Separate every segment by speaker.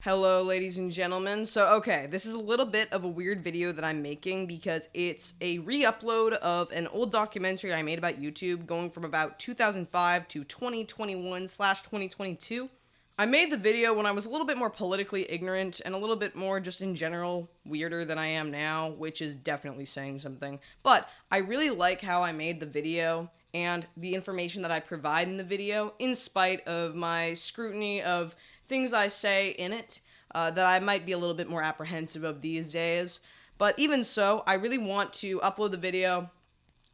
Speaker 1: Hello, ladies and gentlemen. Okay, this is a little bit of a weird video that I'm making because it's a re-upload of an old documentary I made about YouTube going from about 2005 to 2021/2022. I made the video when I was a little bit more politically ignorant and a little bit more just in general weirder than I am now, which is definitely saying something. But I really like how I made the video and the information that I provide in the video, in spite of my scrutiny of things I say in it that I might be a little bit more apprehensive of these days. But even so, I really want to upload the video,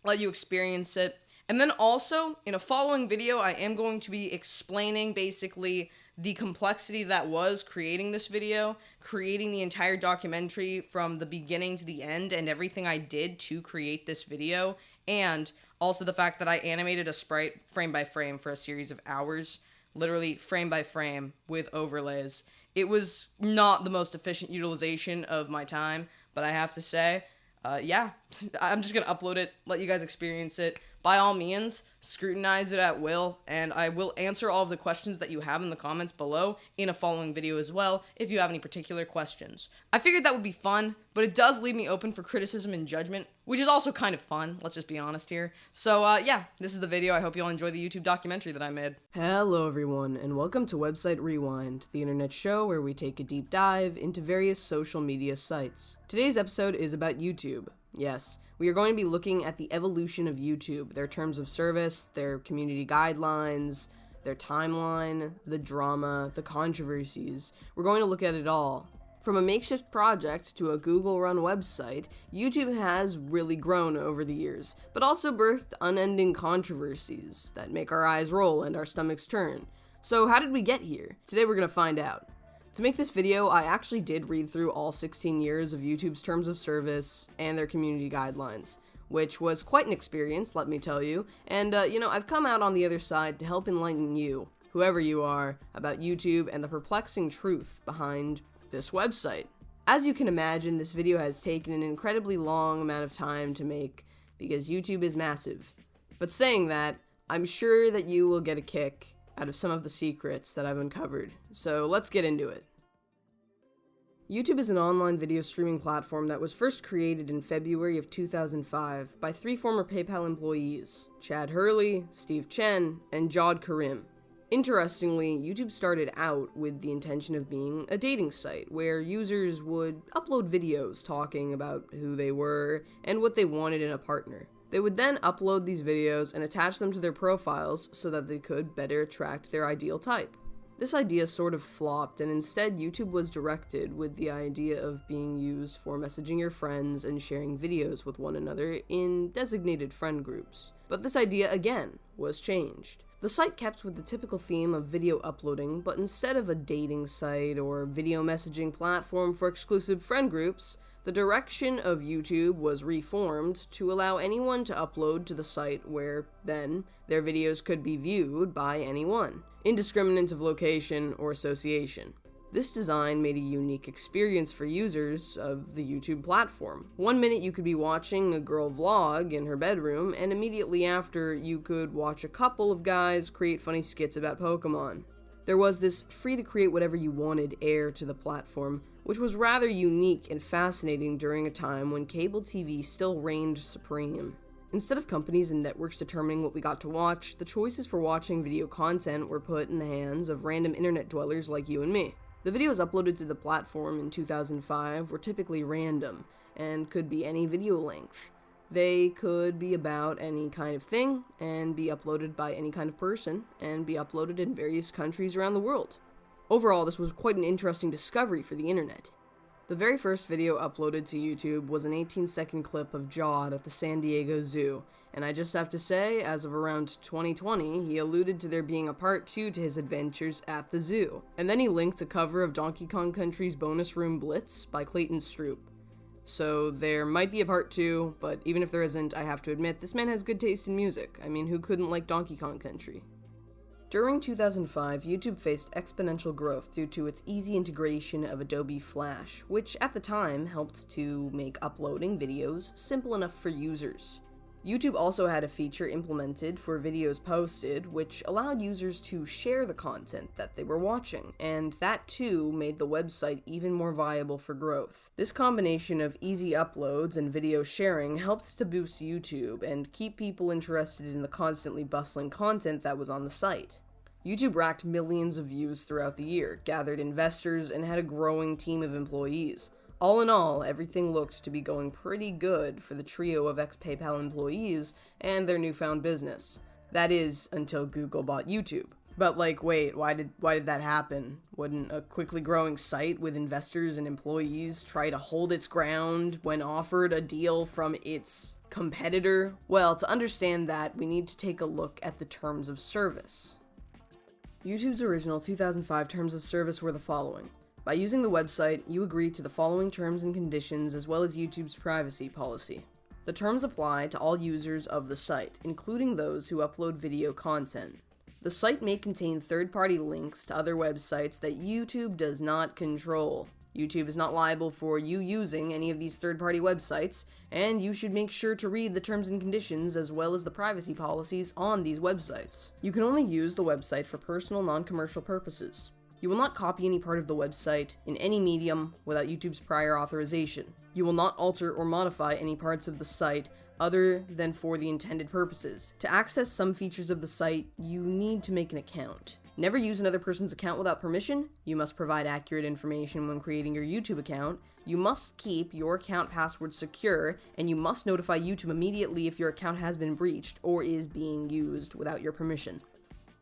Speaker 1: let you experience it. And then also, in a following video, I am going to be explaining basically the complexity that was creating this video, creating the entire documentary from the beginning to the end, and everything I did to create this video, and also the fact that I animated a sprite frame by frame for a series of hours, literally frame by frame with overlays. It was not the most efficient utilization of my time, but I have to say, yeah, I'm just going to upload it, let you guys experience it. By all means, scrutinize it at will, and I will answer all of the questions that you have in the comments below in a following video as well, if you have any particular questions. I figured that would be fun, but it does leave me open for criticism and judgment, which is also kind of fun, let's just be honest here. So, yeah, this is the video. I hope you all enjoy the YouTube documentary that I made.
Speaker 2: Hello everyone, and welcome to Website Rewind, the internet show where we take a deep dive into various social media sites. Today's episode is about YouTube. Yes, we are going to be looking at the evolution of YouTube, their terms of service, their community guidelines, their timeline, the drama, the controversies. We're going to look at it all. From a makeshift project to a Google-run website, YouTube has really grown over the years, but also birthed unending controversies that make our eyes roll and our stomachs turn. So how did we get here? Today we're going to find out. To make this video, I actually did read through all 16 years of YouTube's terms of service and their community guidelines, which was quite an experience, let me tell you, and I've come out on the other side to help enlighten you, whoever you are, about YouTube and the perplexing truth behind this website. As you can imagine, this video has taken an incredibly long amount of time to make because YouTube is massive. But saying that, I'm sure that you will get a kick out of some of the secrets that I've uncovered. So let's get into it. YouTube is an online video streaming platform that was first created in February of 2005 by three former PayPal employees, Chad Hurley, Steve Chen, and Jawed Karim. Interestingly, YouTube started out with the intention of being a dating site where users would upload videos talking about who they were and what they wanted in a partner. They would then upload these videos and attach them to their profiles so that they could better attract their ideal type. This idea sort of flopped, and instead YouTube was directed with the idea of being used for messaging your friends and sharing videos with one another in designated friend groups. But this idea, again, was changed. The site kept with the typical theme of video uploading, but instead of a dating site or video messaging platform for exclusive friend groups, the direction of YouTube was reformed to allow anyone to upload to the site where, then, their videos could be viewed by anyone, indiscriminate of location or association. This design made a unique experience for users of the YouTube platform. One minute you could be watching a girl vlog in her bedroom, and immediately after you could watch a couple of guys create funny skits about Pokemon. There was this free-to-create-whatever-you-wanted air to the platform, which was rather unique and fascinating during a time when cable TV still reigned supreme. Instead of companies and networks determining what we got to watch, the choices for watching video content were put in the hands of random internet dwellers like you and me. The videos uploaded to the platform in 2005 were typically random, and could be any video length. They could be about any kind of thing, and be uploaded by any kind of person, and be uploaded in various countries around the world. Overall, this was quite an interesting discovery for the internet. The very first video uploaded to YouTube was an 18-second clip of Jawed at the San Diego Zoo, and I just have to say, as of around 2020, he alluded to there being a part 2 to his adventures at the zoo. And then he linked a cover of Donkey Kong Country's Bonus Room Blitz by Clayton Stroop. So there might be a part 2, but even if there isn't, I have to admit, this man has good taste in music. I mean, who couldn't like Donkey Kong Country? During 2005, YouTube faced exponential growth due to its easy integration of Adobe Flash, which at the time helped to make uploading videos simple enough for users. YouTube also had a feature implemented for videos posted, which allowed users to share the content that they were watching, and that too made the website even more viable for growth. This combination of easy uploads and video sharing helped to boost YouTube and keep people interested in the constantly bustling content that was on the site. YouTube racked millions of views throughout the year, gathered investors, and had a growing team of employees. All in all, everything looked to be going pretty good for the trio of ex-PayPal employees and their newfound business. That is, until Google bought YouTube. But wait, why did that happen? Wouldn't a quickly growing site with investors and employees try to hold its ground when offered a deal from its competitor? Well, to understand that, we need to take a look at the terms of service. YouTube's original 2005 terms of service were the following. By using the website, you agree to the following terms and conditions as well as YouTube's privacy policy. The terms apply to all users of the site, including those who upload video content. The site may contain third-party links to other websites that YouTube does not control. YouTube is not liable for you using any of these third-party websites, and you should make sure to read the terms and conditions as well as the privacy policies on these websites. You can only use the website for personal, non-commercial purposes. You will not copy any part of the website in any medium without YouTube's prior authorization. You will not alter or modify any parts of the site other than for the intended purposes. To access some features of the site, you need to make an account. Never use another person's account without permission. You must provide accurate information when creating your YouTube account. You must keep your account password secure, and you must notify YouTube immediately if your account has been breached or is being used without your permission.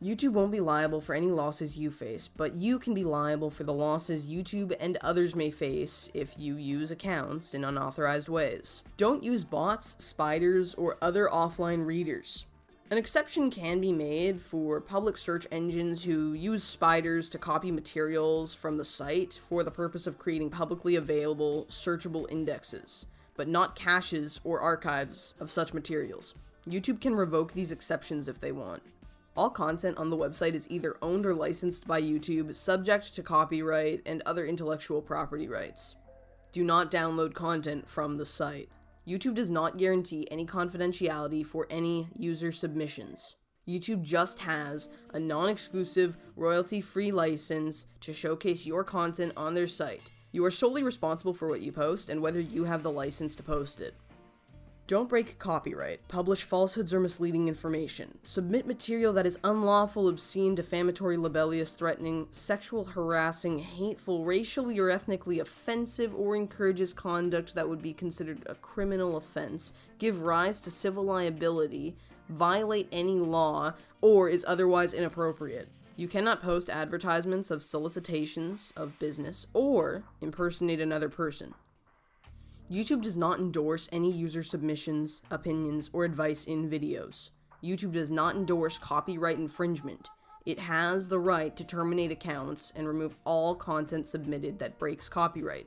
Speaker 2: YouTube won't be liable for any losses you face, but you can be liable for the losses YouTube and others may face if you use accounts in unauthorized ways. Don't use bots, spiders, or other offline readers. An exception can be made for public search engines who use spiders to copy materials from the site for the purpose of creating publicly available, searchable indexes, but not caches or archives of such materials. YouTube can revoke these exceptions if they want. All content on the website is either owned or licensed by YouTube, subject to copyright and other intellectual property rights. Do not download content from the site. YouTube does not guarantee any confidentiality for any user submissions. YouTube just has a non-exclusive, royalty-free license to showcase your content on their site. You are solely responsible for what you post and whether you have the license to post it. Don't break copyright, publish falsehoods or misleading information, submit material that is unlawful, obscene, defamatory, libellous, threatening, sexual, harassing, hateful, racially or ethnically offensive, or encourages conduct that would be considered a criminal offense, give rise to civil liability, violate any law, or is otherwise inappropriate. You cannot post advertisements of solicitations of business or impersonate another person. YouTube does not endorse any user submissions, opinions, or advice in videos. YouTube does not endorse copyright infringement. It has the right to terminate accounts and remove all content submitted that breaks copyright.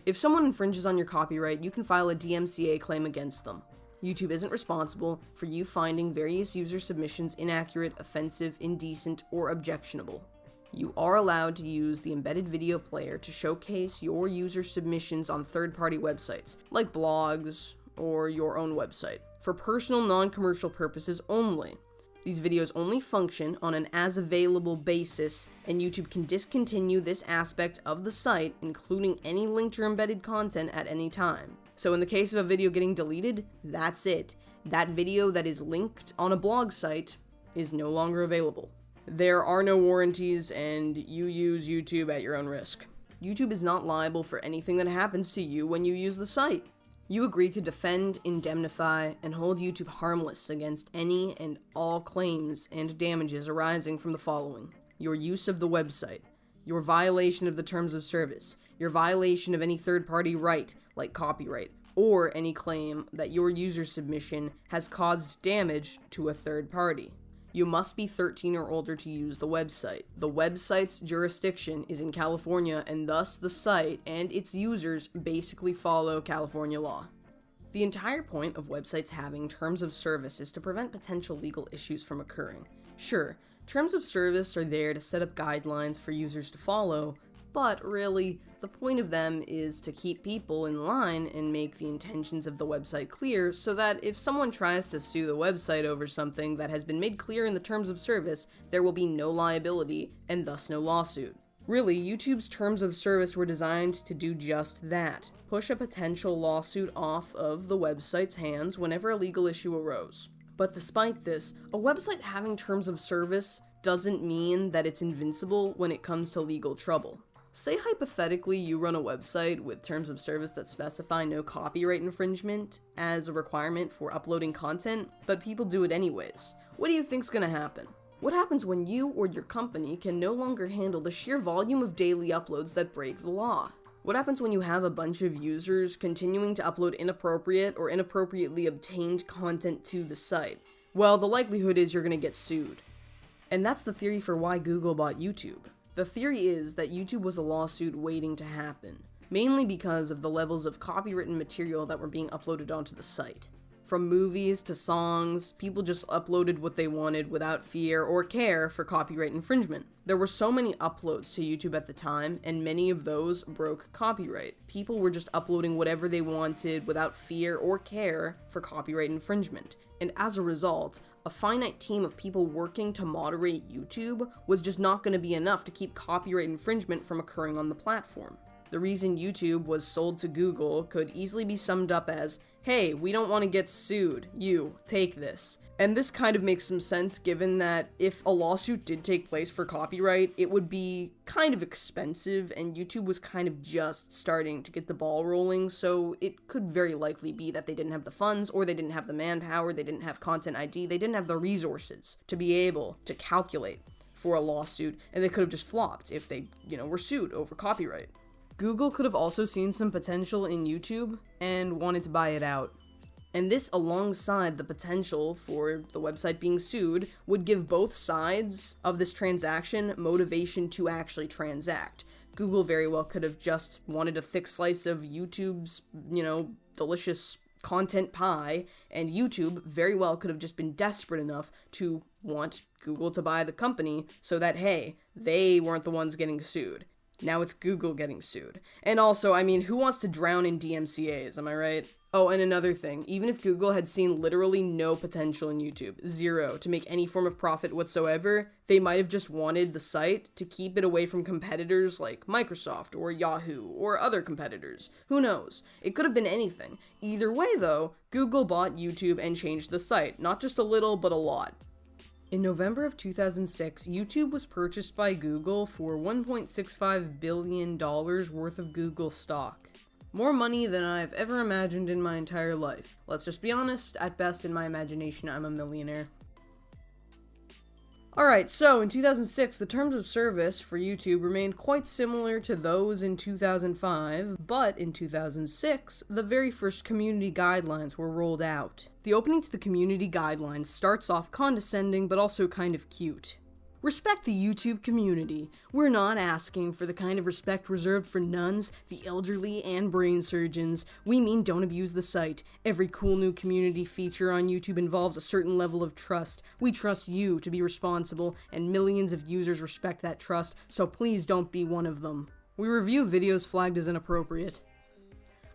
Speaker 2: If someone infringes on your copyright, you can file a DMCA claim against them. YouTube isn't responsible for you finding various user submissions inaccurate, offensive, indecent, or objectionable. You are allowed to use the embedded video player to showcase your user submissions on third-party websites, like blogs or your own website, for personal non-commercial purposes only. These videos only function on an as-available basis, and YouTube can discontinue this aspect of the site, including any linked or embedded content at any time. So in the case of a video getting deleted, that's it. That video that is linked on a blog site is no longer available. There are no warranties, and you use YouTube at your own risk. YouTube is not liable for anything that happens to you when you use the site. You agree to defend, indemnify, and hold YouTube harmless against any and all claims and damages arising from the following: your use of the website, your violation of the terms of service, your violation of any third-party right, like copyright, or any claim that your user submission has caused damage to a third party. You must be 13 or older to use the website. The website's jurisdiction is in California, and thus the site and its users basically follow California law. The entire point of websites having terms of service is to prevent potential legal issues from occurring. Sure, terms of service are there to set up guidelines for users to follow, But really, the point of them is to keep people in line and make the intentions of the website clear so that if someone tries to sue the website over something that has been made clear in the terms of service, there will be no liability and thus no lawsuit. Really, YouTube's terms of service were designed to do just that, push a potential lawsuit off of the website's hands whenever a legal issue arose. But despite this, a website having terms of service doesn't mean that it's invincible when it comes to legal trouble. Say hypothetically you run a website with terms of service that specify no copyright infringement as a requirement for uploading content, but people do it anyways. What do you think's gonna happen? What happens when you or your company can no longer handle the sheer volume of daily uploads that break the law? What happens when you have a bunch of users continuing to upload inappropriate or inappropriately obtained content to the site? Well, the likelihood is you're gonna get sued. And that's the theory for why Google bought YouTube. The theory is that YouTube was a lawsuit waiting to happen, mainly because of the levels of copywritten material that were being uploaded onto the site. From movies to songs, people just uploaded what they wanted without fear or care for copyright infringement. There were so many uploads to YouTube at the time, and many of those broke copyright. People were just uploading whatever they wanted without fear or care for copyright infringement. And as a result, a finite team of people working to moderate YouTube was just not going to be enough to keep copyright infringement from occurring on the platform. The reason YouTube was sold to Google could easily be summed up as, hey, we don't want to get sued, you, take this. And this kind of makes some sense given that if a lawsuit did take place for copyright, it would be kind of expensive, and YouTube was kind of just starting to get the ball rolling, so it could very likely be that they didn't have the funds, or they didn't have the manpower, they didn't have content ID, they didn't have the resources to be able to calculate for a lawsuit, and they could have just flopped if they, were sued over copyright. Google could have also seen some potential in YouTube and wanted to buy it out. And this, alongside the potential for the website being sued, would give both sides of this transaction motivation to actually transact. Google very well could have just wanted a thick slice of YouTube's, delicious content pie, and YouTube very well could have just been desperate enough to want Google to buy the company so that, hey, they weren't the ones getting sued. Now it's Google getting sued. And also, who wants to drown in DMCAs, am I right? Oh, and another thing, even if Google had seen literally no potential in YouTube, zero, to make any form of profit whatsoever, they might have just wanted the site to keep it away from competitors like Microsoft or Yahoo or other competitors. Who knows? It could have been anything. Either way, though, Google bought YouTube and changed the site. Not just a little, but a lot. In November of 2006, YouTube was purchased by Google for $1.65 billion worth of Google stock. More money than I've ever imagined in my entire life. Let's just be honest, at best in my imagination, I'm a millionaire. Alright, so in 2006, the terms of service for YouTube remained quite similar to those in 2005, but in 2006, the very first community guidelines were rolled out. The opening to the community guidelines starts off condescending, but also kind of cute. Respect the YouTube community. We're not asking for the kind of respect reserved for nuns, the elderly, and brain surgeons. We mean don't abuse the site. Every cool new community feature on YouTube involves a certain level of trust. We trust you to be responsible, and millions of users respect that trust, so please don't be one of them. We review videos flagged as inappropriate.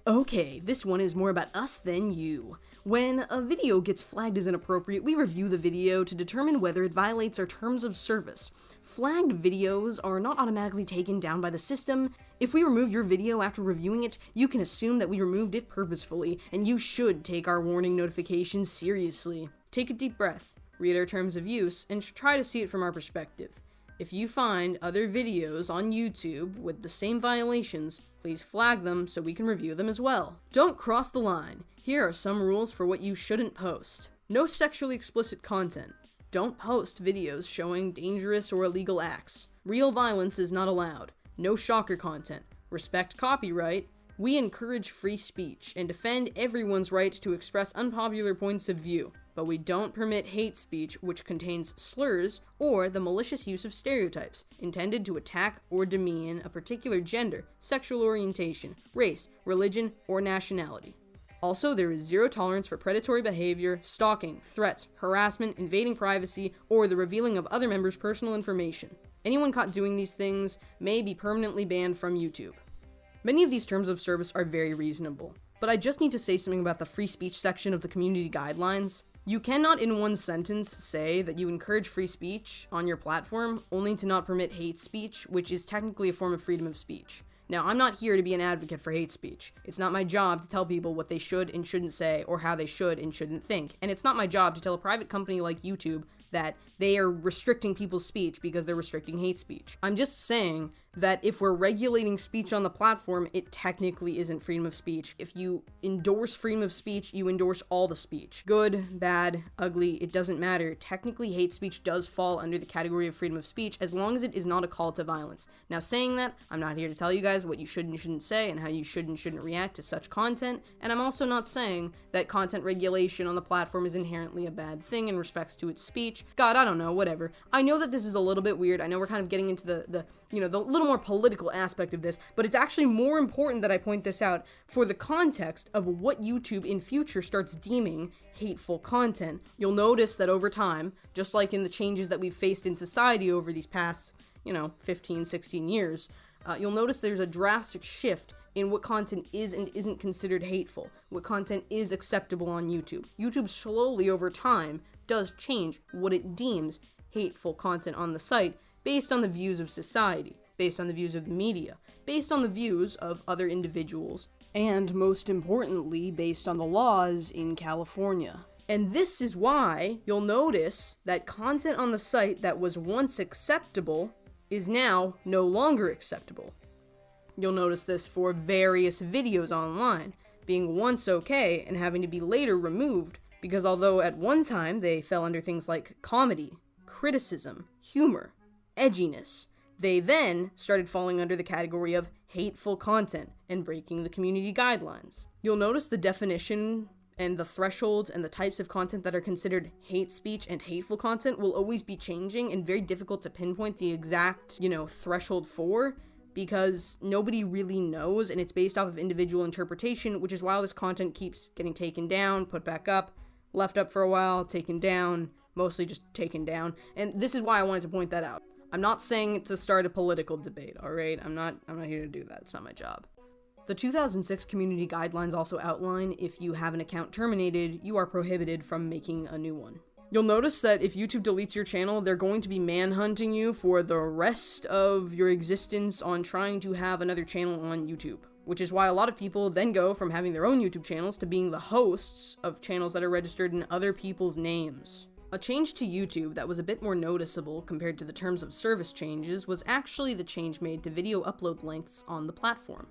Speaker 2: Okay, this one is more about us than you. When a video gets flagged as inappropriate, we review the video to determine whether it violates our terms of service. Flagged videos are not automatically taken down by the system. If we remove your video after reviewing it, you can assume that we removed it purposefully, and you should take our warning notifications seriously. Take a deep breath, read our terms of use, and try to see it from our perspective. If you find other videos on YouTube with the same violations, please flag them so we can review them as well. Don't cross the line. Here are some rules for what you shouldn't post. No sexually explicit content. Don't post videos showing dangerous or illegal acts. Real violence is not allowed. No shocker content. Respect copyright. We encourage free speech and defend everyone's right to express unpopular points of view, but we don't permit hate speech which contains slurs or the malicious use of stereotypes intended to attack or demean a particular gender, sexual orientation, race, religion, or nationality. Also, there is zero tolerance for predatory behavior, stalking, threats, harassment, invading privacy, or the revealing of other members' personal information. Anyone caught doing these things may be permanently banned from YouTube. Many of these terms of service are very reasonable, but I just need to say something about the free speech section of the community guidelines. You cannot in one sentence say that you encourage free speech on your platform only to not permit hate speech, which is technically a form of freedom of speech. Now, I'm not here to be an advocate for hate speech. It's not my job to tell people what they should and shouldn't say or how they should and shouldn't think. And it's not my job to tell a private company like YouTube that they are restricting people's speech because they're restricting hate speech. I'm just saying that if we're regulating speech on the platform, it technically isn't freedom of speech. If you endorse freedom of speech, you endorse all the speech. Good, bad, ugly, it doesn't matter. Technically, hate speech does fall under the category of freedom of speech as long as it is not a call to violence. Now, saying that, I'm not here to tell you guys what you should and shouldn't say and how you should and shouldn't react to such content, and I'm also not saying that content regulation on the platform is inherently a bad thing in respects to its speech. God, I don't know, whatever. I know that this is a little bit weird. I know we're kind of getting into the little more political aspect of this, but it's actually more important that I point this out for the context of what YouTube in future starts deeming hateful content. You'll notice that over time, just like in the changes that we've faced in society over these past, 15, 16 years, you'll notice there's a drastic shift in what content is and isn't considered hateful, what content is acceptable on YouTube. YouTube slowly over time does change what it deems hateful content on the site based on the views of society, based on the views of the media, based on the views of other individuals, and most importantly, based on the laws in California. And this is why you'll notice that content on the site that was once acceptable is now no longer acceptable. You'll notice this for various videos online, being once okay and having to be later removed, because although at one time they fell under things like comedy, criticism, humor, edginess, they then started falling under the category of hateful content and breaking the community guidelines. You'll notice the definition and the thresholds and the types of content that are considered hate speech and hateful content will always be changing and very difficult to pinpoint the exact, threshold for, because nobody really knows and it's based off of individual interpretation, which is why all this content keeps getting taken down, put back up, left up for a while, taken down, mostly just taken down. And this is why I wanted to point that out. I'm not saying to start a political debate, all right? I'm not here to do that. It's not my job. The 2006 community guidelines also outline if you have an account terminated, you are prohibited from making a new one. You'll notice that if YouTube deletes your channel, they're going to be manhunting you for the rest of your existence on trying to have another channel on YouTube, which is why a lot of people then go from having their own YouTube channels to being the hosts of channels that are registered in other people's names. A change to YouTube that was a bit more noticeable compared to the terms of service changes was actually the change made to video upload lengths on the platform.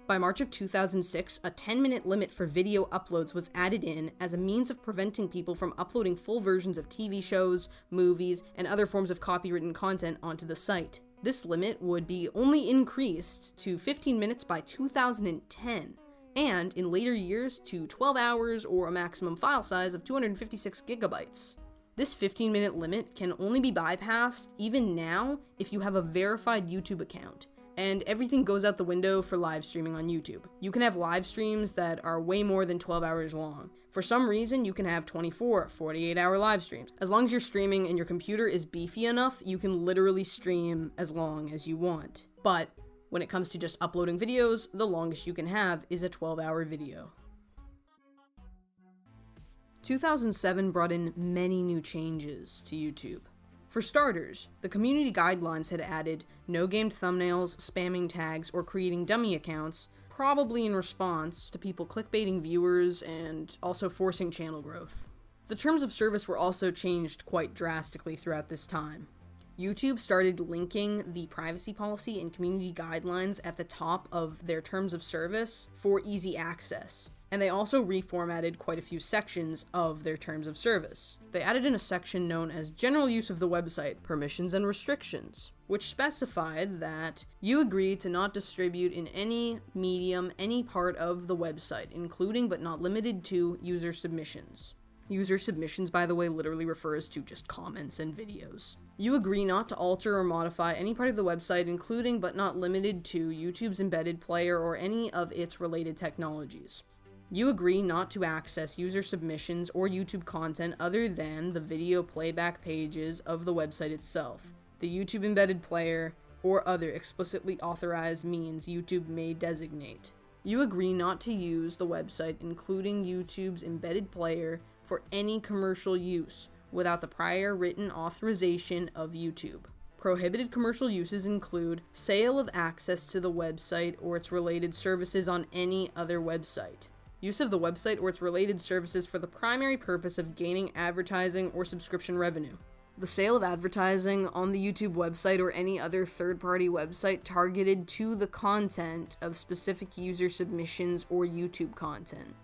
Speaker 2: By March of 2006, a 10-minute limit for video uploads was added in as a means of preventing people from uploading full versions of TV shows, movies, and other forms of copywritten content onto the site. This limit would be only increased to 15 minutes by 2010, and in later years to 12 hours or a maximum file size of 256 gigabytes. This 15-minute limit can only be bypassed even now if you have a verified YouTube account, and everything goes out the window for live streaming on YouTube. You can have live streams that are way more than 12 hours long. For some reason, you can have 24, 48-hour live streams. As long as you're streaming and your computer is beefy enough, you can literally stream as long as you want. But when it comes to just uploading videos, the longest you can have is a 12-hour video. 2007 brought in many new changes to YouTube. For starters, the community guidelines had added no gamed thumbnails, spamming tags, or creating dummy accounts, probably in response to people clickbaiting viewers and also forcing channel growth. The terms of service were also changed quite drastically throughout this time. YouTube started linking the privacy policy and community guidelines at the top of their terms of service for easy access. And they also reformatted quite a few sections of their terms of service. They added in a section known as General Use of the Website, Permissions and Restrictions, which specified that you agree to not distribute in any medium any part of the website, including but not limited to user submissions. User submissions, by the way, literally refers to just comments and videos. You agree not to alter or modify any part of the website, including but not limited to YouTube's embedded player or any of its related technologies. You agree not to access user submissions or YouTube content other than the video playback pages of the website itself. the YouTube embedded player, or other explicitly authorized means YouTube may designate. You agree not to use the website, including YouTube's embedded player, for any commercial use without the prior written authorization of YouTube. Prohibited commercial uses include sale of access to the website or its related services on any other website, use of the website or its related services for the primary purpose of gaining advertising or subscription revenue, the sale of advertising on the YouTube website or any other third-party website targeted to the content of specific user submissions or YouTube content,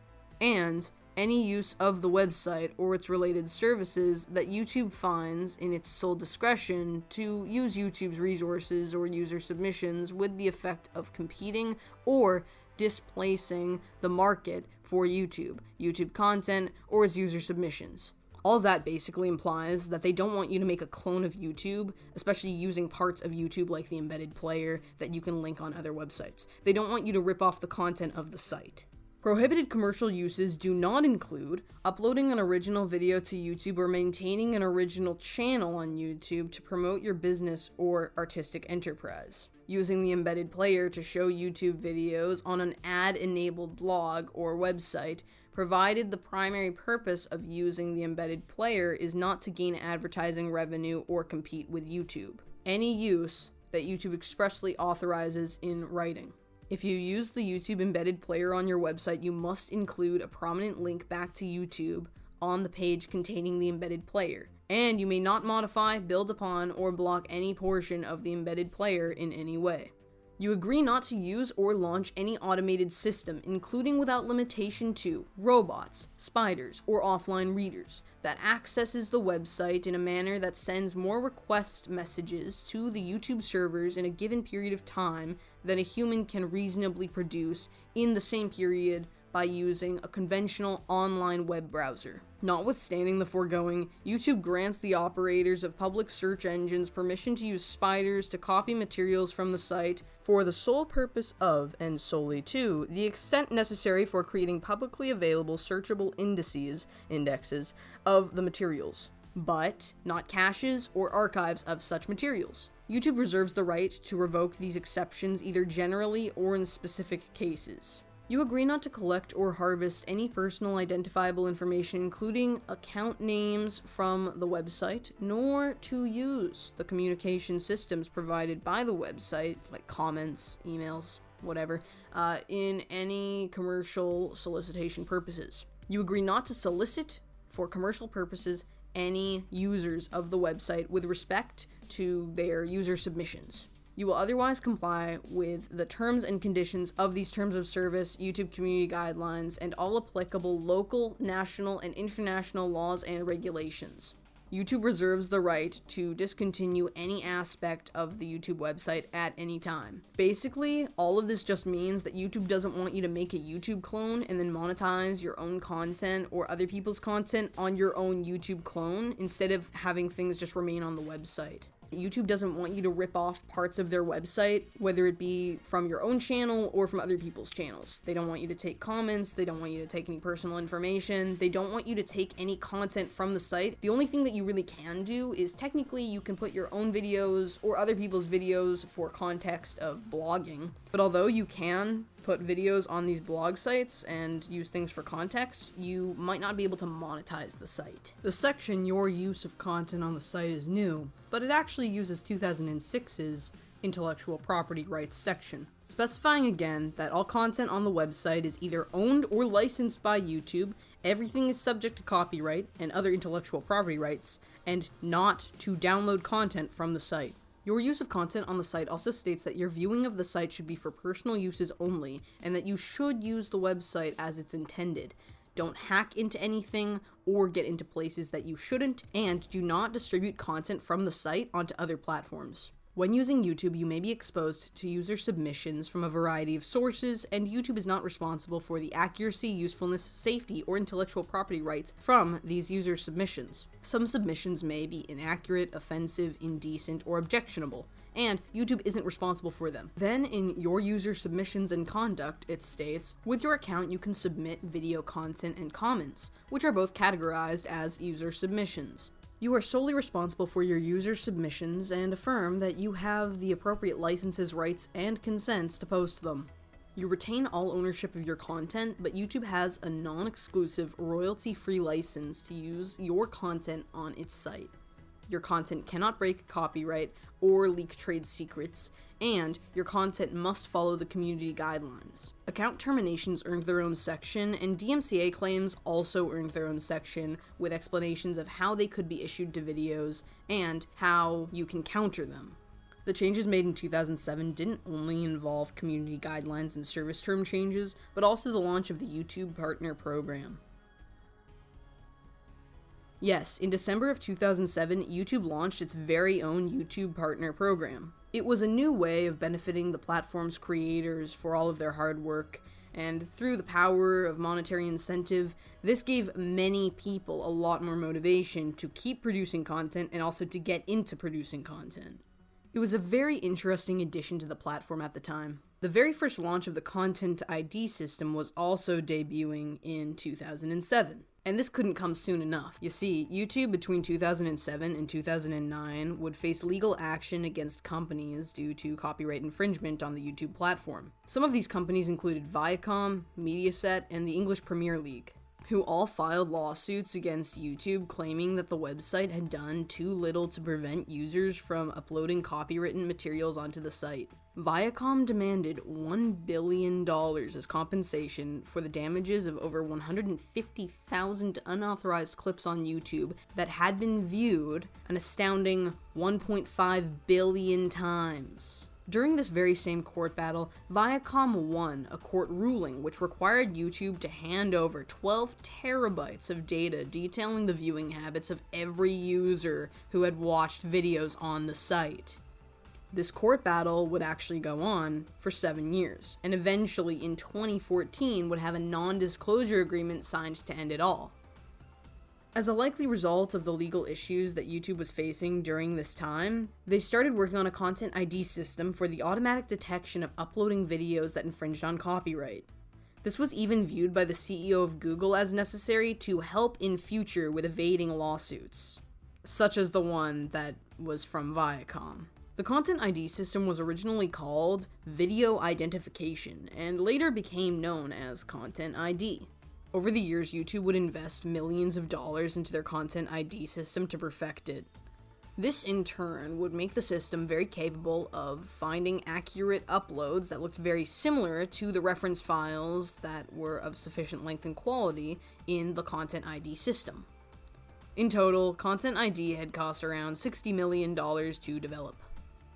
Speaker 2: and any use of the website or its related services that YouTube finds in its sole discretion to use YouTube's resources or user submissions with the effect of competing or displacing the market for YouTube content, or its user submissions. All of that basically implies that they don't want you to make a clone of YouTube, especially using parts of YouTube like the embedded player that you can link on other websites. They don't want you to rip off the content of the site. Prohibited commercial uses do not include uploading an original video to YouTube or maintaining an original channel on YouTube to promote your business or artistic enterprise, using the embedded player to show YouTube videos on an ad-enabled blog or website, provided the primary purpose of using the embedded player is not to gain advertising revenue or compete with YouTube. Any use that YouTube expressly authorizes in writing. If you use the YouTube embedded player on your website, you must include a prominent link back to YouTube on the page containing the embedded player, and you may not modify, build upon, or block any portion of the embedded player in any way. You agree not to use or launch any automated system, including without limitation to robots, spiders, or offline readers, that accesses the website in a manner that sends more request messages to the YouTube servers in a given period of time than a human can reasonably produce in the same period by using a conventional online web browser. Notwithstanding the foregoing, YouTube grants the operators of public search engines permission to use spiders to copy materials from the site for the sole purpose of, and solely to, the extent necessary for creating publicly available searchable indexes of the materials, but not caches or archives of such materials. YouTube reserves the right to revoke these exceptions either generally or in specific cases. You agree not to collect or harvest any personal identifiable information, including account names from the website, nor to use the communication systems provided by the website, like comments, emails, whatever, in any commercial solicitation purposes. You agree not to solicit, for commercial purposes, any users of the website with respect to their user submissions. You will otherwise comply with the terms and conditions of these terms of service, YouTube community guidelines, and all applicable local, national, and international laws and regulations. YouTube reserves the right to discontinue any aspect of the YouTube website at any time. Basically, all of this just means that YouTube doesn't want you to make a YouTube clone and then monetize your own content or other people's content on your own YouTube clone instead of having things just remain on the website. YouTube doesn't want you to rip off parts of their website, whether it be from your own channel or from other people's channels. They don't want you to take comments, they don't want you to take any personal information, they don't want you to take any content from the site. The only thing that you really can do is technically you can put your own videos or other people's videos for context of blogging. But although you can put videos on these blog sites and use things for context, you might not be able to monetize the site. The section Your Use of Content on the Site is new, but it actually uses 2006's Intellectual Property Rights section, specifying again that all content on the website is either owned or licensed by YouTube, everything is subject to copyright and other intellectual property rights, and not to download content from the site. Your use of content on the site also states that your viewing of the site should be for personal uses only, and that you should use the website as it's intended. Don't hack into anything or get into places that you shouldn't, and do not distribute content from the site onto other platforms. When using YouTube, you may be exposed to user submissions from a variety of sources, and YouTube is not responsible for the accuracy, usefulness, safety, or intellectual property rights from these user submissions. Some submissions may be inaccurate, offensive, indecent, or objectionable, and YouTube isn't responsible for them. Then, in Your User Submissions and Conduct, it states, with your account you can submit video content and comments, which are both categorized as user submissions. You are solely responsible for your user submissions and affirm that you have the appropriate licenses, rights, and consents to post them. You retain all ownership of your content, but YouTube has a non-exclusive, royalty-free license to use your content on its site. Your content cannot break copyright or leak trade secrets, and your content must follow the community guidelines. Account terminations earned their own section, and DMCA claims also earned their own section, with explanations of how they could be issued to videos and how you can counter them. The changes made in 2007 didn't only involve community guidelines and service term changes, but also the launch of the YouTube Partner Program. Yes, in December of 2007, YouTube launched its very own YouTube Partner Program. It was a new way of benefiting the platform's creators for all of their hard work, and through the power of monetary incentive, this gave many people a lot more motivation to keep producing content and also to get into producing content. It was a very interesting addition to the platform at the time. The very first launch of the Content ID system was also debuting in 2007. And this couldn't come soon enough. You see, YouTube between 2007 and 2009 would face legal action against companies due to copyright infringement on the YouTube platform. Some of these companies included Viacom, Mediaset, and the English Premier League, who all filed lawsuits against YouTube claiming that the website had done too little to prevent users from uploading copywritten materials onto the site. Viacom demanded $1 billion as compensation for the damages of over 150,000 unauthorized clips on YouTube that had been viewed an astounding 1.5 billion times. During this very same court battle, Viacom won a court ruling which required YouTube to hand over 12 terabytes of data detailing the viewing habits of every user who had watched videos on the site. This court battle would actually go on for 7 years, and eventually in 2014 would have a non-disclosure agreement signed to end it all. As a likely result of the legal issues that YouTube was facing during this time, they started working on a Content ID system for the automatic detection of uploading videos that infringed on copyright. This was even viewed by the CEO of Google as necessary to help in future with evading lawsuits, such as the one that was from Viacom. The Content ID system was originally called Video Identification and later became known as Content ID. Over the years, YouTube would invest millions of dollars into their Content ID system to perfect it. This, in turn, would make the system very capable of finding accurate uploads that looked very similar to the reference files that were of sufficient length and quality in the Content ID system. In total, Content ID had cost around $60 million to develop.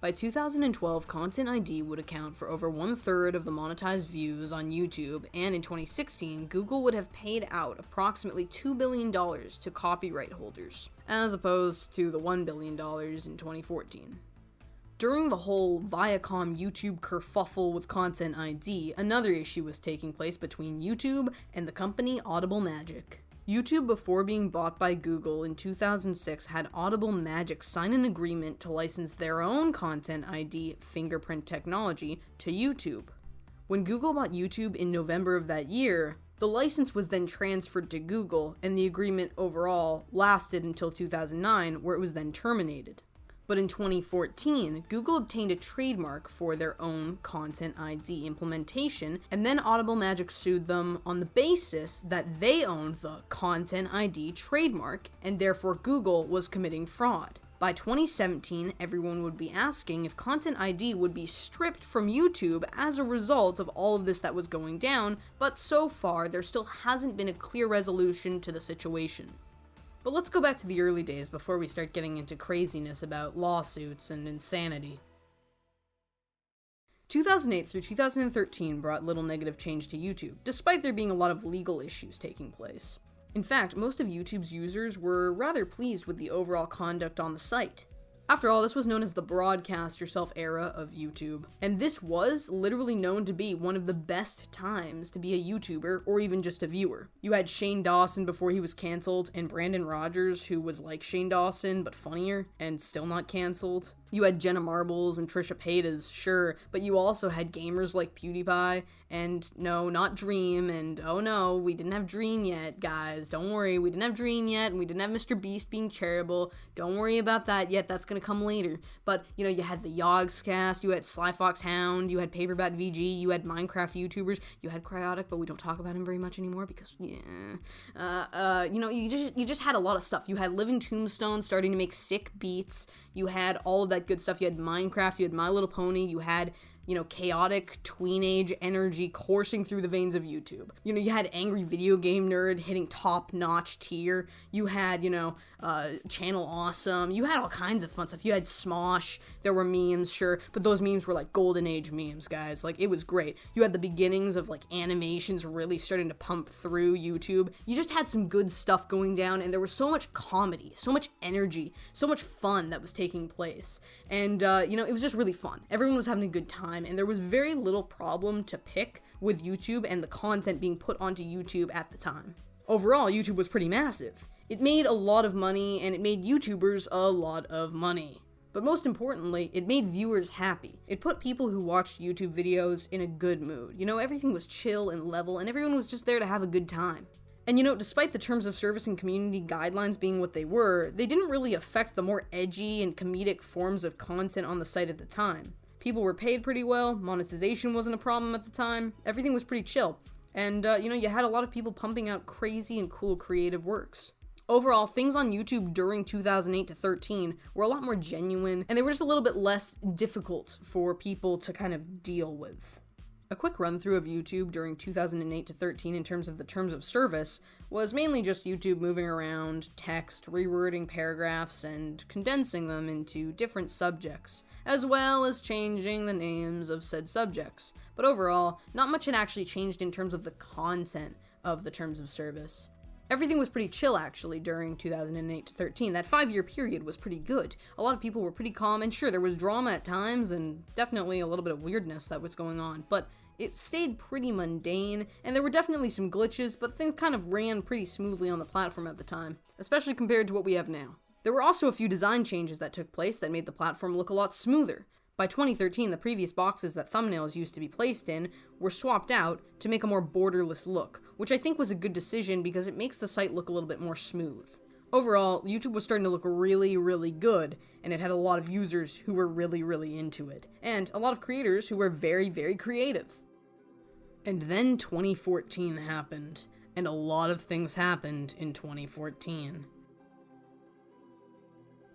Speaker 2: By 2012, Content ID would account for over 1/3 of the monetized views on YouTube, and in 2016, Google would have paid out approximately $2 billion to copyright holders, as opposed to the $1 billion in 2014. During the whole Viacom YouTube kerfuffle with Content ID, another issue was taking place between YouTube and the company Audible Magic. YouTube, before being bought by Google in 2006, had Audible Magic sign an agreement to license their own Content ID fingerprint technology to YouTube. When Google bought YouTube in November of that year, the license was then transferred to Google, and the agreement overall lasted until 2009, where it was then terminated. But in 2014, Google obtained a trademark for their own Content ID implementation, and then Audible Magic sued them on the basis that they owned the Content ID trademark, and therefore Google was committing fraud. By 2017, everyone would be asking if Content ID would be stripped from YouTube as a result of all of this that was going down, but so far there still hasn't been a clear resolution to the situation. But let's go back to the early days before we start getting into craziness about lawsuits and insanity. 2008 through 2013 brought little negative change to YouTube, despite there being a lot of legal issues taking place. In fact, most of YouTube's users were rather pleased with the overall conduct on the site. After all, this was known as the broadcast yourself era of YouTube, and this was literally known to be one of the best times to be a YouTuber or even just a viewer. You had Shane Dawson before he was canceled, and Brandon Rogers, who was like Shane Dawson but funnier and still not canceled. You had Jenna Marbles and Trisha Paytas, sure, but you also had gamers like PewDiePie, and no, not Dream, and oh no, we didn't have Dream yet, guys. Don't worry, we didn't have Dream yet, and we didn't have Mr. Beast being charitable. Don't worry about that yet, that's gonna come later. But, you know, you had the Yogscast, you had Sly Fox Hound, you had Paperbat VG, you had Minecraft YouTubers, you had Cryotic, but we don't talk about him very much anymore because, yeah. You know, you just had a lot of stuff. You had Living Tombstone starting to make sick beats. You had all of that good stuff. You had Minecraft, you had My Little Pony, you had, you know, chaotic tweenage energy coursing through the veins of YouTube. You know, you had Angry Video Game Nerd hitting top-notch tier. You had, you know, Channel Awesome. You had all kinds of fun stuff. You had Smosh. There were memes, sure, but those memes were like golden age memes, guys. Like, it was great. You had the beginnings of, like, animations really starting to pump through YouTube. You just had some good stuff going down, and there was so much comedy, so much energy, so much fun that was taking place. And, you know, it was just really fun. Everyone was having a good time, and there was very little problem to pick with YouTube and the content being put onto YouTube at the time. Overall, YouTube was pretty massive. It made a lot of money, and it made YouTubers a lot of money. But most importantly, it made viewers happy. It put people who watched YouTube videos in a good mood. You know, everything was chill and level, and everyone was just there to have a good time. And you know, despite the terms of service and community guidelines being what they were, they didn't really affect the more edgy and comedic forms of content on the site at the time. People were paid pretty well, monetization wasn't a problem at the time, everything was pretty chill. And, you know, you had a lot of people pumping out crazy and cool creative works. Overall, things on YouTube during 2008 to 13 were a lot more genuine, and they were just a little bit less difficult for people to kind of deal with. A quick run through of YouTube during 2008 to 13 in terms of the terms of service was mainly just YouTube moving around text, rewording paragraphs, and condensing them into different subjects, as well as changing the names of said subjects. But overall, not much had actually changed in terms of the content of the terms of service. Everything was pretty chill, actually, during 2008 to 13. That 5-year period was pretty good. A lot of people were pretty calm, and sure, there was drama at times, and definitely a little bit of weirdness that was going on, but it stayed pretty mundane, and there were definitely some glitches, but things kind of ran pretty smoothly on the platform at the time, especially compared to what we have now. There were also a few design changes that took place that made the platform look a lot smoother. By 2013, the previous boxes that thumbnails used to be placed in were swapped out to make a more borderless look, which I think was a good decision because it makes the site look a little bit more smooth. Overall, YouTube was starting to look really, really good, and it had a lot of users who were really, really into it, and a lot of creators who were very, very creative. And then 2014 happened, and a lot of things happened in 2014.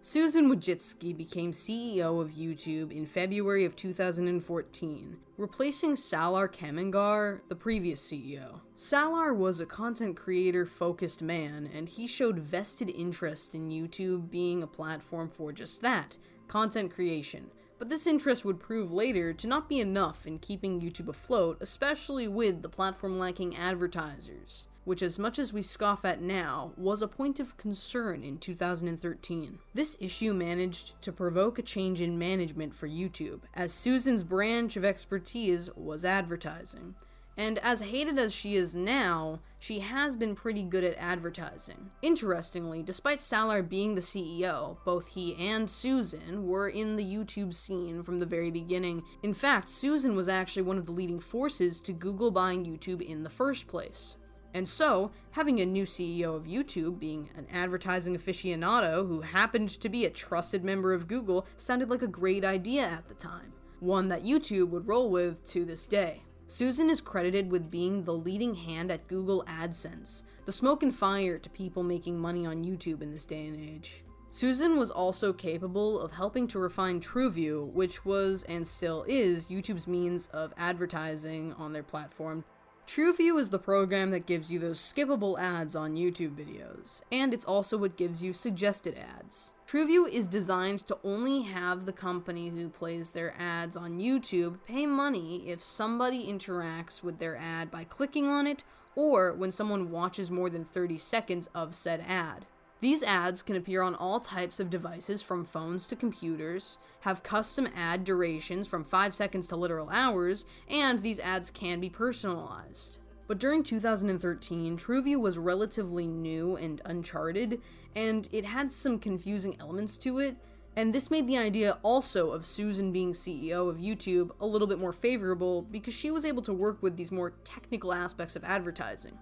Speaker 2: Susan Wojcicki became CEO of YouTube in February of 2014, replacing Salar Kamangar, the previous CEO. Salar was a content creator-focused man, and he showed vested interest in YouTube being a platform for just that, content creation. But this interest would prove later to not be enough in keeping YouTube afloat, especially with the platform lacking advertisers, which, as much as we scoff at now, was a point of concern in 2013. This issue managed to provoke a change in management for YouTube, as Susan's branch of expertise was advertising. And as hated as she is now, she has been pretty good at advertising. Interestingly, despite Salar being the CEO, both he and Susan were in the YouTube scene from the very beginning. In fact, Susan was actually one of the leading forces to Google buying YouTube in the first place. And so, having a new CEO of YouTube being an advertising aficionado who happened to be a trusted member of Google sounded like a great idea at the time, one that YouTube would roll with to this day. Susan is credited with being the leading hand at Google AdSense, the smoke and fire to people making money on YouTube in this day and age. Susan was also capable of helping to refine TrueView, which was and still is YouTube's means of advertising on their platform. TrueView is the program that gives you those skippable ads on YouTube videos, and it's also what gives you suggested ads. TrueView is designed to only have the company who plays their ads on YouTube pay money if somebody interacts with their ad by clicking on it, or when someone watches more than 30 seconds of said ad. These ads can appear on all types of devices from phones to computers, have custom ad durations from 5 seconds to literal hours, and these ads can be personalized. But during 2013, TrueView was relatively new and uncharted, and it had some confusing elements to it, And this made the idea also of Susan being CEO of YouTube a little bit more favorable because she was able to work with these more technical aspects of advertising.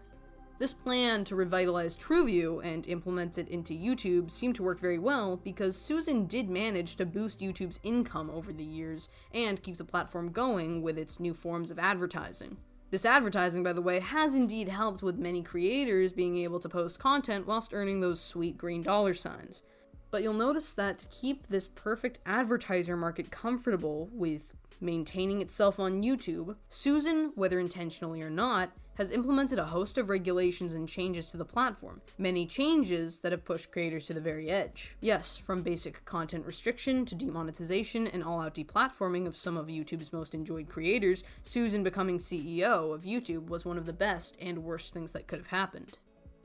Speaker 2: This plan to revitalize TrueView and implement it into YouTube seemed to work very well because Susan did manage to boost YouTube's income over the years and keep the platform going with its new forms of advertising. This advertising, by the way, has indeed helped with many creators being able to post content whilst earning those sweet green dollar signs. But you'll notice that to keep this perfect advertiser market comfortable with maintaining itself on YouTube, Susan, whether intentionally or not, has implemented a host of regulations and changes to the platform. Many changes that have pushed creators to the very edge. Yes, from basic content restriction to demonetization and all-out deplatforming of some of YouTube's most enjoyed creators, Susan becoming CEO of YouTube was one of the best and worst things that could have happened.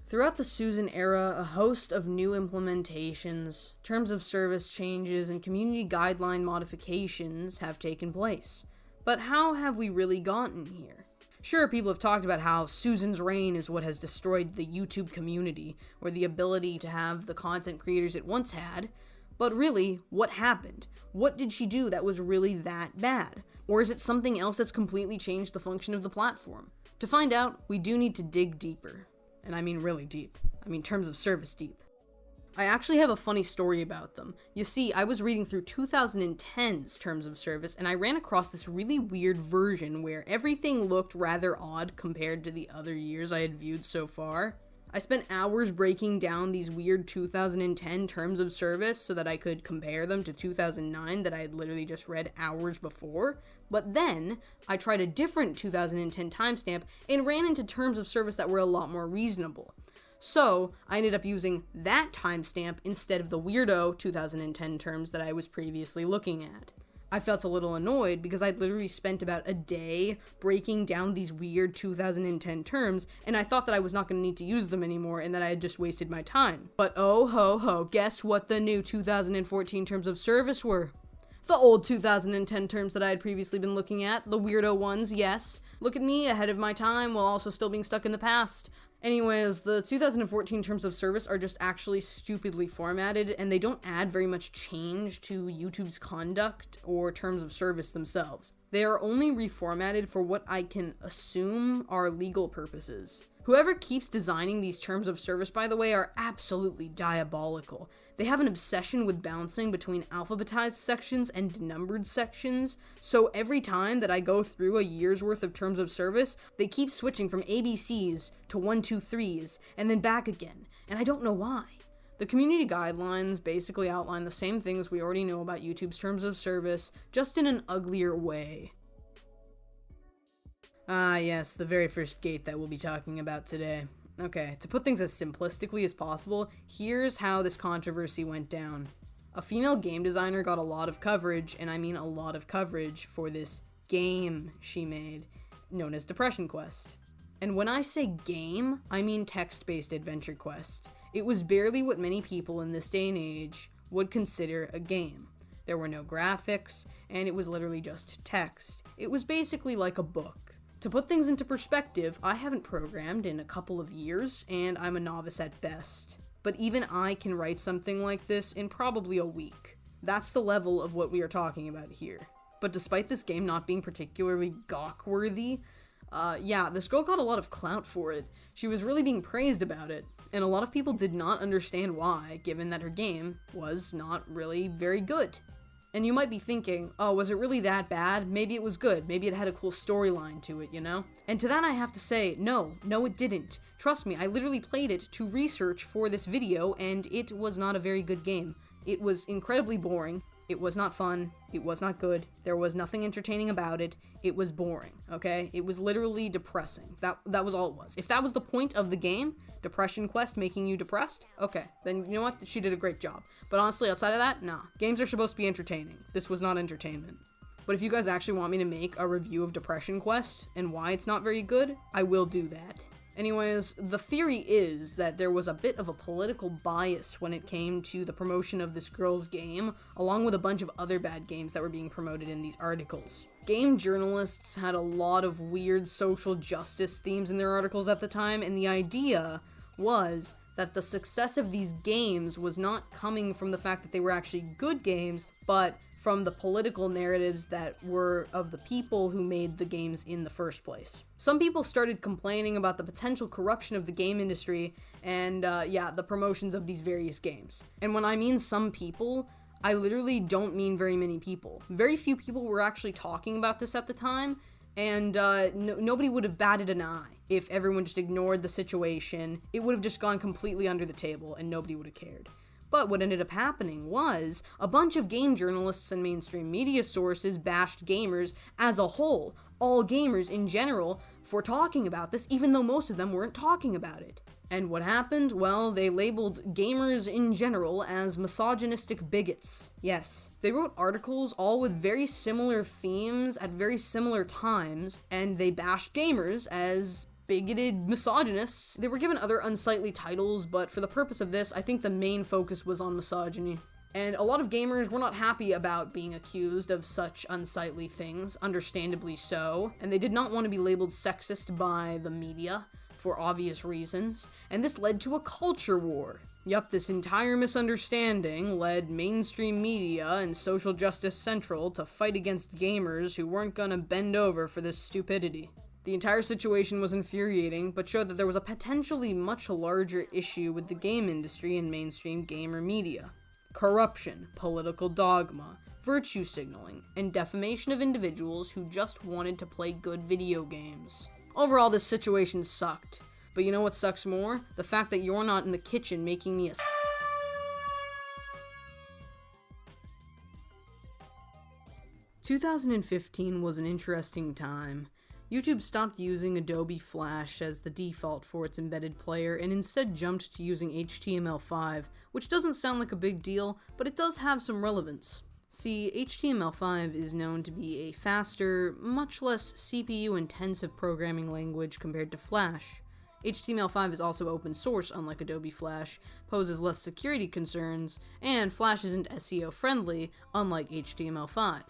Speaker 2: Throughout the Susan era, a host of new implementations, terms of service changes, and community guideline modifications have taken place. But how have we really gotten here? Sure, people have talked about how Susan's reign is what has destroyed the YouTube community, or the ability to have the content creators it once had, but really, what happened? What did she do that was really that bad? Or is it something else that's completely changed the function of the platform? To find out, we do need to dig deeper. And I mean really deep. I mean terms of service deep. I actually have a funny story about them. You see, I was reading through 2010's terms of service and I ran across this really weird version where everything looked rather odd compared to the other years I had viewed so far. I spent hours breaking down these weird 2010 terms of service so that I could compare them to 2009 that I had literally just read hours before. But then, I tried a different 2010 timestamp and ran into terms of service that were a lot more reasonable. So, I ended up using that timestamp instead of the weirdo 2010 terms that I was previously looking at. I felt a little annoyed because I'd literally spent about a day breaking down these weird 2010 terms, and I thought that I was not going to need to use them anymore and that I had just wasted my time. But oh ho ho, guess what the new 2014 terms of service were? The old 2010 terms that I had previously been looking at, the weirdo ones, yes. Look at me, ahead of my time while also still being stuck in the past. Anyways, the 2014 terms of service are just actually stupidly formatted, and they don't add very much change to YouTube's conduct or terms of service themselves. They are only reformatted for what I can assume are legal purposes. Whoever keeps designing these terms of service, by the way, are absolutely diabolical. They have an obsession with bouncing between alphabetized sections and denumbered sections, so every time that I go through a year's worth of terms of service, they keep switching from ABCs to 1, 2, 3s, and then back again, and I don't know why. The community guidelines basically outline the same things we already know about YouTube's terms of service, just in an uglier way. Ah yes, the very first gate that we'll be talking about today. Okay, to put things as simplistically as possible, here's how this controversy went down. A female game designer got a lot of coverage, and I mean a lot of coverage, for this game she made, known as Depression Quest. And when I say game, I mean text-based adventure quest. It was barely what many people in this day and age would consider a game. There were no graphics, and it was literally just text. It was basically like a book. To put things into perspective, I haven't programmed in a couple of years, and I'm a novice at best. But even I can write something like this in probably a week. That's the level of what we are talking about here. But despite this game not being particularly gawk-worthy, this girl got a lot of clout for it. She was really being praised about it, and a lot of people did not understand why, given that her game was not really very good. And you might be thinking, oh, was it really that bad? Maybe it was good. Maybe it had a cool storyline to it, you know? And to that I have to say, no, it didn't. Trust me, I literally played it to research for this video, and it was not a very good game. It was incredibly boring. It was not fun. It was not good. There was nothing entertaining about it. It was boring, okay? It was literally depressing. That was all it was. If that was the point of the game, Depression Quest making you depressed, okay, then you know what? She did a great job. But honestly, outside of that, nah. Games are supposed to be entertaining. This was not entertainment. But if you guys actually want me to make a review of Depression Quest and why it's not very good, I will do that. Anyways, the theory is that there was a bit of a political bias when it came to the promotion of this girl's game, along with a bunch of other bad games that were being promoted in these articles. Game journalists had a lot of weird social justice themes in their articles at the time, and the idea was that the success of these games was not coming from the fact that they were actually good games, but from the political narratives that were of the people who made the games in the first place. Some people started complaining about the potential corruption of the game industry and, the promotions of these various games. And when I mean some people, I literally don't mean very many people. Very few people were actually talking about this at the time, and nobody would have batted an eye if everyone just ignored the situation. It would have just gone completely under the table, and nobody would have cared. But what ended up happening was a bunch of game journalists and mainstream media sources bashed gamers as a whole, all gamers in general, for talking about this, even though most of them weren't talking about it. And what happened? Well, they labeled gamers in general as misogynistic bigots. Yes, they wrote articles all with very similar themes at very similar times, and they bashed gamers as bigoted misogynists. They were given other unsightly titles, but for the purpose of this, I think the main focus was on misogyny. And a lot of gamers were not happy about being accused of such unsightly things, understandably so, and they did not want to be labeled sexist by the media, for obvious reasons, and this led to a culture war. Yup, this entire misunderstanding led mainstream media and Social Justice Central to fight against gamers who weren't gonna bend over for this stupidity. The entire situation was infuriating, but showed that there was a potentially much larger issue with the game industry and mainstream gamer media. Corruption, political dogma, virtue signaling, and defamation of individuals who just wanted to play good video games. Overall, this situation sucked. But you know what sucks more? The fact that you're not in the kitchen making me a 2015 was an interesting time. YouTube stopped using Adobe Flash as the default for its embedded player and instead jumped to using HTML5, which doesn't sound like a big deal, but it does have some relevance. See, HTML5 is known to be a faster, much less CPU-intensive programming language compared to Flash. HTML5 is also open source, unlike Adobe Flash, poses less security concerns, and Flash isn't SEO friendly, unlike HTML5.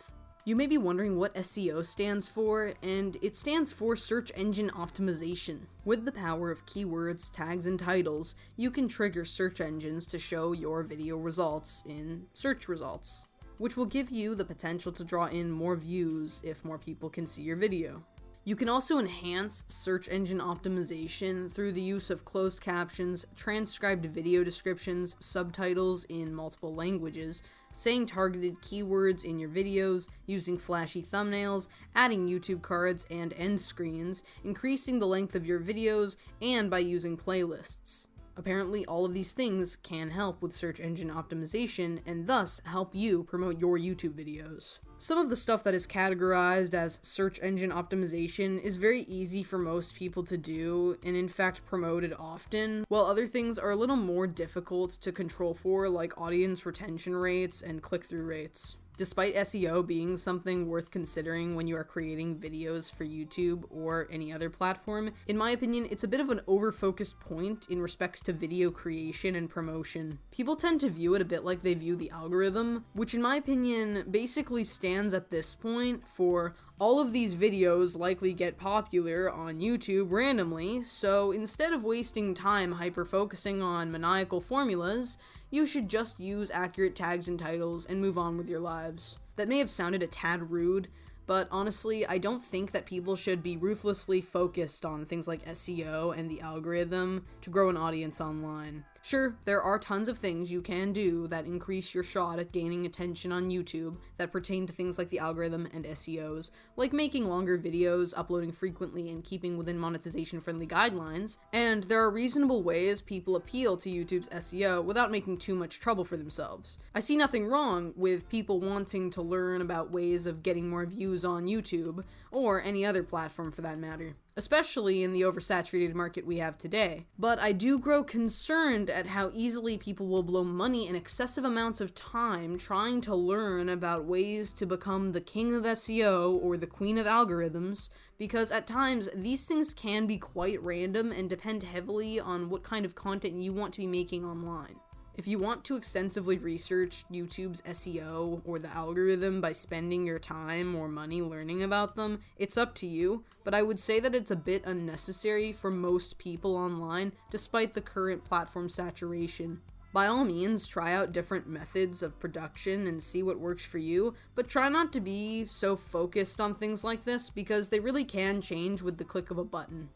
Speaker 2: You may be wondering what SEO stands for, and it stands for Search Engine Optimization. With the power of keywords, tags, and titles, you can trigger search engines to show your video results in search results, which will give you the potential to draw in more views if more people can see your video. You can also enhance search engine optimization through the use of closed captions, transcribed video descriptions, subtitles in multiple languages, saying targeted keywords in your videos, using flashy thumbnails, adding YouTube cards and end screens, increasing the length of your videos, and by using playlists. Apparently, all of these things can help with search engine optimization and thus help you promote your YouTube videos. Some of the stuff that is categorized as search engine optimization is very easy for most people to do and in fact promoted often, while other things are a little more difficult to control for, like audience retention rates and click-through rates. Despite SEO being something worth considering when you are creating videos for YouTube or any other platform, in my opinion, it's a bit of an over-focused point in respects to video creation and promotion. People tend to view it a bit like they view the algorithm, which in my opinion basically stands at this point for all of these videos likely get popular on YouTube randomly, so instead of wasting time hyper-focusing on maniacal formulas, you should just use accurate tags and titles and move on with your lives. That may have sounded a tad rude, but honestly, I don't think that people should be ruthlessly focused on things like SEO and the algorithm to grow an audience online. Sure, there are tons of things you can do that increase your shot at gaining attention on YouTube that pertain to things like the algorithm and SEOs, like making longer videos, uploading frequently, and keeping within monetization-friendly guidelines, and there are reasonable ways people appeal to YouTube's SEO without making too much trouble for themselves. I see nothing wrong with people wanting to learn about ways of getting more views on YouTube, or any other platform for that matter, especially in the oversaturated market we have today. But I do grow concerned at how easily people will blow money and excessive amounts of time trying to learn about ways to become the king of SEO or the queen of algorithms, because at times these things can be quite random and depend heavily on what kind of content you want to be making online. If you want to extensively research YouTube's SEO or the algorithm by spending your time or money learning about them, it's up to you, but I would say that it's a bit unnecessary for most people online despite the current platform saturation. By all means, try out different methods of production and see what works for you, but try not to be so focused on things like this because they really can change with the click of a button.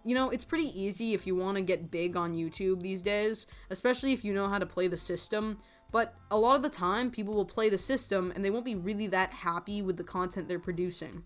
Speaker 2: You know, it's pretty easy if you want to get big on YouTube these days, especially if you know how to play the system, but a lot of the time, people will play the system and they won't be really that happy with the content they're producing.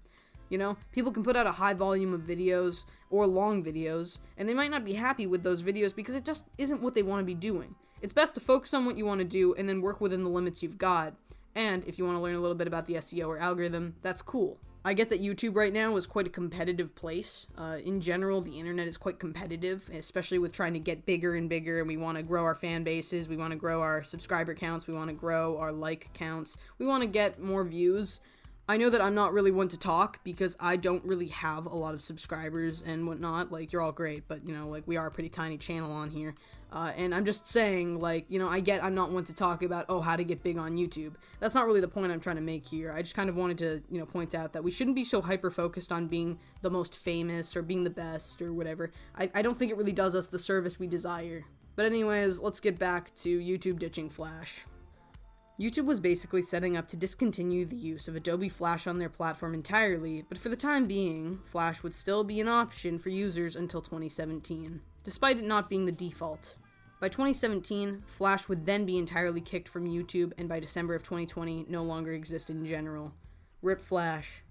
Speaker 2: You know, people can put out a high volume of videos or long videos, and they might not be happy with those videos because it just isn't what they want to be doing. It's best to focus on what you want to do and then work within the limits you've got. And if you want to learn a little bit about the SEO or algorithm, that's cool. I get that YouTube right now is quite a competitive place. In general, the internet is quite competitive, especially with trying to get bigger and bigger, and we want to grow our fan bases, we want to grow our subscriber counts, we want to grow our like counts, we want to get more views. I know that I'm not really one to talk because I don't really have a lot of subscribers and whatnot. Like, you're all great, but, you know, like, we are a pretty tiny channel on here. And I'm just saying, like, you know, I'm not one to talk about, how to get big on YouTube. That's not really the point I'm trying to make here. I just kind of wanted to, you know, point out that we shouldn't be so hyper-focused on being the most famous or being the best or whatever. I don't think it really does us the service we desire. But anyways, let's get back to YouTube ditching Flash. YouTube was basically setting up to discontinue the use of Adobe Flash on their platform entirely, but for the time being, Flash would still be an option for users until 2017, despite it not being the default. By 2017, Flash would then be entirely kicked from YouTube, and by December of 2020, no longer exist in general. RIP Flash.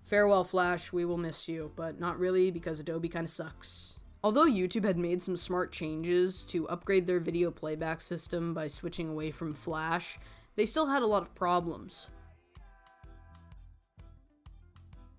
Speaker 2: Farewell Flash, we will miss you, but not really because Adobe kinda sucks. Although YouTube had made some smart changes to upgrade their video playback system by switching away from Flash, they still had a lot of problems.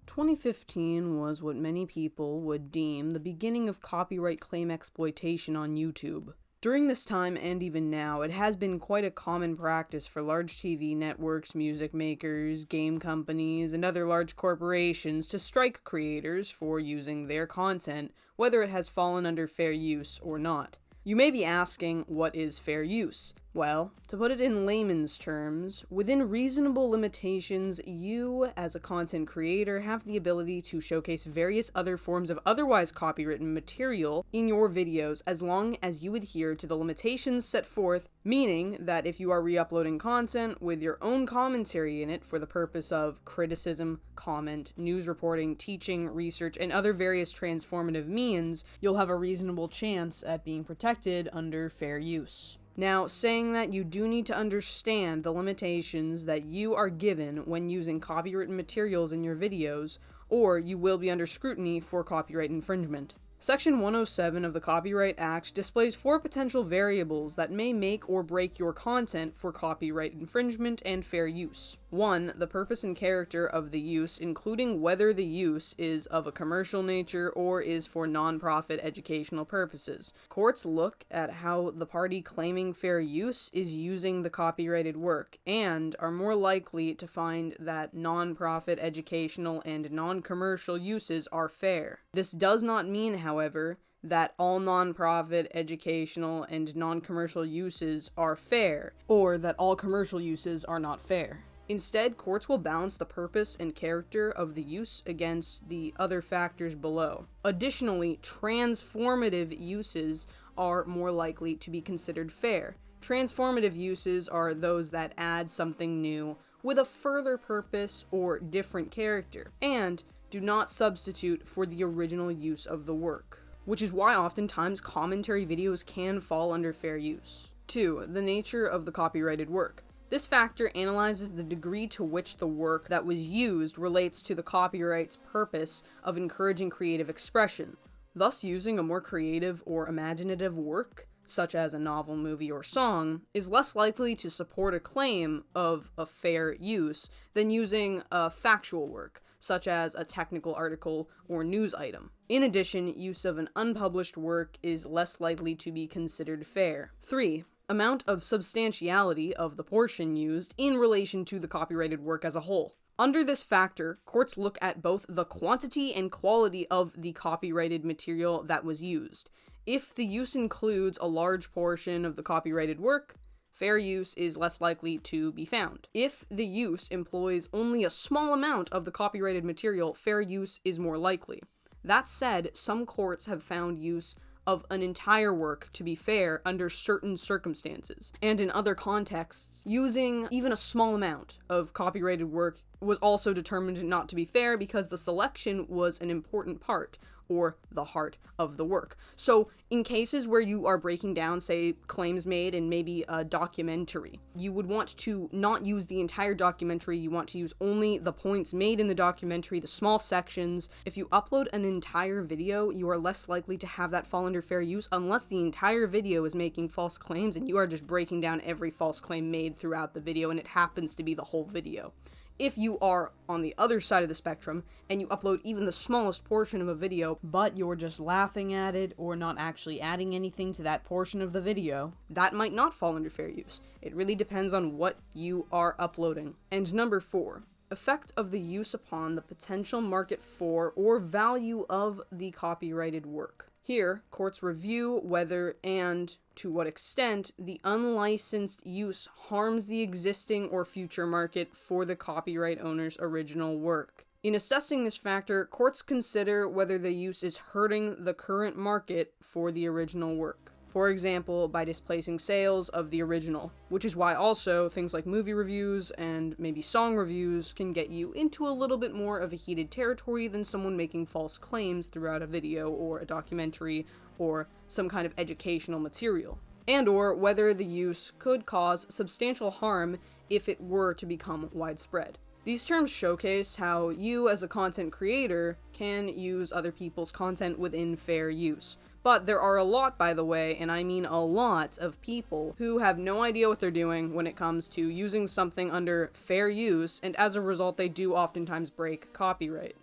Speaker 2: 2015 was what many people would deem the beginning of copyright claim exploitation on YouTube. During this time, and even now, it has been quite a common practice for large TV networks, music makers, game companies, and other large corporations to strike creators for using their content, whether it has fallen under fair use or not. You may be asking, what is fair use? Well, to put it in layman's terms, within reasonable limitations, you, as a content creator, have the ability to showcase various other forms of otherwise copywritten material in your videos as long as you adhere to the limitations set forth, meaning that if you are re-uploading content with your own commentary in it for the purpose of criticism, comment, news reporting, teaching, research, and other various transformative means, you'll have a reasonable chance at being protected under fair use. Now, saying that you do need to understand the limitations that you are given when using copywritten materials in your videos, or you will be under scrutiny for copyright infringement. Section 107 of the Copyright Act displays 4 potential variables that may make or break your content for copyright infringement and fair use. 1. The purpose and character of the use, including whether the use is of a commercial nature or is for non-profit educational purposes. Courts look at how the party claiming fair use is using the copyrighted work, and are more likely to find that non-profit educational and non-commercial uses are fair. This does not mean, however, that all non-profit, educational, and non-commercial uses are fair, or that all commercial uses are not fair. Instead, courts will balance the purpose and character of the use against the other factors below. Additionally, transformative uses are more likely to be considered fair. Transformative uses are those that add something new with a further purpose or different character, and do not substitute for the original use of the work, which is why oftentimes commentary videos can fall under fair use. 2. The nature of the copyrighted work. This factor analyzes the degree to which the work that was used relates to the copyright's purpose of encouraging creative expression. Thus, using a more creative or imaginative work, such as a novel, movie, or song, is less likely to support a claim of a fair use than using a factual work, such as a technical article or news item. In addition, use of an unpublished work is less likely to be considered fair. 3. Amount of substantiality of the portion used in relation to the copyrighted work as a whole. Under this factor, courts look at both the quantity and quality of the copyrighted material that was used. If the use includes a large portion of the copyrighted work, fair use is less likely to be found. If the use employs only a small amount of the copyrighted material, fair use is more likely. That said, some courts have found use of an entire work to be fair under certain circumstances, and in other contexts, using even a small amount of copyrighted work was also determined not to be fair because the selection was an important part, or the heart of the work. So in cases where you are breaking down, say, claims made in maybe a documentary, you would want to not use the entire documentary, you want to use only the points made in the documentary, the small sections. If you upload an entire video, you are less likely to have that fall under fair use unless the entire video is making false claims and you are just breaking down every false claim made throughout the video and it happens to be the whole video. If you are on the other side of the spectrum and you upload even the smallest portion of a video, but you're just laughing at it or not actually adding anything to that portion of the video, that might not fall under fair use. It really depends on what you are uploading. And number 4, effect of the use upon the potential market for or value of the copyrighted work. Here, courts review whether and to what extent the unlicensed use harms the existing or future market for the copyright owner's original work. In assessing this factor, courts consider whether the use is hurting the current market for the original work. For example, by displacing sales of the original, which is why also things like movie reviews and maybe song reviews can get you into a little bit more of a heated territory than someone making false claims throughout a video or a documentary or some kind of educational material. And or whether the use could cause substantial harm if it were to become widespread. These terms showcase how you as a content creator can use other people's content within fair use. But there are a lot, by the way, and I mean a lot, of people who have no idea what they're doing when it comes to using something under fair use, and as a result, they do oftentimes break copyright.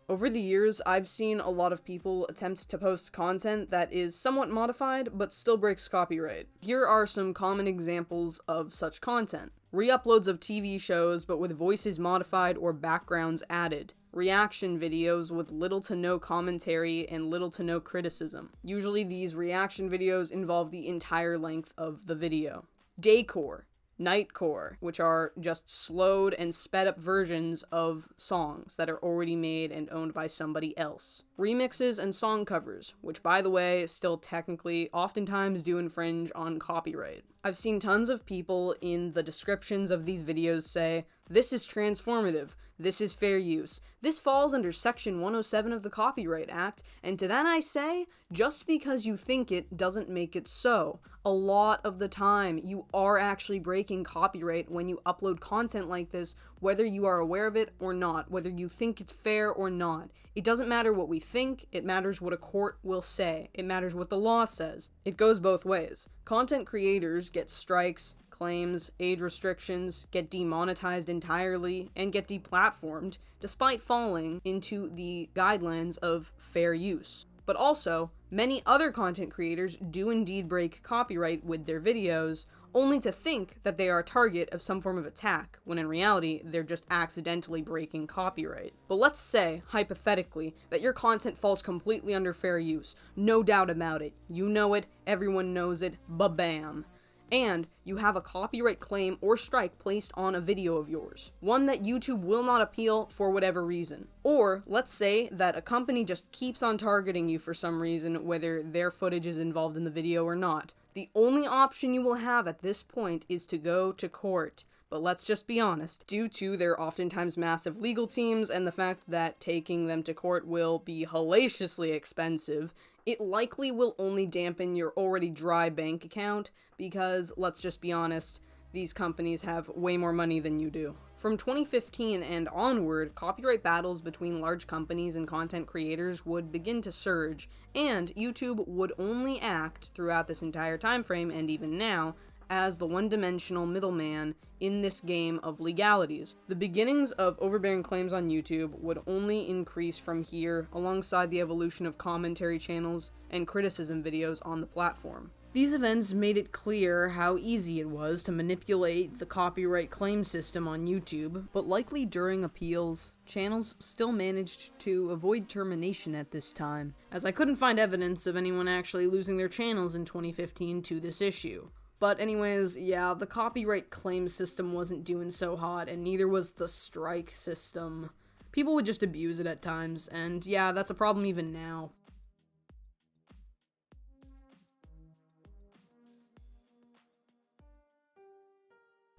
Speaker 2: Over the years, I've seen a lot of people attempt to post content that is somewhat modified, but still breaks copyright. Here are some common examples of such content. Re-uploads of TV shows, but with voices modified or backgrounds added. Reaction videos with little to no commentary and little to no criticism. Usually these reaction videos involve the entire length of the video. Daycore, nightcore, which are just slowed and sped up versions of songs that are already made and owned by somebody else. Remixes and song covers, which by the way, still technically oftentimes do infringe on copyright. I've seen tons of people in the descriptions of these videos say, "This is transformative, this is fair use, this falls under Section 107 of the Copyright Act," and to that I say, just because you think it doesn't make it so. A lot of the time, you are actually breaking copyright when you upload content like this, whether you are aware of it or not, whether you think it's fair or not. It doesn't matter what we think, it matters what a court will say. It matters what the law says. It goes both ways. Content creators get strikes, claims, age restrictions, get demonetized entirely, and get deplatformed, despite falling into the guidelines of fair use. But also, many other content creators do indeed break copyright with their videos, only to think that they are a target of some form of attack, when in reality, they're just accidentally breaking copyright. But let's say, hypothetically, that your content falls completely under fair use. No doubt about it. You know it, everyone knows it, ba-bam. And you have a copyright claim or strike placed on a video of yours, one that YouTube will not appeal for whatever reason. Or let's say that a company just keeps on targeting you for some reason, whether their footage is involved in the video or not. The only option you will have at this point is to go to court. But let's just be honest, due to their oftentimes massive legal teams and the fact that taking them to court will be hellaciously expensive, it likely will only dampen your already dry bank account because, let's just be honest, these companies have way more money than you do. From 2015 and onward, copyright battles between large companies and content creators would begin to surge, and YouTube would only act throughout this entire time frame, and even now, as the one-dimensional middleman in this game of legalities. The beginnings of overbearing claims on YouTube would only increase from here alongside the evolution of commentary channels and criticism videos on the platform. These events made it clear how easy it was to manipulate the copyright claim system on YouTube, but likely during appeals, channels still managed to avoid termination at this time, as I couldn't find evidence of anyone actually losing their channels in 2015 to this issue. But anyways, yeah, the copyright claim system wasn't doing so hot, and neither was the strike system. People would just abuse it at times, and yeah, that's a problem even now.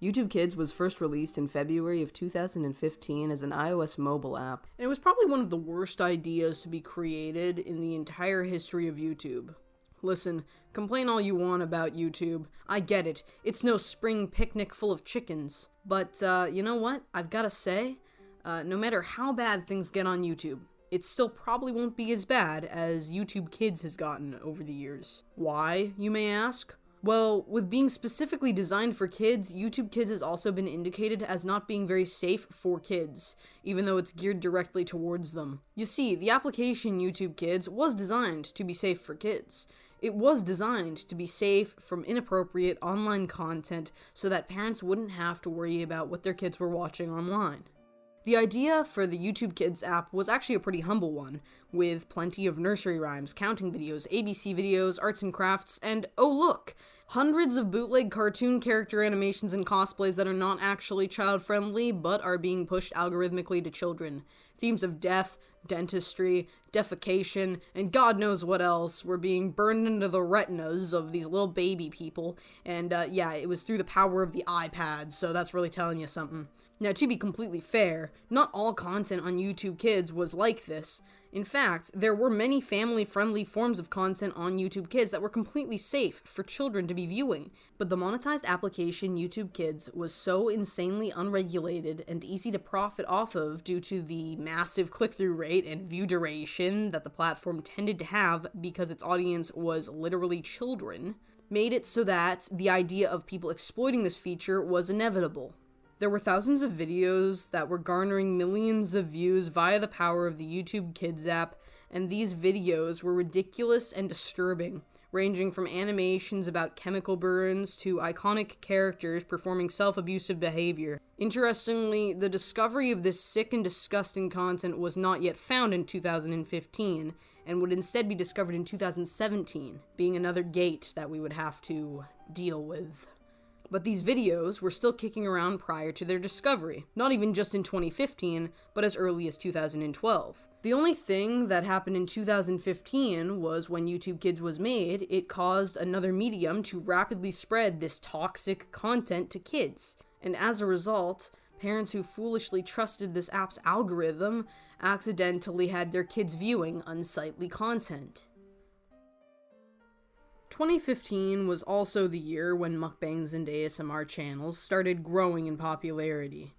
Speaker 2: YouTube Kids was first released in February of 2015 as an iOS mobile app, and it was probably one of the worst ideas to be created in the entire history of YouTube. Listen, complain all you want about YouTube. I get it. It's no spring picnic full of chickens. But, you know what? I've gotta say, no matter how bad things get on YouTube, it still probably won't be as bad as YouTube Kids has gotten over the years. Why, you may ask? Well, with being specifically designed for kids, YouTube Kids has also been indicated as not being very safe for kids, even though it's geared directly towards them. You see, the application YouTube Kids was designed to be safe for kids. It was designed to be safe from inappropriate online content so that parents wouldn't have to worry about what their kids were watching online. The idea for the YouTube Kids app was actually a pretty humble one, with plenty of nursery rhymes, counting videos, ABC videos, arts and crafts, and oh look! Hundreds of bootleg cartoon character animations and cosplays that are not actually child-friendly, but are being pushed algorithmically to children. Themes of death, dentistry, defecation, and God knows what else were being burned into the retinas of these little baby people, and yeah, it was through the power of the iPad, so that's really telling you something. Now, to be completely fair, not all content on YouTube Kids was like this. In fact, there were many family-friendly forms of content on YouTube Kids that were completely safe for children to be viewing, but the monetized application YouTube Kids was so insanely unregulated and easy to profit off of due to the massive click-through rate and view duration that the platform tended to have because its audience was literally children, made it so that the idea of people exploiting this feature was inevitable. There were thousands of videos that were garnering millions of views via the power of the YouTube Kids app, and these videos were ridiculous and disturbing, ranging from animations about chemical burns to iconic characters performing self-abusive behavior. Interestingly, the discovery of this sick and disgusting content was not yet found in 2015, and would instead be discovered in 2017, being another gate that we would have to deal with. But these videos were still kicking around prior to their discovery, not even just in 2015, but as early as 2012. The only thing that happened in 2015 was when YouTube Kids was made, it caused another medium to rapidly spread this toxic content to kids. And as a result, parents who foolishly trusted this app's algorithm accidentally had their kids viewing unsightly content. 2015 was also the year when mukbangs and ASMR channels started growing in popularity.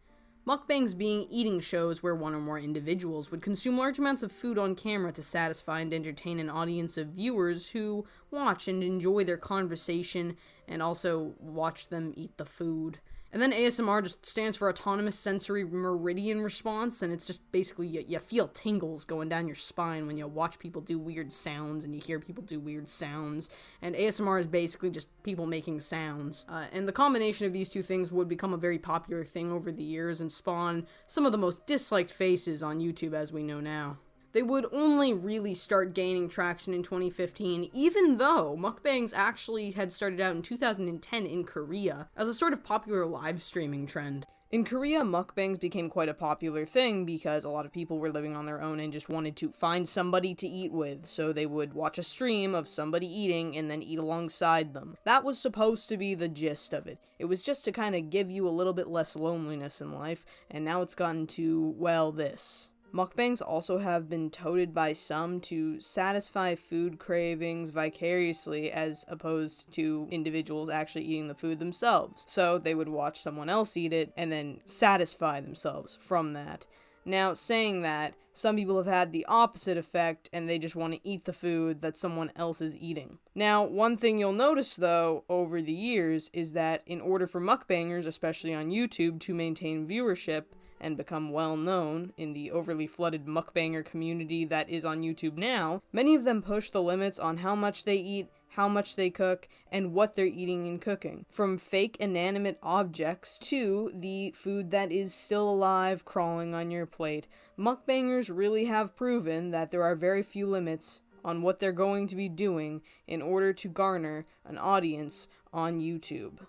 Speaker 2: Mukbangs being eating shows where one or more individuals would consume large amounts of food on camera to satisfy and entertain an audience of viewers who watch and enjoy their conversation and also watch them eat the food. And then ASMR just stands for Autonomous Sensory Meridian Response, and it's just basically you feel tingles going down your spine when you watch people do weird sounds and you hear people do weird sounds. And ASMR is basically just people making sounds. And the combination of these two things would become a very popular thing over the years and spawn some of the most disliked faces on YouTube as we know now. They would only really start gaining traction in 2015, even though mukbangs actually had started out in 2010 in Korea as a sort of popular live streaming trend. In Korea, mukbangs became quite a popular thing because a lot of people were living on their own and just wanted to find somebody to eat with, so they would watch a stream of somebody eating and then eat alongside them. That was supposed to be the gist of it. It was just to kind of give you a little bit less loneliness in life, and now it's gotten to, well, this. Mukbangs also have been touted by some to satisfy food cravings vicariously as opposed to individuals actually eating the food themselves. So they would watch someone else eat it and then satisfy themselves from that. Now, saying that, some people have had the opposite effect and they just want to eat the food that someone else is eating. Now, one thing you'll notice though over the years is that in order for mukbangers, especially on YouTube, to maintain viewership and become well known in the overly flooded mukbanger community that is on YouTube now, many of them push the limits on how much they eat, how much they cook, and what they're eating and cooking. From fake inanimate objects to the food that is still alive crawling on your plate. Mukbangers really have proven that there are very few limits on what they're going to be doing in order to garner an audience on YouTube.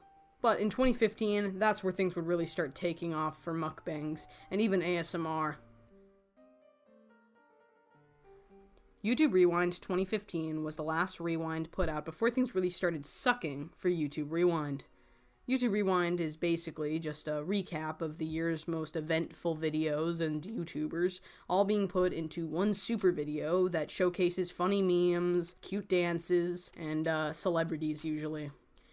Speaker 2: But in 2015, that's where things would really start taking off for mukbangs and even ASMR. YouTube Rewind 2015 was the last Rewind put out before things really started sucking for YouTube Rewind. YouTube Rewind is basically just a recap of the year's most eventful videos and YouTubers, all being put into one super video that showcases funny memes, cute dances, and celebrities usually.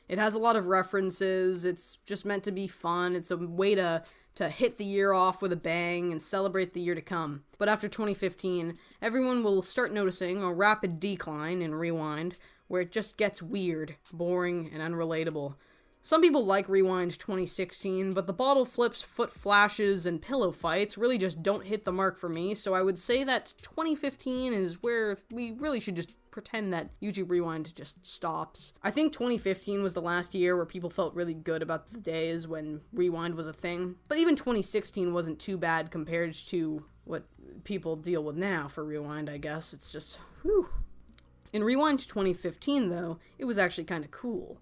Speaker 2: It has a lot of references, it's just meant to be fun, it's a way to hit the year off with a bang and celebrate the year to come. But after 2015, everyone will start noticing a rapid decline in Rewind, where it just gets weird, boring, and unrelatable. Some people like Rewind 2016, but the bottle flips, foot flashes, and pillow fights really just don't hit the mark for me, so I would say that 2015 is where we really should just pretend that YouTube Rewind just stops. I think 2015 was the last year where people felt really good about the days when Rewind was a thing, but even 2016 wasn't too bad compared to what people deal with now for Rewind, I guess. It's just, whew. In Rewind 2015, though, it was actually kind of cool.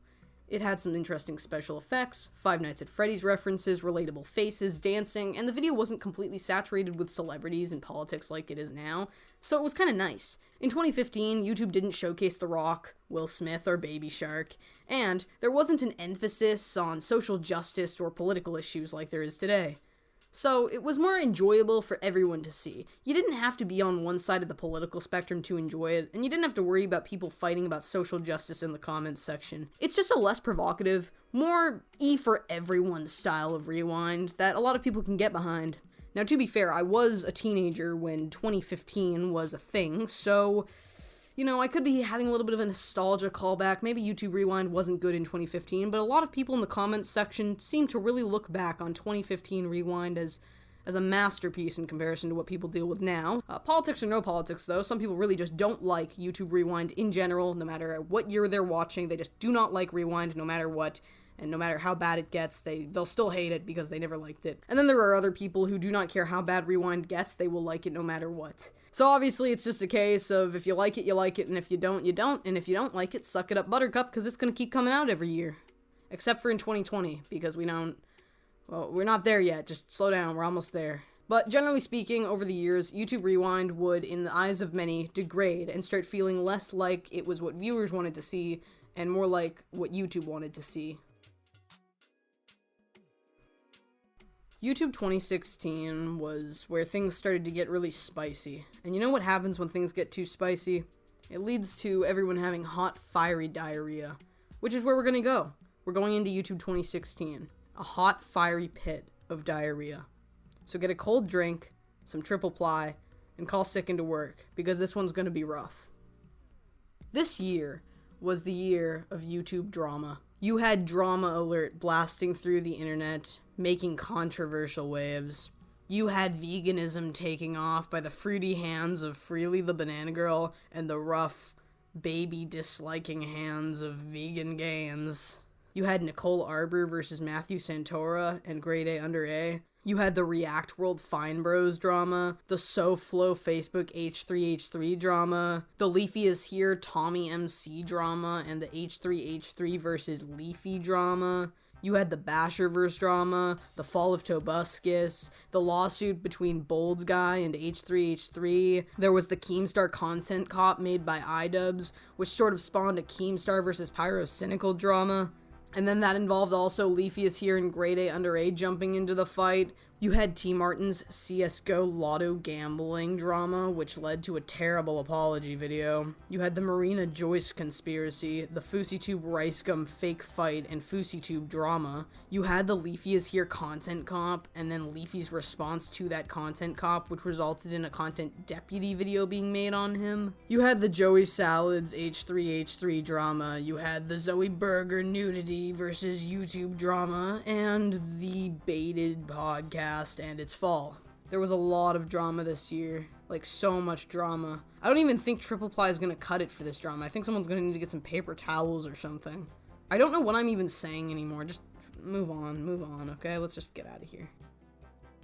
Speaker 2: It had some interesting special effects, Five Nights at Freddy's references, relatable faces, dancing, and the video wasn't completely saturated with celebrities and politics like it is now, so it was kind of nice. In 2015, YouTube didn't showcase The Rock, Will Smith, or Baby Shark, and there wasn't an emphasis on social justice or political issues like there is today. So it was more enjoyable for everyone to see. You didn't have to be on one side of the political spectrum to enjoy it, and you didn't have to worry about people fighting about social justice in the comments section. It's just a less provocative, more for everyone style of Rewind that a lot of people can get behind. Now, to be fair, I was a teenager when 2015 was a thing, so I could be having a little bit of a nostalgia callback. Maybe YouTube Rewind wasn't good in 2015, but a lot of people in the comments section seem to really look back on 2015 Rewind as a masterpiece in comparison to what people deal with now. Politics or no politics, though, some people really just don't like YouTube Rewind in general, no matter what year they're watching. They just do not like Rewind no matter what. And no matter how bad it gets, they'll still hate it because they never liked it. And then there are other people who do not care how bad Rewind gets, they will like it no matter what. So obviously it's just a case of if you like it, you like it, and if you don't, you don't. And if you don't like it, suck it up buttercup, because it's going to keep coming out every year. Except for in 2020, because we're not there yet. Just slow down, we're almost there. But generally speaking, over the years, YouTube Rewind would, in the eyes of many, degrade and start feeling less like it was what viewers wanted to see and more like what YouTube wanted to see. YouTube 2016 was where things started to get really spicy. And you know what happens when things get too spicy? It leads to everyone having hot, fiery diarrhea. Which is where we're gonna go. We're going into YouTube 2016. A hot, fiery pit of diarrhea. So get a cold drink, some triple ply, and call sick into work, because this one's gonna be rough. This year was the year of YouTube drama. You had Drama Alert blasting through the internet, making controversial waves. You had veganism taking off by the fruity hands of Freely the Banana Girl and the rough, baby-disliking hands of vegan gains. You had Nicole Arbor versus Matthew Santora and Grade A Under A. You had the React World Fine Bros drama, the SoFlo Facebook H3H3 drama, the Leafy is Here Tommy MC drama, and the H3H3 versus Leafy drama. You had the Basherverse drama, the fall of Tobuscus, the lawsuit between Bold's Guy and H3H3. There was the Keemstar content cop made by iDubbbz, which sort of spawned a Keemstar versus Pyrocynical drama. And then that involved also Leafy is Here and Grade A Under A jumping into the fight. You had T. Martin's CSGO Lotto gambling drama, which led to a terrible apology video. You had the Marina Joyce conspiracy, the FouseyTube Ricegum fake fight, and FouseyTube drama. You had the Leafy is Here content comp, and then Leafy's response to that content comp, which resulted in a content deputy video being made on him. You had the Joey Salads H3H3 drama. You had the Zoe Burger nudity versus YouTube drama, and the baited podcast and its fall. There was a lot of drama this year, Like, so much drama. I don't even think Triple Ply is gonna cut it for this drama. I think someone's gonna need to get some paper towels or something. I don't know what I'm even saying anymore. Just move on, okay? Let's just get out of here.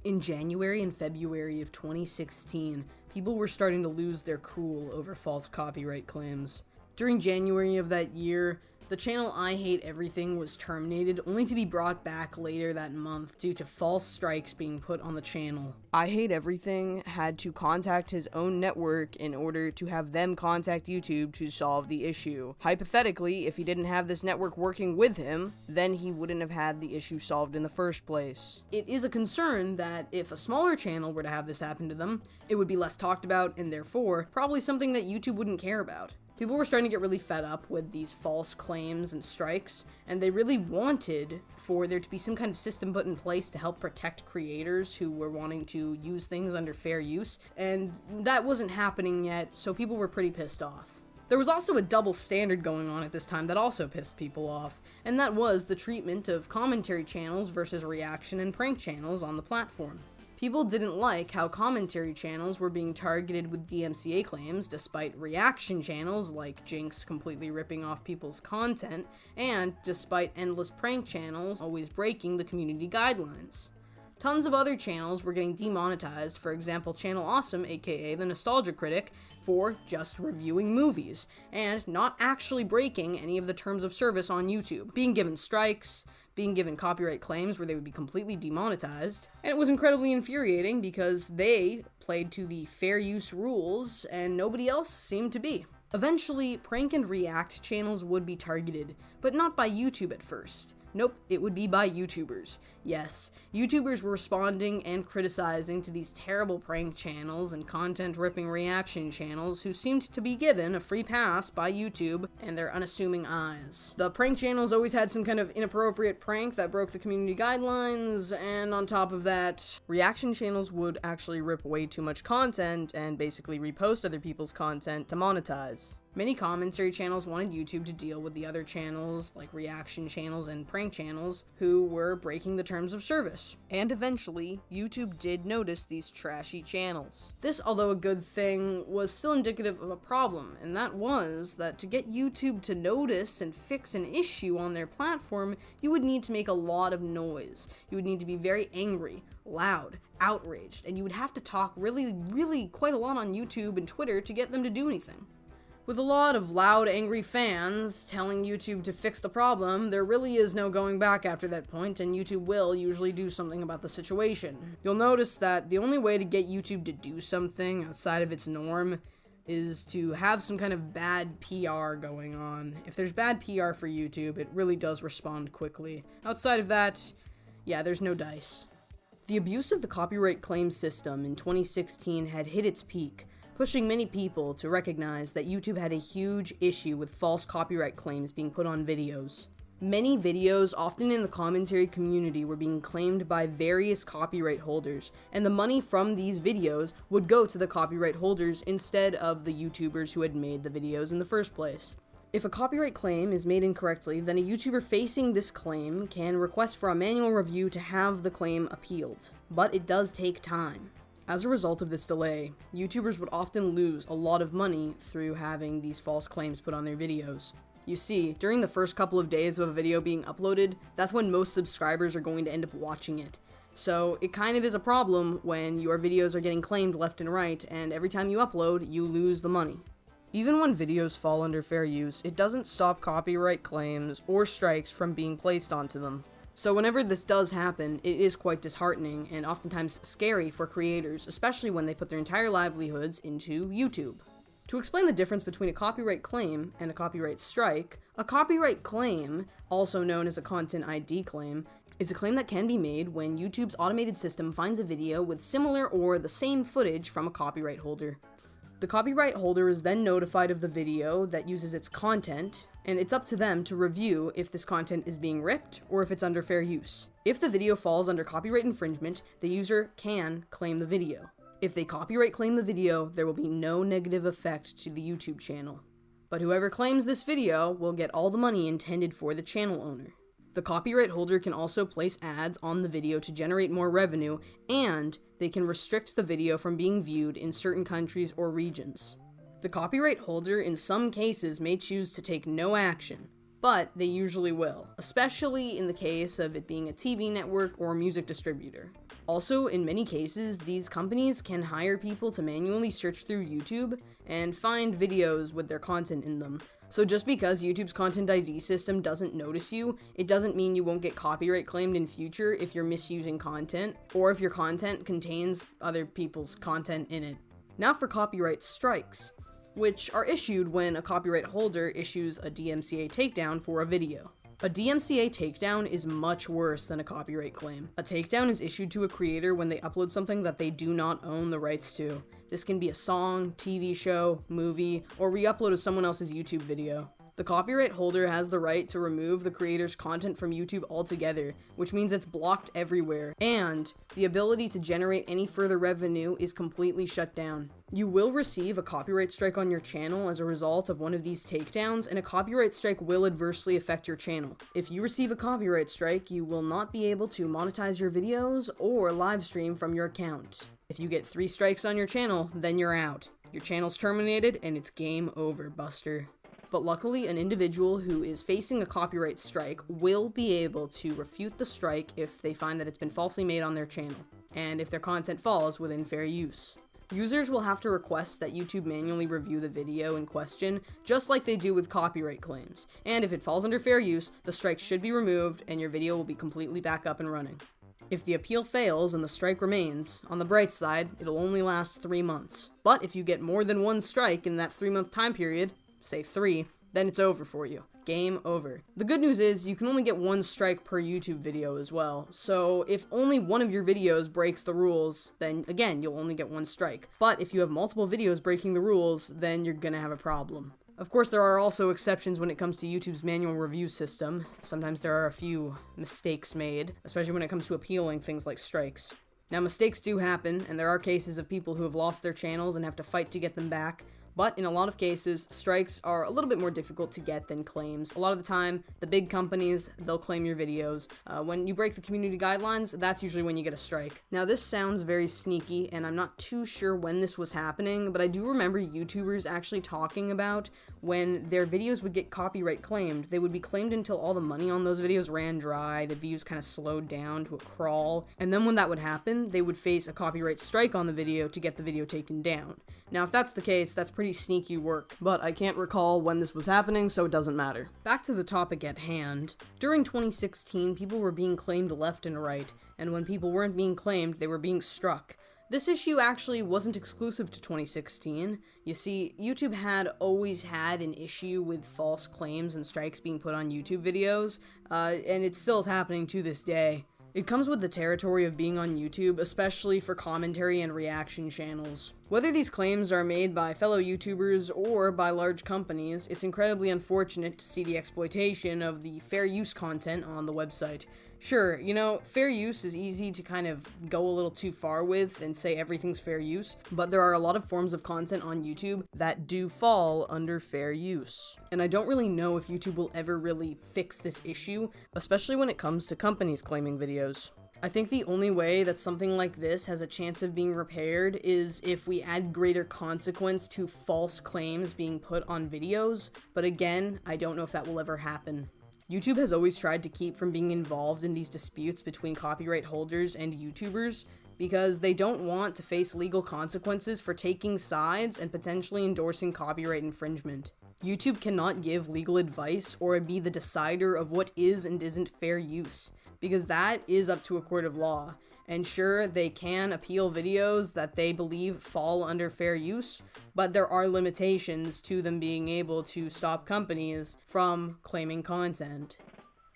Speaker 2: In January and February of 2016, people were starting to lose their cool over false copyright claims. During January of that year, the channel I Hate Everything was terminated, only to be brought back later that month due to false strikes being put on the channel.
Speaker 1: I Hate Everything had to contact his own network in order to have them contact YouTube to solve the issue. Hypothetically, if he didn't have this network working with him, then he wouldn't have had the issue solved in the first place.
Speaker 2: It is a concern that if a smaller channel were to have this happen to them, it would be less talked about and therefore probably something that YouTube wouldn't care about. People were starting to get really fed up with these false claims and strikes, and they really wanted for there to be some kind of system put in place to help protect creators who were wanting to use things under fair use, and that wasn't happening yet, so people were pretty pissed off. There was also a double standard going on at this time that also pissed people off, and that was the treatment of commentary channels versus reaction and prank channels on the platform. People didn't like how commentary channels were being targeted with DMCA claims, despite reaction channels like Jinx completely ripping off people's content, and despite endless prank channels always breaking the community guidelines. Tons of other channels were getting demonetized, for example Channel Awesome, aka the Nostalgia Critic, for just reviewing movies, and not actually breaking any of the terms of service on YouTube, being given strikes, being given copyright claims where they would be completely demonetized, and it was incredibly infuriating because they played to the fair use rules and nobody else seemed to be. Eventually, prank and react channels would be targeted, but not by YouTube at first. Nope, it would be by YouTubers. Yes, YouTubers were responding and criticizing to these terrible prank channels and content-ripping reaction channels who seemed to be given a free pass by YouTube and their unassuming eyes. The prank channels always had some kind of inappropriate prank that broke the community guidelines, and on top of that,
Speaker 1: reaction channels would actually rip way too much content and basically repost other people's content to monetize.
Speaker 2: Many commentary channels wanted YouTube to deal with the other channels, like reaction channels and prank channels, who were breaking the terms of service.
Speaker 1: And eventually, YouTube did notice these trashy channels.
Speaker 2: This, although a good thing, was still indicative of a problem, and that was that to get YouTube to notice and fix an issue on their platform, you would need to make a lot of noise. You would need to be very angry, loud, outraged, and you would have to talk really quite a lot on YouTube and Twitter to get them to do anything. With a lot of loud, angry fans telling YouTube to fix the problem, there really is no going back after that point, and YouTube will usually do something about the situation. You'll notice that the only way to get YouTube to do something outside of its norm is to have some kind of bad PR going on. If there's bad PR for YouTube, it really does respond quickly. Outside of that, yeah, there's no dice. The abuse of the copyright claim system in 2016 had hit its peak, pushing many people to recognize that YouTube had a huge issue with false copyright claims being put on videos. Many videos, often in the commentary community, were being claimed by various copyright holders, and the money from these videos would go to the copyright holders instead of the YouTubers who had made the videos in the first place. If a copyright claim is made incorrectly, then a YouTuber facing this claim can request for a manual review to have the claim appealed, but it does take time. As a result of this delay, YouTubers would often lose a lot of money through having these false claims put on their videos. You see, during the first couple of days of a video being uploaded, that's when most subscribers are going to end up watching it. So it kind of is a problem when your videos are getting claimed left and right, and every time you upload, you lose the money. Even when videos fall under fair use, it doesn't stop copyright claims or strikes from being placed onto them. So whenever this does happen, it is quite disheartening and oftentimes scary for creators, especially when they put their entire livelihoods into YouTube. To explain the difference between a copyright claim and a copyright strike, a copyright claim, also known as a content ID claim, is a claim that can be made when YouTube's automated system finds a video with similar or the same footage from a copyright holder. The copyright holder is then notified of the video that uses its content, and it's up to them to review if this content is being ripped or if it's under fair use. If the video falls under copyright infringement, the user can claim the video. If they copyright claim the video, there will be no negative effect to the YouTube channel. But whoever claims this video will get all the money intended for the channel owner. The copyright holder can also place ads on the video to generate more revenue, and they can restrict the video from being viewed in certain countries or regions. The copyright holder in some cases may choose to take no action, but they usually will, especially in the case of it being a TV network or music distributor. Also, in many cases, these companies can hire people to manually search through YouTube and find videos with their content in them. So just because YouTube's Content ID system doesn't notice you, it doesn't mean you won't get copyright claimed in future if you're misusing content, or if your content contains other people's content in it. Now for copyright strikes, which are issued when a copyright holder issues a DMCA takedown for a video. A DMCA takedown is much worse than a copyright claim. A takedown is issued to a creator when they upload something that they do not own the rights to. This can be a song, TV show, movie, or re-upload of someone else's YouTube video. The copyright holder has the right to remove the creator's content from YouTube altogether, which means it's blocked everywhere, and the ability to generate any further revenue is completely shut down. You will receive a copyright strike on your channel as a result of one of these takedowns, and a copyright strike will adversely affect your channel. If you receive a copyright strike, you will not be able to monetize your videos or live stream from your account. If you get 3 strikes on your channel, then you're out. Your channel's terminated, and it's game over, Buster. But luckily, an individual who is facing a copyright strike will be able to refute the strike if they find that it's been falsely made on their channel, and if their content falls within fair use. Users will have to request that YouTube manually review the video in question, just like they do with copyright claims, and if it falls under fair use, the strike should be removed and your video will be completely back up and running. If the appeal fails and the strike remains, on the bright side, it'll only last 3 months. But if you get more than 1 strike in that 3-month time period, say 3, then it's over for you. Game over. The good news is you can only get 1 strike per YouTube video as well, so if only one of your videos breaks the rules, then again, you'll only get 1 strike. But if you have multiple videos breaking the rules, then you're gonna have a problem. Of course, there are also exceptions when it comes to YouTube's manual review system. Sometimes there are a few mistakes made, especially when it comes to appealing things like strikes. Now, mistakes do happen, and there are cases of people who have lost their channels and have to fight to get them back. But in a lot of cases, strikes are a little bit more difficult to get than claims. A lot of the time, the big companies, they'll claim your videos. When you break the community guidelines, that's usually when you get a strike. Now, this sounds very sneaky, and I'm not too sure when this was happening, but I do remember YouTubers actually talking about when their videos would get copyright claimed. They would be claimed until all the money on those videos ran dry, the views kind of slowed down to a crawl, and then when that would happen, they would face a copyright strike on the video to get the video taken down. Now, if that's the case, that's pretty sneaky work, but I can't recall when this was happening, so it doesn't matter. Back to the topic at hand. During 2016, people were being claimed left and right, and when people weren't being claimed, they were being struck. This issue actually wasn't exclusive to 2016. You see, YouTube had always had an issue with false claims and strikes being put on YouTube videos, and it still is happening to this day. It comes with the territory of being on YouTube, especially for commentary and reaction channels. Whether these claims are made by fellow YouTubers or by large companies, it's incredibly unfortunate to see the exploitation of the fair use content on the website. Sure, you know, fair use is easy to kind of go a little too far with and say everything's fair use, but there are a lot of forms of content on YouTube that do fall under fair use. And I don't really know if YouTube will ever really fix this issue, especially when it comes to companies claiming videos. I think the only way that something like this has a chance of being repaired is if we add greater consequence to false claims being put on videos, but again, I don't know if that will ever happen. YouTube has always tried to keep from being involved in these disputes between copyright holders and YouTubers because they don't want to face legal consequences for taking sides and potentially endorsing copyright infringement. YouTube cannot give legal advice or be the decider of what is and isn't fair use, because that is up to a court of law. And sure, they can appeal videos that they believe fall under fair use, but there are limitations to them being able to stop companies from claiming content.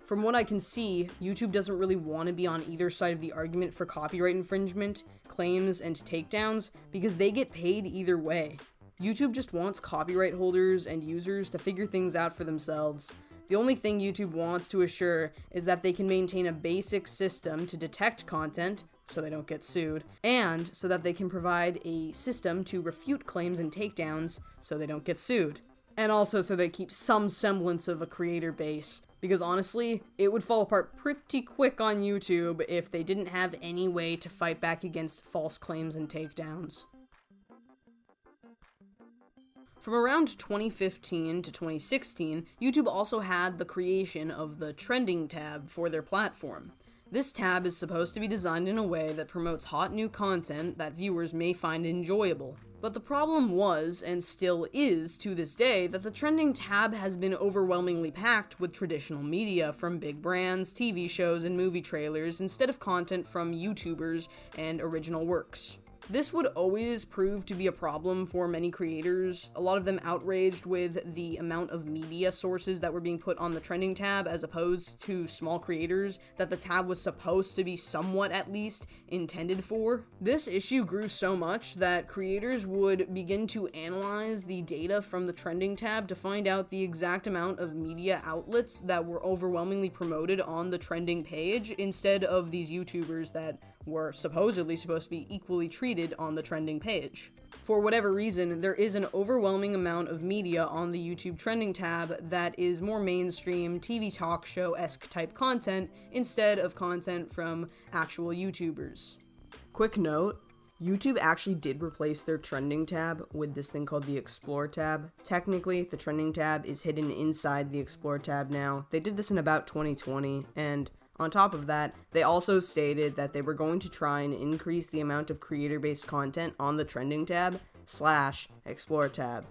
Speaker 2: From what I can see, YouTube doesn't really want to be on either side of the argument for copyright infringement, claims, and takedowns, because they get paid either way. YouTube just wants copyright holders and users to figure things out for themselves. The only thing YouTube wants to assure is that they can maintain a basic system to detect content, so they don't get sued, and so that they can provide a system to refute claims and takedowns, so they don't get sued. And also so they keep some semblance of a creator base. Because honestly, it would fall apart pretty quick on YouTube if they didn't have any way to fight back against false claims and takedowns. From around 2015 to 2016, YouTube also had the creation of the Trending tab for their platform. This tab is supposed to be designed in a way that promotes hot new content that viewers may find enjoyable. But the problem was, and still is to this day, that the Trending tab has been overwhelmingly packed with traditional media from big brands, TV shows, and movie trailers instead of content from YouTubers and original works. This would always prove to be a problem for many creators, a lot of them outraged with the amount of media sources that were being put on the Trending tab as opposed to small creators that the tab was supposed to be somewhat at least intended for. This issue grew so much that creators would begin to analyze the data from the Trending tab to find out the exact amount of media outlets that were overwhelmingly promoted on the Trending page instead of these YouTubers that were supposedly supposed to be equally treated on the Trending page. For whatever reason, there is an overwhelming amount of media on the YouTube Trending tab that is more mainstream TV talk show-esque type content instead of content from actual YouTubers. Quick note, YouTube actually did replace their Trending tab with this thing called the Explore tab. Technically, the Trending tab is hidden inside the Explore tab now. They did this in about 2020, and on top of that, they also stated that they were going to try and increase the amount of creator-based content on the Trending tab / Explore tab,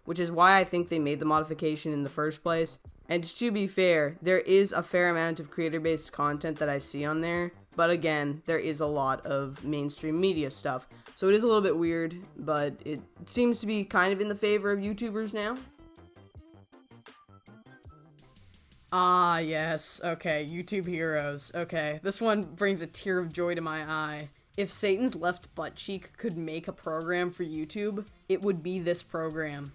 Speaker 2: which is why I think they made the modification in the first place. And to be fair, there is a fair amount of creator-based content that I see on there, but again, there is a lot of mainstream media stuff, so it is a little bit weird, but it seems to be kind of in the favor of YouTubers now. Ah, yes. Okay, YouTube heroes. Okay, this one brings a tear of joy to my eye. If Satan's left butt cheek could make a program for YouTube, it would be this program.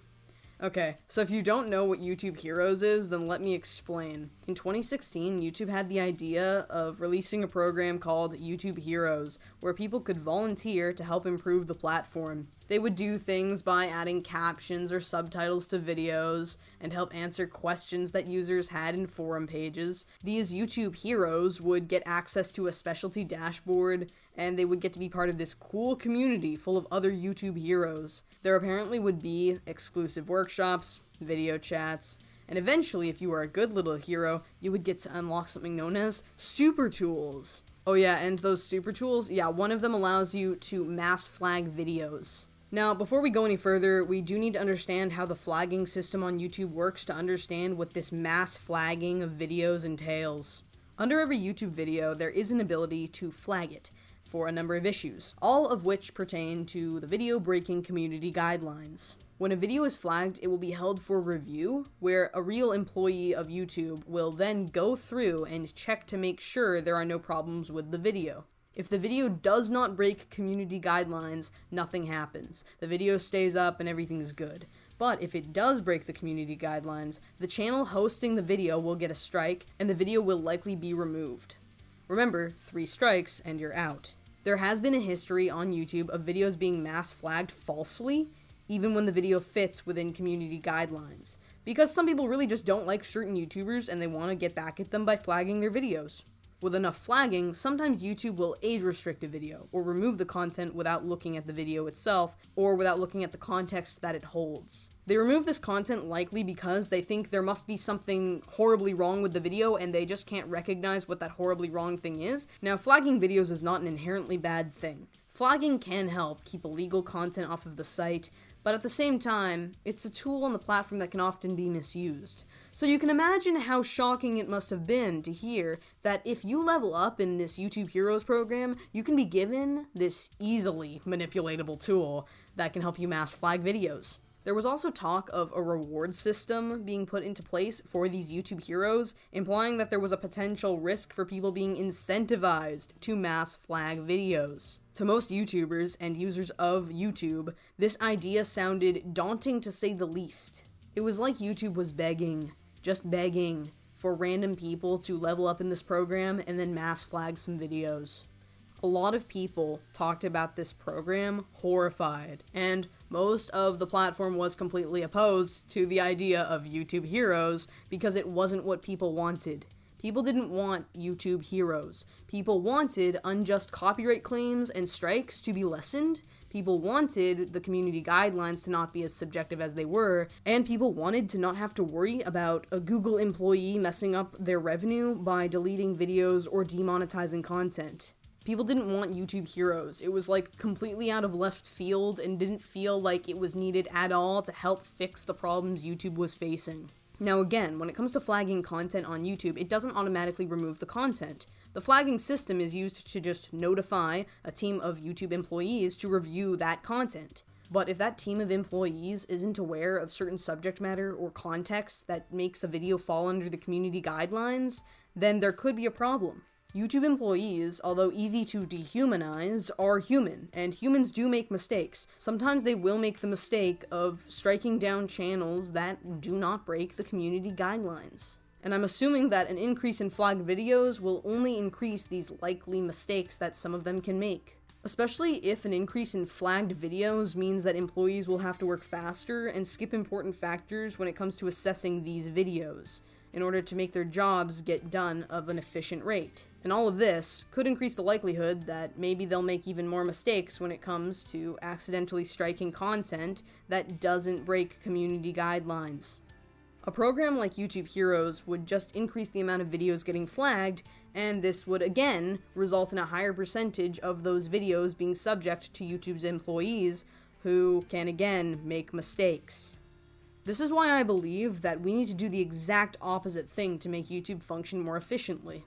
Speaker 2: Okay, so if you don't know what YouTube Heroes is, then let me explain. In 2016, YouTube had the idea of releasing a program called YouTube Heroes, where people could volunteer to help improve the platform. They would do things by adding captions or subtitles to videos, and help answer questions that users had in forum pages. These YouTube Heroes would get access to a specialty dashboard, and they would get to be part of this cool community full of other YouTube heroes. There apparently would be exclusive workshops, video chats, and eventually, if you were a good little hero, you would get to unlock something known as super tools. Oh yeah, and those super tools, yeah, one of them allows you to mass flag videos. Now, before we go any further, we do need to understand how the flagging system on YouTube works to understand what this mass flagging of videos entails. Under every YouTube video, there is an ability to flag it for a number of issues, all of which pertain to the video breaking community guidelines. When a video is flagged, it will be held for review, where a real employee of YouTube will then go through and check to make sure there are no problems with the video. If the video does not break community guidelines, nothing happens. The video stays up and everything's good. But if it does break the community guidelines, the channel hosting the video will get a strike, and the video will likely be removed. Remember, 3 strikes and you're out. There has been a history on YouTube of videos being mass flagged falsely, even when the video fits within community guidelines, because some people really just don't like certain YouTubers and they want to get back at them by flagging their videos. With enough flagging, sometimes YouTube will age restrict a video, or remove the content without looking at the video itself, or without looking at the context that it holds. They remove this content likely because they think there must be something horribly wrong with the video and they just can't recognize what that horribly wrong thing is. Now, flagging videos is not an inherently bad thing. Flagging can help keep illegal content off of the site, but at the same time, it's a tool on the platform that can often be misused. So you can imagine how shocking it must have been to hear that if you level up in this YouTube Heroes program, you can be given this easily manipulatable tool that can help you mass flag videos. There was also talk of a reward system being put into place for these YouTube heroes, implying that there was a potential risk for people being incentivized to mass flag videos. To most YouTubers and users of YouTube, this idea sounded daunting to say the least. It was like YouTube was begging, just begging, for random people to level up in this program and then mass flag some videos. A lot of people talked about this program horrified, and Most of the platform was completely opposed to the idea of YouTube Heroes because it wasn't what people wanted. People didn't want YouTube Heroes. People wanted unjust copyright claims and strikes to be lessened. People wanted the community guidelines to not be as subjective as they were, and people wanted to not have to worry about a Google employee messing up their revenue by deleting videos or demonetizing content. People didn't want YouTube Heroes. It was like completely out of left field and didn't feel like it was needed at all to help fix the problems YouTube was facing. Now again, when it comes to flagging content on YouTube, it doesn't automatically remove the content. The flagging system is used to just notify a team of YouTube employees to review that content. But if that team of employees isn't aware of certain subject matter or context that makes a video fall under the community guidelines, then there could be a problem. YouTube employees, although easy to dehumanize, are human, and humans do make mistakes. Sometimes they will make the mistake of striking down channels that do not break the community guidelines. And I'm assuming that an increase in flagged videos will only increase these likely mistakes that some of them can make. Especially if an increase in flagged videos means that employees will have to work faster and skip important factors when it comes to assessing these videos, in order to make their jobs get done of an efficient rate. And all of this could increase the likelihood that maybe they'll make even more mistakes when it comes to accidentally striking content that doesn't break community guidelines. A program like YouTube Heroes would just increase the amount of videos getting flagged, and this would again result in a higher percentage of those videos being subject to YouTube's employees, who can again make mistakes. This is why I believe that we need to do the exact opposite thing to make YouTube function more efficiently.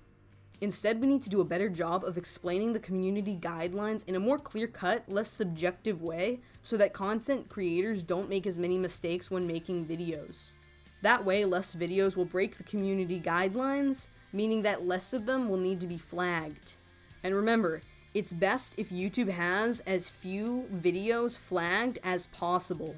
Speaker 2: Instead, we need to do a better job of explaining the community guidelines in a more clear-cut, less subjective way, so that content creators don't make as many mistakes when making videos. That way, less videos will break the community guidelines, meaning that less of them will need to be flagged. And remember, it's best if YouTube has as few videos flagged as possible.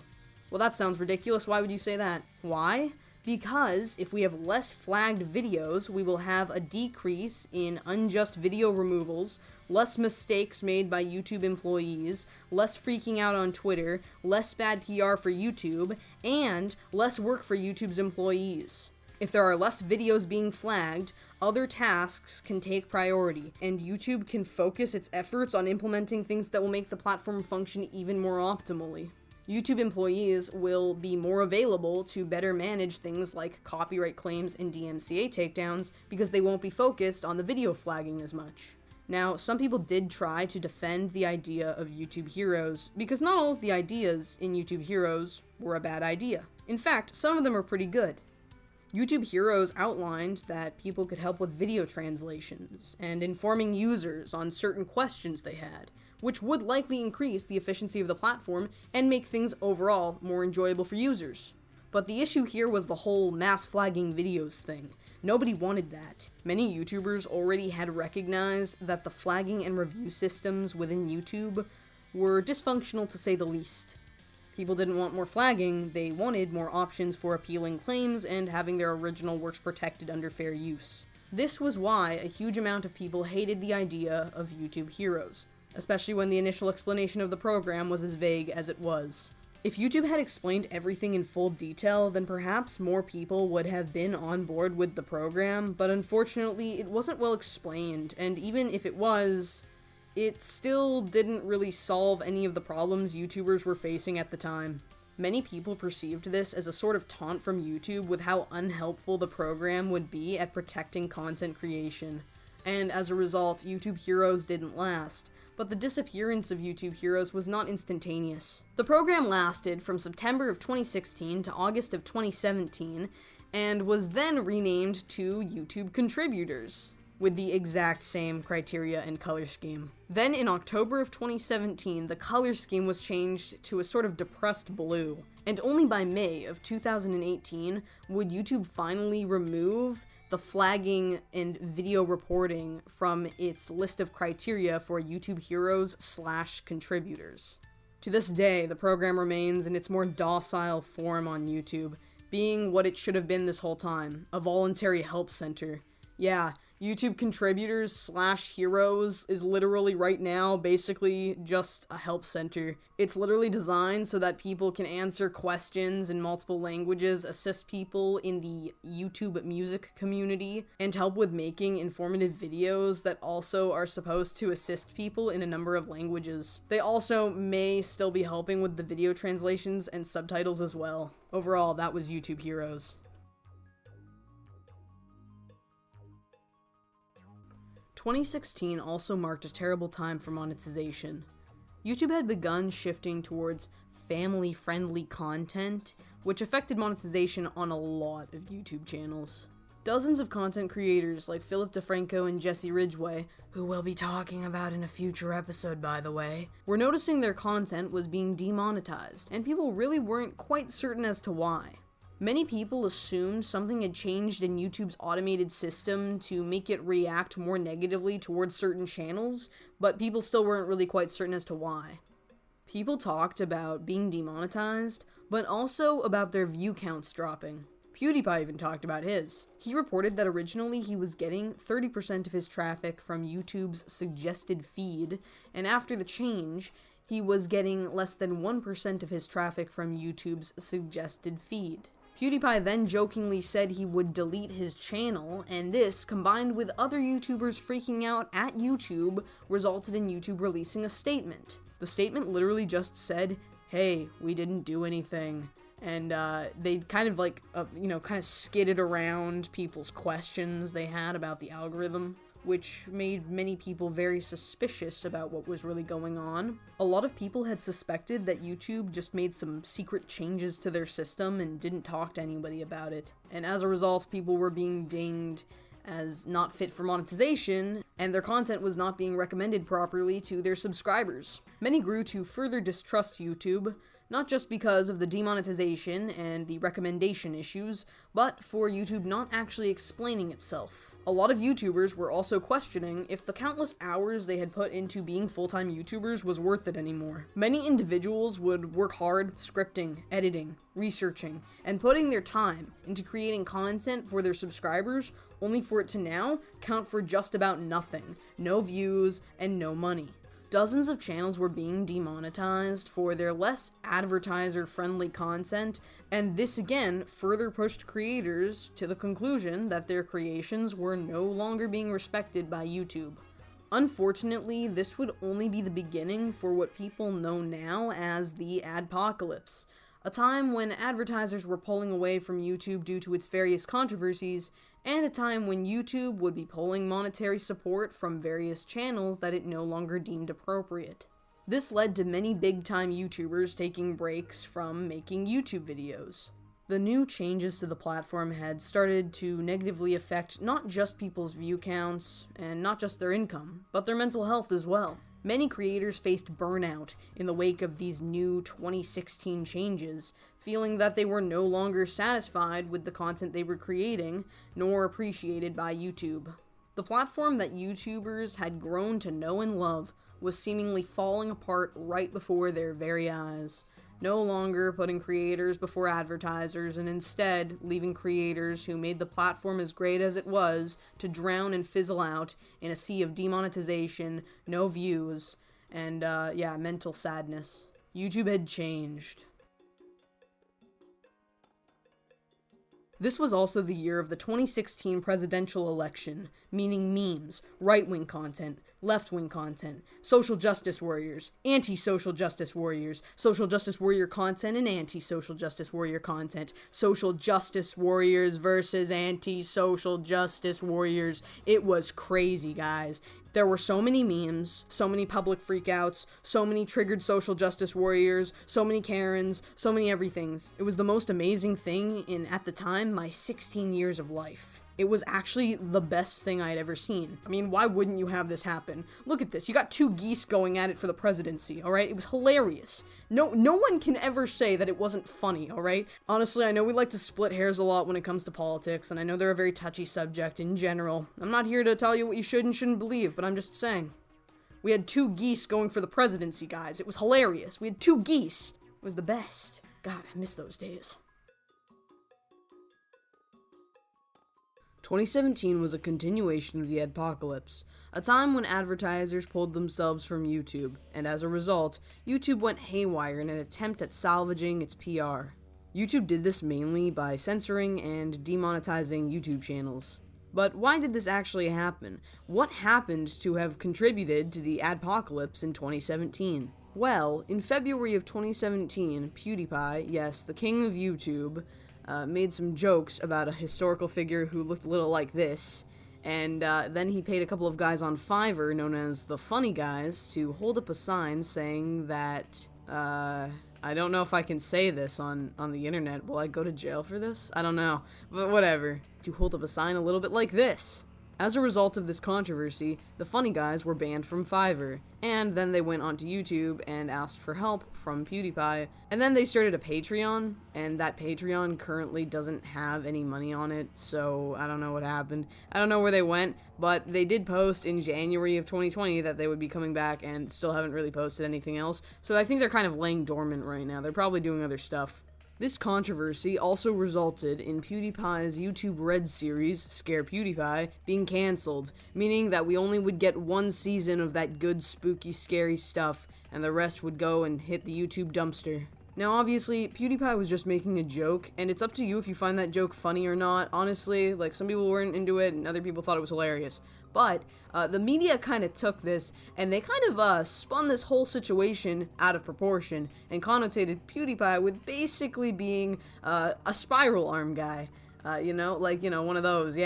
Speaker 2: Well, that sounds ridiculous. Why would you say that? Why? Because if we have less flagged videos, we will have a decrease in unjust video removals, less mistakes made by YouTube employees, less freaking out on Twitter, less bad PR for YouTube, and less work for YouTube's employees. If there are less videos being flagged, other tasks can take priority, and YouTube can focus its efforts on implementing things that will make the platform function even more optimally. YouTube employees will be more available to better manage things like copyright claims and DMCA takedowns because they won't be focused on the video flagging as much. Now, some people did try to defend the idea of YouTube Heroes because not all of the ideas in YouTube Heroes were a bad idea. In fact, some of them are pretty good. YouTube Heroes outlined that people could help with video translations and informing users on certain questions they had, which would likely increase the efficiency of the platform and make things overall more enjoyable for users. But the issue here was the whole mass flagging videos thing. Nobody wanted that. Many YouTubers already had recognized that the flagging and review systems within YouTube were dysfunctional to say the least. People didn't want more flagging, they wanted more options for appealing claims and having their original works protected under fair use. This was why a huge amount of people hated the idea of YouTube Heroes, especially when the initial explanation of the program was as vague as it was. If YouTube had explained everything in full detail, then perhaps more people would have been on board with the program, but unfortunately it wasn't well explained, and even if it was, it still didn't really solve any of the problems YouTubers were facing at the time. Many people perceived this as a sort of taunt from YouTube with how unhelpful the program would be at protecting content creation, and as a result, YouTube Heroes didn't last. But the disappearance of YouTube Heroes was not instantaneous. The program lasted from September of 2016 to August of 2017, and was then renamed to YouTube Contributors, with the exact same criteria and color scheme. Then in October of 2017, the color scheme was changed to a sort of depressed blue, and only by May of 2018 would YouTube finally remove the flagging and video reporting from its list of criteria for YouTube Heroes/contributors. To this day, the program remains in its more docile form on YouTube, being what it should have been this whole time, a voluntary help center. Yeah, YouTube contributors / heroes is literally right now basically just a help center. It's literally designed so that people can answer questions in multiple languages, assist people in the YouTube music community, and help with making informative videos that also are supposed to assist people in a number of languages. They also may still be helping with the video translations and subtitles as well. Overall, that was YouTube Heroes. 2016 also marked a terrible time for monetization. YouTube had begun shifting towards family-friendly content, which affected monetization on a lot of YouTube channels. Dozens of content creators like Philip DeFranco and Jesse Ridgway, who we'll be talking about in a future episode by the way, were noticing their content was being demonetized, and people really weren't quite certain as to why. Many people assumed something had changed in YouTube's automated system to make it react more negatively towards certain channels, but people still weren't really quite certain as to why. People talked about being demonetized, but also about their view counts dropping. PewDiePie even talked about his. He reported that originally he was getting 30% of his traffic from YouTube's suggested feed, and after the change, he was getting less than 1% of his traffic from YouTube's suggested feed. PewDiePie then jokingly said he would delete his channel, and this, combined with other YouTubers freaking out at YouTube, resulted in YouTube releasing a statement. The statement literally just said, "Hey, we didn't do anything." And they kind of kind of skidded around people's questions they had about the algorithm, which made many people very suspicious about what was really going on. A lot of people had suspected that YouTube just made some secret changes to their system and didn't talk to anybody about it. And as a result, people were being dinged as not fit for monetization, and their content was not being recommended properly to their subscribers. Many grew to further distrust YouTube, not just because of the demonetization and the recommendation issues, but for YouTube not actually explaining itself. A lot of YouTubers were also questioning if the countless hours they had put into being full-time YouTubers was worth it anymore. Many individuals would work hard scripting, editing, researching, and putting their time into creating content for their subscribers, only for it to now count for just about nothing, no views, and no money. Dozens of channels were being demonetized for their less advertiser-friendly content, and this again further pushed creators to the conclusion that their creations were no longer being respected by YouTube. Unfortunately, this would only be the beginning for what people know now as the adpocalypse, a time when advertisers were pulling away from YouTube due to its various controversies, and a time when YouTube would be pulling monetary support from various channels that it no longer deemed appropriate. This led to many big-time YouTubers taking breaks from making YouTube videos. The new changes to the platform had started to negatively affect not just people's view counts, and not just their income, but their mental health as well. Many creators faced burnout in the wake of these new 2016 changes, feeling that they were no longer satisfied with the content they were creating, nor appreciated by YouTube. The platform that YouTubers had grown to know and love was seemingly falling apart right before their very eyes, no longer putting creators before advertisers, and instead leaving creators who made the platform as great as it was to drown and fizzle out in a sea of demonetization, no views, and mental sadness. YouTube had changed. This was also the year of the 2016 presidential election, meaning memes, right-wing content, left-wing content, social justice warriors, anti-social justice warriors, social justice warrior content and anti-social justice warrior content, social justice warriors versus anti-social justice warriors. It was crazy, guys. There were so many memes, so many public freakouts, so many triggered social justice warriors, so many Karens, so many everythings. It was the most amazing thing in, at the time, my 16 years of life. It was actually the best thing I had ever seen. I mean, why wouldn't you have this happen? Look at this. You got two geese going at it for the presidency, alright? It was hilarious. No one can ever say that it wasn't funny, alright? Honestly, I know we like to split hairs a lot when it comes to politics, and I know they're a very touchy subject in general. I'm not here to tell you what you should and shouldn't believe, but I'm just saying. We had two geese going for the presidency, guys. It was hilarious. We had two geese. It was the best. God, I miss those days. 2017 was a continuation of the adpocalypse, a time when advertisers pulled themselves from YouTube, and as a result, YouTube went haywire in an attempt at salvaging its PR. YouTube did this mainly by censoring and demonetizing YouTube channels. But why did this actually happen? What happened to have contributed to the adpocalypse in 2017? Well, in February of 2017, PewDiePie, yes, the king of YouTube, made some jokes about a historical figure who looked a little like this, and then he paid a couple of guys on Fiverr, known as the Funny Guys, to hold up a sign saying that, I don't know if I can say this on the internet. Will I go to jail for this? I don't know, but whatever. To hold up a sign a little bit like this. As a result of this controversy, the Funny Guys were banned from Fiverr, and then they went onto YouTube and asked for help from PewDiePie, and then they started a Patreon, and that Patreon currently doesn't have any money on it, so I don't know what happened. I don't know where they went, but they did post in January of 2020 that they would be coming back, and still haven't really posted anything else, so I think they're kind of laying dormant right now. They're probably doing other stuff. This controversy also resulted in PewDiePie's YouTube Red series, Scare PewDiePie, being cancelled, meaning that we only would get one season of that good, spooky, scary stuff, and the rest would go and hit the YouTube dumpster. Now, obviously, PewDiePie was just making a joke, and it's up to you if you find that joke funny or not. Honestly, like, some people weren't into it, and other people thought it was hilarious. But the media kind of took this, and they kind of spun this whole situation out of proportion, and connotated PewDiePie with basically being a spiral arm guy. One of those,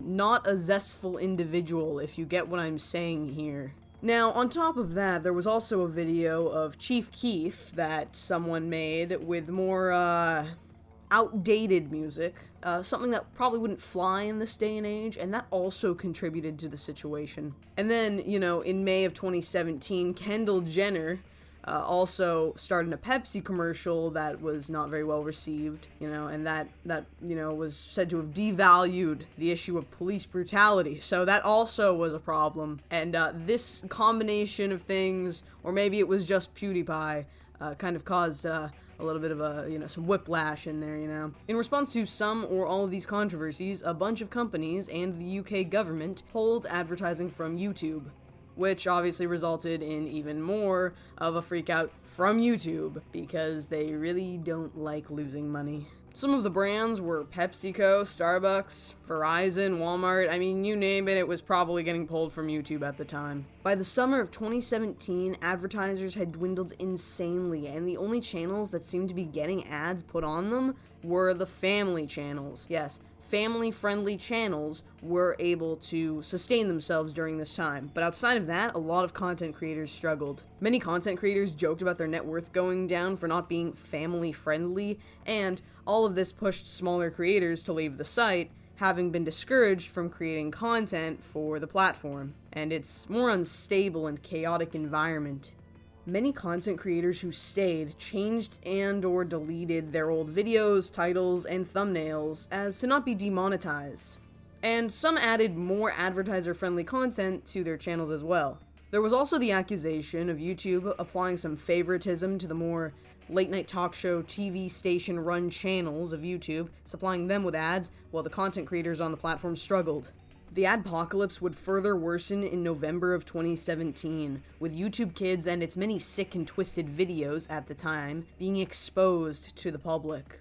Speaker 2: not a zestful individual, if you get what I'm saying here. Now, on top of that, there was also a video of Chief Keef that someone made with more, outdated music, something that probably wouldn't fly in this day and age, and that also contributed to the situation. And then, in May of 2017, Kendall Jenner also starred in a Pepsi commercial that was not very well received, and that was said to have devalued the issue of police brutality, so that also was a problem. And this combination of things, or maybe it was just PewDiePie, kind of caused a little bit of some whiplash in there, In response to some or all of these controversies, a bunch of companies and the UK government pulled advertising from YouTube, which obviously resulted in even more of a freakout from YouTube, because they really don't like losing money. Some of the brands were PepsiCo, Starbucks, Verizon, Walmart. I mean, you name it, it was probably getting pulled from YouTube at the time. By the summer of 2017, advertisers had dwindled insanely, and the only channels that seemed to be getting ads put on them were the family channels. Yes, family-friendly channels were able to sustain themselves during this time. But outside of that, a lot of content creators struggled. Many content creators joked about their net worth going down for not being family-friendly, and all of this pushed smaller creators to leave the site, having been discouraged from creating content for the platform, and its more unstable and chaotic environment. Many content creators who stayed changed and or deleted their old videos, titles, and thumbnails as to not be demonetized. And some added more advertiser-friendly content to their channels as well. There was also the accusation of YouTube applying some favoritism to the more late-night talk show TV station-run channels of YouTube, supplying them with ads while the content creators on the platform struggled. The adpocalypse would further worsen in November of 2017, with YouTube Kids and its many sick and twisted videos at the time being exposed to the public.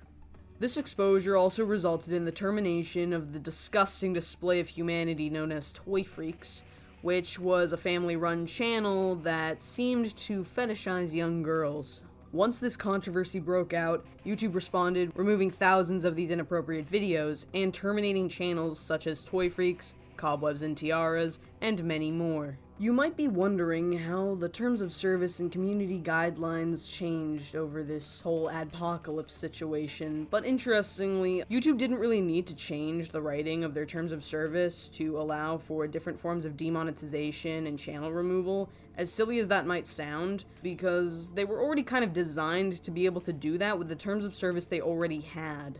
Speaker 2: This exposure also resulted in the termination of the disgusting display of humanity known as Toy Freaks, which was a family-run channel that seemed to fetishize young girls. Once this controversy broke out, YouTube responded, removing thousands of these inappropriate videos and terminating channels such as Toy Freaks, Cobwebs and Tiaras, and many more. You might be wondering how the terms of service and community guidelines changed over this whole adpocalypse situation, but interestingly, YouTube didn't really need to change the writing of their terms of service to allow for different forms of demonetization and channel removal, as silly as that might sound, because they were already kind of designed to be able to do that with the terms of service they already had.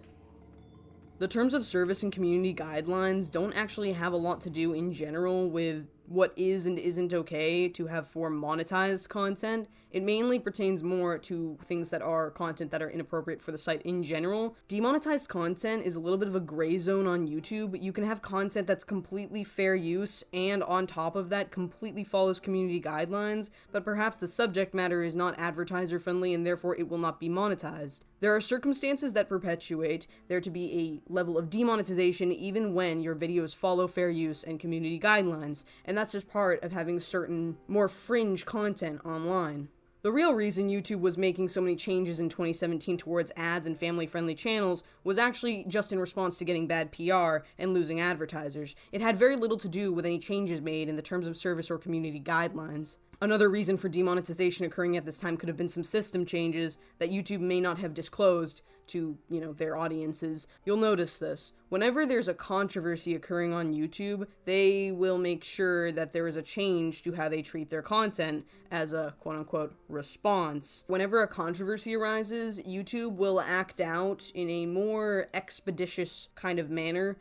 Speaker 2: The terms of service and community guidelines don't actually have a lot to do in general with what is and isn't okay to have for monetized content. It mainly pertains more to things that are content that are inappropriate for the site in general. Demonetized content is a little bit of a gray zone on YouTube. You can have content that's completely fair use and on top of that completely follows community guidelines, but perhaps the subject matter is not advertiser friendly and therefore it will not be monetized. There are circumstances that perpetuate there to be a level of demonetization even when your videos follow fair use and community guidelines, and that's just part of having certain more fringe content online. The real reason YouTube was making so many changes in 2017 towards ads and family-friendly channels was actually just in response to getting bad PR and losing advertisers. It had very little to do with any changes made in the terms of service or community guidelines. Another reason for demonetization occurring at this time could have been some system changes that YouTube may not have disclosed to, their audiences. You'll notice this. Whenever there's a controversy occurring on YouTube, they will make sure that there is a change to how they treat their content as a quote-unquote response. Whenever a controversy arises, YouTube will act out in a more expeditious kind of manner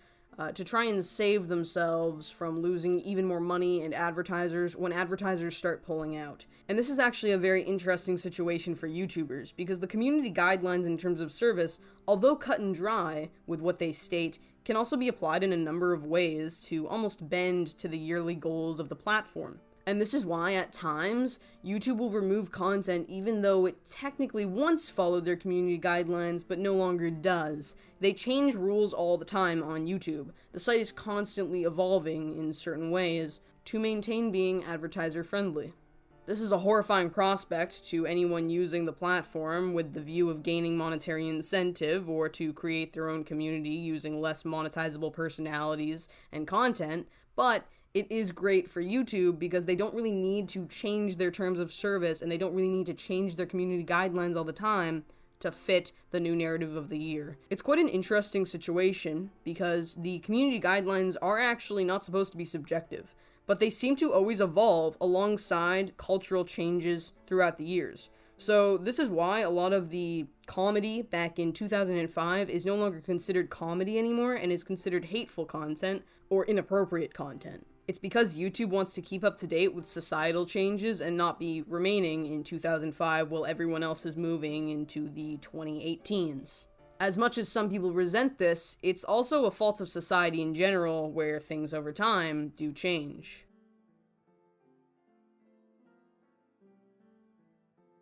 Speaker 2: to try and save themselves from losing even more money and advertisers when advertisers start pulling out. And this is actually a very interesting situation for YouTubers, because the community guidelines in terms of service, although cut and dry with what they state, can also be applied in a number of ways to almost bend to the yearly goals of the platform. And this is why, at times, YouTube will remove content even though it technically once followed their community guidelines, but no longer does. They change rules all the time on YouTube. The site is constantly evolving in certain ways to maintain being advertiser-friendly. This is a horrifying prospect to anyone using the platform with the view of gaining monetary incentive or to create their own community using less monetizable personalities and content, but it is great for YouTube because they don't really need to change their terms of service and they don't really need to change their community guidelines all the time to fit the new narrative of the year. It's quite an interesting situation because the community guidelines are actually not supposed to be subjective, but they seem to always evolve alongside cultural changes throughout the years. So this is why a lot of the comedy back in 2005 is no longer considered comedy anymore and is considered hateful content or inappropriate content. It's because YouTube wants to keep up to date with societal changes and not be remaining in 2005 while everyone else is moving into the 2018s. As much as some people resent this, it's also a fault of society in general where things over time do change.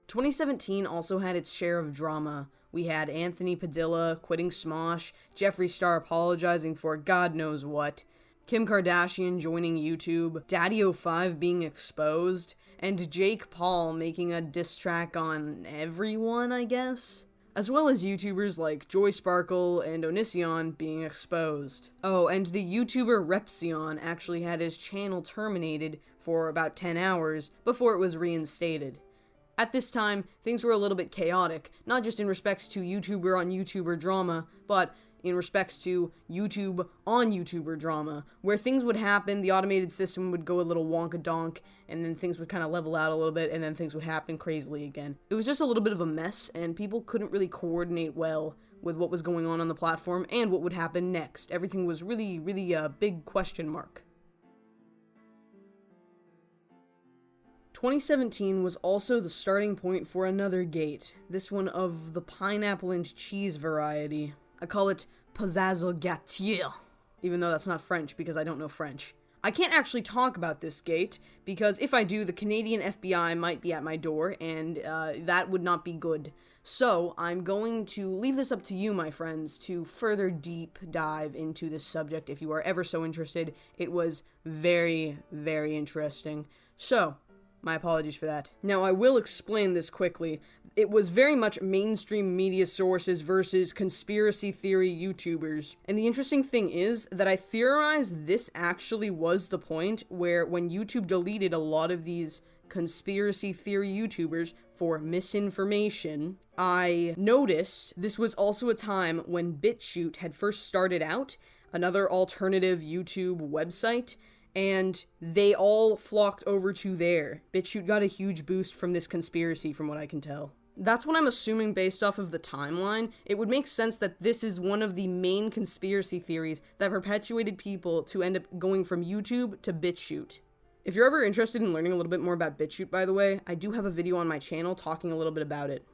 Speaker 2: 2017 also had its share of drama. We had Anthony Padilla quitting Smosh, Jeffree Star apologizing for God knows what, Kim Kardashian joining YouTube, Daddy05 being exposed, and Jake Paul making a diss track on everyone, I guess? As well as YouTubers like Joy Sparkle and Onision being exposed. Oh, and the YouTuber Repsion actually had his channel terminated for about 10 hours before it was reinstated. At this time, things were a little bit chaotic, not just in respects to YouTuber on YouTuber drama, but in respects to YouTube on YouTuber drama, where things would happen, the automated system would go a little wonka-donk, and then things would kind of level out a little bit, and then things would happen crazily again. It was just a little bit of a mess, and people couldn't really coordinate well with what was going on the platform and what would happen next. Everything was really a big question mark. 2017 was also the starting point for another gate, this one of the pineapple and cheese variety. I call it Pizzazzle Gâteau, even though that's not French because I don't know French. I can't actually talk about this gate, because if I do, the Canadian FBI might be at my door, and that would not be good. So, I'm going to leave this up to you, my friends, to further deep dive into this subject if you are ever so interested. It was very interesting. So, my apologies for that. Now, I will explain this quickly. It was very much mainstream media sources versus conspiracy theory YouTubers. And the interesting thing is that I theorize this actually was the point where when YouTube deleted a lot of these conspiracy theory YouTubers for misinformation, I noticed this was also a time when BitChute had first started out, another alternative YouTube website, and they all flocked over to there. BitChute got a huge boost from this conspiracy, from what I can tell. That's what I'm assuming based off of the timeline. It would make sense that this is one of the main conspiracy theories that perpetuated people to end up going from YouTube to BitChute. If you're ever interested in learning a little bit more about BitChute, by the way, I do have a video on my channel talking a little bit about it.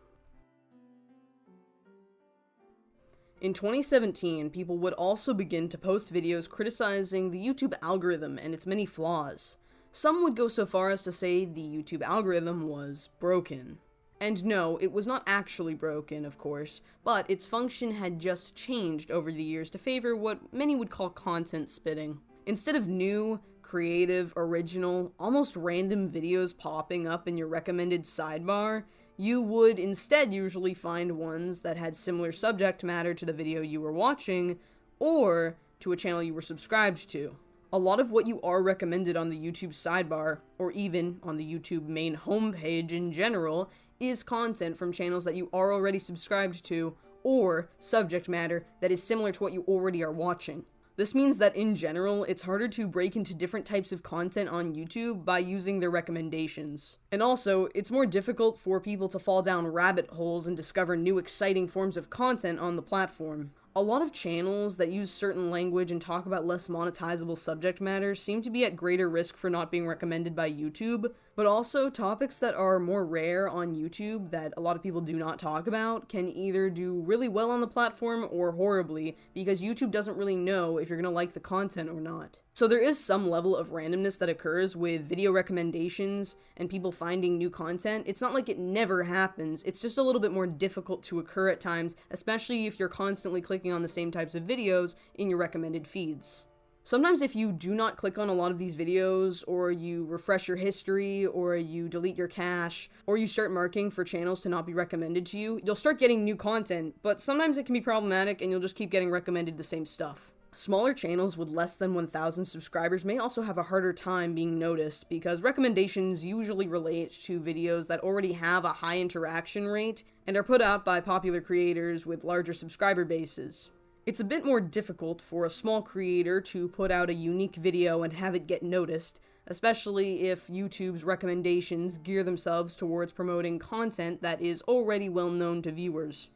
Speaker 2: In 2017, people would also begin to post videos criticizing the YouTube algorithm and its many flaws. Some would go so far as to say the YouTube algorithm was broken. And no, it was not actually broken, of course, but its function had just changed over the years to favor what many would call content spitting. Instead of new, creative, original, almost random videos popping up in your recommended sidebar, you would instead usually find ones that had similar subject matter to the video you were watching, or to a channel you were subscribed to. A lot of what you are recommended on the YouTube sidebar, or even on the YouTube main homepage in general, is content from channels that you are already subscribed to, or subject matter that is similar to what you already are watching. This means that in general, it's harder to break into different types of content on YouTube by using their recommendations. And also, it's more difficult for people to fall down rabbit holes and discover new exciting forms of content on the platform. A lot of channels that use certain language and talk about less monetizable subject matter seem to be at greater risk for not being recommended by YouTube, but also topics that are more rare on YouTube that a lot of people do not talk about can either do really well on the platform or horribly, because YouTube doesn't really know if you're gonna like the content or not. So there is some level of randomness that occurs with video recommendations and people finding new content. It's not like it never happens, it's just a little bit more difficult to occur at times, especially if you're constantly clicking on the same types of videos in your recommended feeds. Sometimes if you do not click on a lot of these videos, or you refresh your history, or you delete your cache, or you start marking for channels to not be recommended to you, you'll start getting new content, but sometimes it can be problematic and you'll just keep getting recommended the same stuff. Smaller channels with less than 1,000 subscribers may also have a harder time being noticed because recommendations usually relate to videos that already have a high interaction rate and are put out by popular creators with larger subscriber bases. It's a bit more difficult for a small creator to put out a unique video and have it get noticed, especially if YouTube's recommendations gear themselves towards promoting content that is already well known to viewers.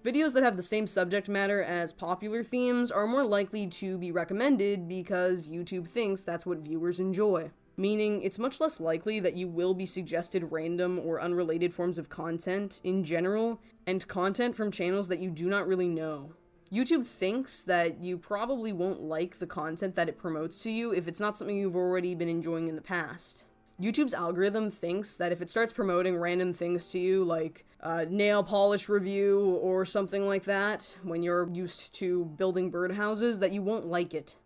Speaker 2: Videos that have the same subject matter as popular themes are more likely to be recommended because YouTube thinks that's what viewers enjoy. Meaning, it's much less likely that you will be suggested random or unrelated forms of content in general, and content from channels that you do not really know. YouTube thinks that you probably won't like the content that it promotes to you if it's not something you've already been enjoying in the past. YouTube's algorithm thinks that if it starts promoting random things to you, like a nail polish review or something like that, when you're used to building birdhouses, that you won't like it.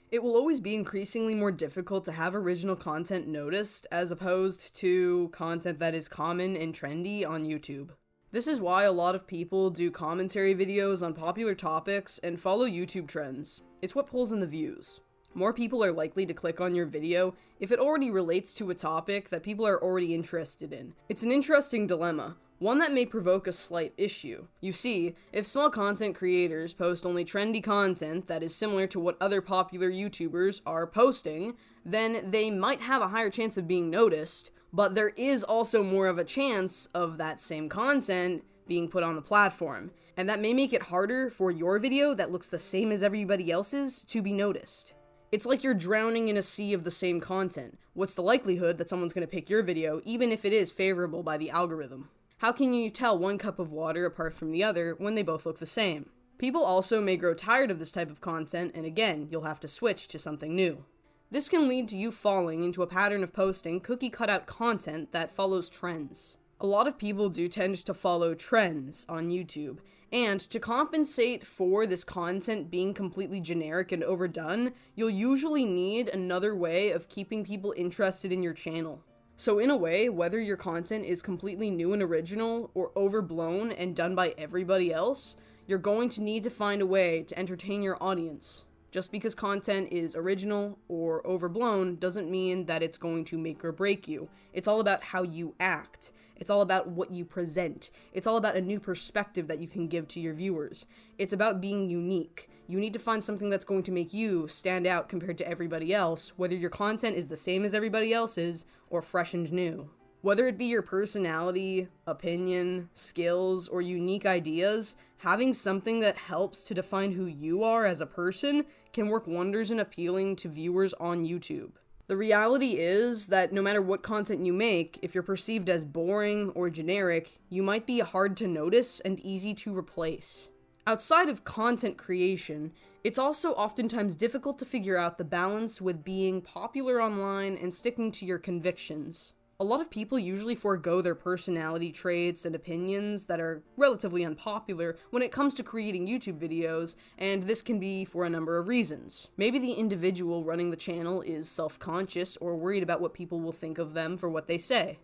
Speaker 2: It will always be increasingly more difficult to have original content noticed as opposed to content that is common and trendy on YouTube. This is why a lot of people do commentary videos on popular topics and follow YouTube trends. It's what pulls in the views. More people are likely to click on your video if it already relates to a topic that people are already interested in. It's an interesting dilemma, one that may provoke a slight issue. You see, if small content creators post only trendy content that is similar to what other popular YouTubers are posting, then they might have a higher chance of being noticed, but there is also more of a chance of that same content being put on the platform, and that may make it harder for your video that looks the same as everybody else's to be noticed. It's like you're drowning in a sea of the same content. What's the likelihood that someone's going to pick your video, even if it is favorable by the algorithm? How can you tell one cup of water apart from the other when they both look the same? People also may grow tired of this type of content, and again, you'll have to switch to something new. This can lead to you falling into a pattern of posting cookie-cutout content that follows trends. A lot of people do tend to follow trends on YouTube, and to compensate for this content being completely generic and overdone, you'll usually need another way of keeping people interested in your channel. So in a way, whether your content is completely new and original, or overblown and done by everybody else, you're going to need to find a way to entertain your audience. Just because content is original or overblown doesn't mean that it's going to make or break you. It's all about how you act. It's all about what you present. It's all about a new perspective that you can give to your viewers. It's about being unique. You need to find something that's going to make you stand out compared to everybody else, whether your content is the same as everybody else's or fresh and new. Whether it be your personality, opinion, skills, or unique ideas, having something that helps to define who you are as a person can work wonders in appealing to viewers on YouTube. The reality is that no matter what content you make, if you're perceived as boring or generic, you might be hard to notice and easy to replace. Outside of content creation, it's also oftentimes difficult to figure out the balance with being popular online and sticking to your convictions. A lot of people usually forego their personality traits and opinions that are relatively unpopular when it comes to creating YouTube videos, and this can be for a number of reasons. Maybe the individual running the channel is self-conscious or worried about what people will think of them for what they say.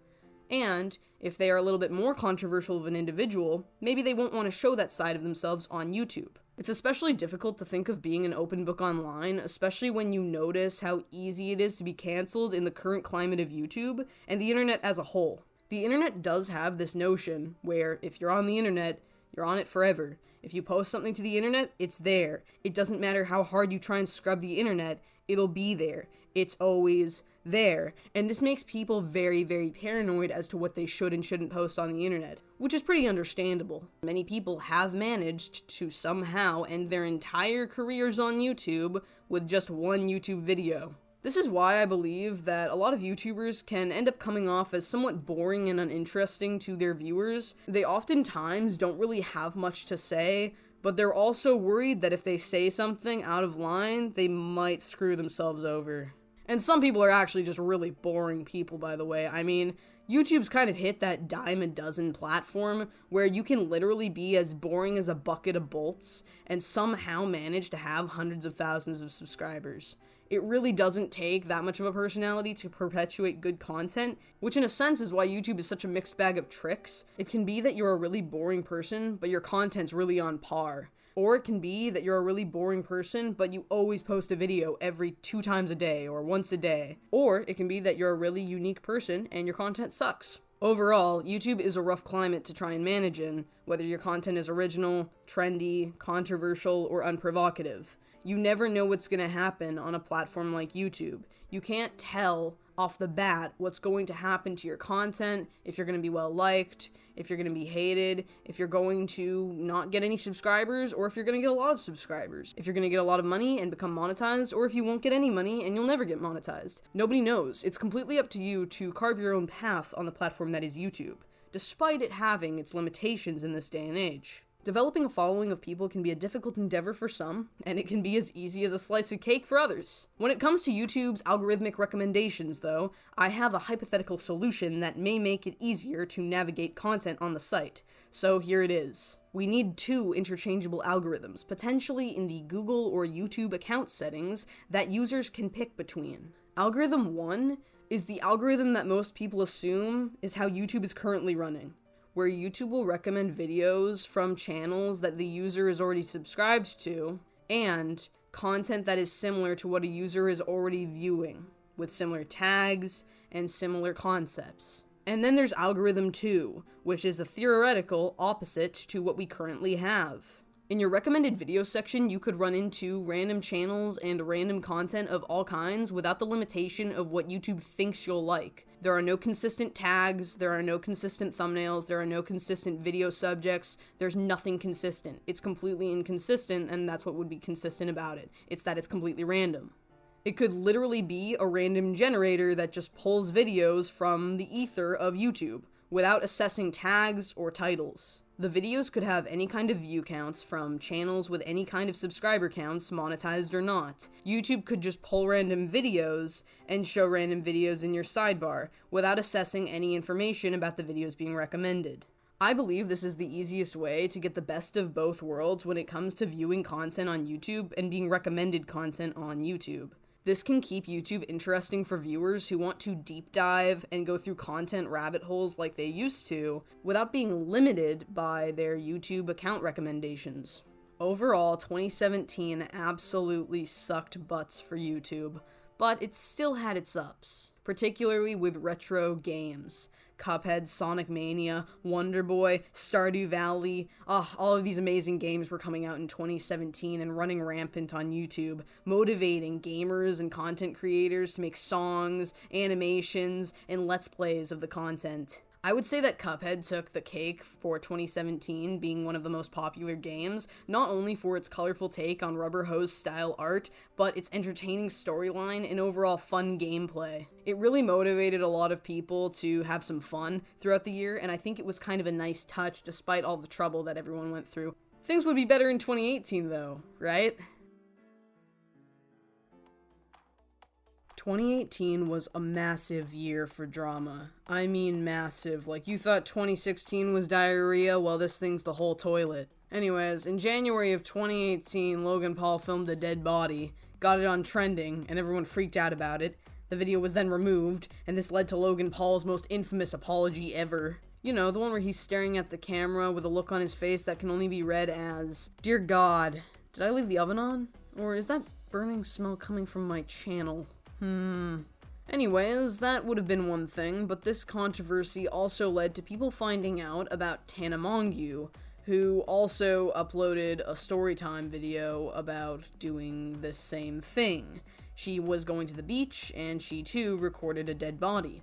Speaker 2: And if they are a little bit more controversial of an individual, maybe they won't want to show that side of themselves on YouTube. It's especially difficult to think of being an open book online, especially when you notice how easy it is to be canceled in the current climate of YouTube and the internet as a whole. The internet does have this notion where if you're on the internet, you're on it forever. If you post something to the internet, it's there. It doesn't matter how hard you try and scrub the internet, it'll be there. It's always there. And this makes people very, very paranoid as to what they should and shouldn't post on the internet, which is pretty understandable. Many people have managed to somehow end their entire careers on YouTube with just one YouTube video. This is why I believe that a lot of YouTubers can end up coming off as somewhat boring and uninteresting to their viewers. They oftentimes don't really have much to say, but they're also worried that if they say something out of line, they might screw themselves over. And some people are actually just really boring people, by the way. I mean, YouTube's kind of hit that dime a dozen platform where you can literally be as boring as a bucket of bolts and somehow manage to have hundreds of thousands of subscribers. It really doesn't take that much of a personality to perpetuate good content, which in a sense is why YouTube is such a mixed bag of tricks. It can be that you're a really boring person, but your content's really on par. Or it can be that you're a really boring person, but you always post a video every 2 times a day or once a day. Or it can be that you're a really unique person and your content sucks. Overall, YouTube is a rough climate to try and manage in, whether your content is original, trendy, controversial, or unprovocative. You never know what's going to happen on a platform like YouTube. You can't tell off the bat what's going to happen to your content, if you're going to be well liked, if you're going to be hated, if you're going to not get any subscribers, or if you're going to get a lot of subscribers, if you're going to get a lot of money and become monetized, or if you won't get any money and you'll never get monetized. Nobody knows. It's completely up to you to carve your own path on the platform that is YouTube, despite it having its limitations in this day and age. Developing a following of people can be a difficult endeavor for some, and it can be as easy as a slice of cake for others. When it comes to YouTube's algorithmic recommendations, though, I have a hypothetical solution that may make it easier to navigate content on the site. So here it is. We need 2 interchangeable algorithms, potentially in the Google or YouTube account settings, that users can pick between. Algorithm 1 is the algorithm that most people assume is how YouTube is currently running, where YouTube will recommend videos from channels that the user is already subscribed to, and content that is similar to what a user is already viewing, with similar tags and similar concepts. And then there's algorithm 2, which is a theoretical opposite to what we currently have. In your recommended video section, you could run into random channels and random content of all kinds without the limitation of what YouTube thinks you'll like. There are no consistent tags, there are no consistent thumbnails, there are no consistent video subjects, there's nothing consistent. It's completely inconsistent, and that's what would be consistent about it. It's that it's completely random. It could literally be a random generator that just pulls videos from the ether of YouTube without assessing tags or titles. The videos could have any kind of view counts from channels with any kind of subscriber counts, monetized or not. YouTube could just pull random videos and show random videos in your sidebar without assessing any information about the videos being recommended. I believe this is the easiest way to get the best of both worlds when it comes to viewing content on YouTube and being recommended content on YouTube. This can keep YouTube interesting for viewers who want to deep dive and go through content rabbit holes like they used to, without being limited by their YouTube account recommendations. Overall, 2017 absolutely sucked butts for YouTube, but it still had its ups, particularly with retro games. Cuphead, Sonic Mania, Wonder Boy, Stardew Valley, all of these amazing games were coming out in 2017 and running rampant on YouTube, motivating gamers and content creators to make songs, animations, and let's plays of the content. I would say that Cuphead took the cake for 2017 being one of the most popular games, not only for its colorful take on rubber hose style art, but its entertaining storyline and overall fun gameplay. It really motivated a lot of people to have some fun throughout the year, and I think it was kind of a nice touch despite all the trouble that everyone went through. Things would be better in 2018 though, right? 2018 was a massive year for drama. I mean massive. Like, you thought 2016 was diarrhea? Well, this thing's the whole toilet. Anyways, in January of 2018, Logan Paul filmed a dead body, got it on trending, and everyone freaked out about it. The video was then removed, and this led to Logan Paul's most infamous apology ever. You know, the one where he's staring at the camera with a look on his face that can only be read as, "Dear God, did I leave the oven on? Or is that burning smell coming from my channel? Anyways, that would have been one thing, but this controversy also led to people finding out about Tana Mongeau, who also uploaded a storytime video about doing this same thing. She was going to the beach, and she too recorded a dead body.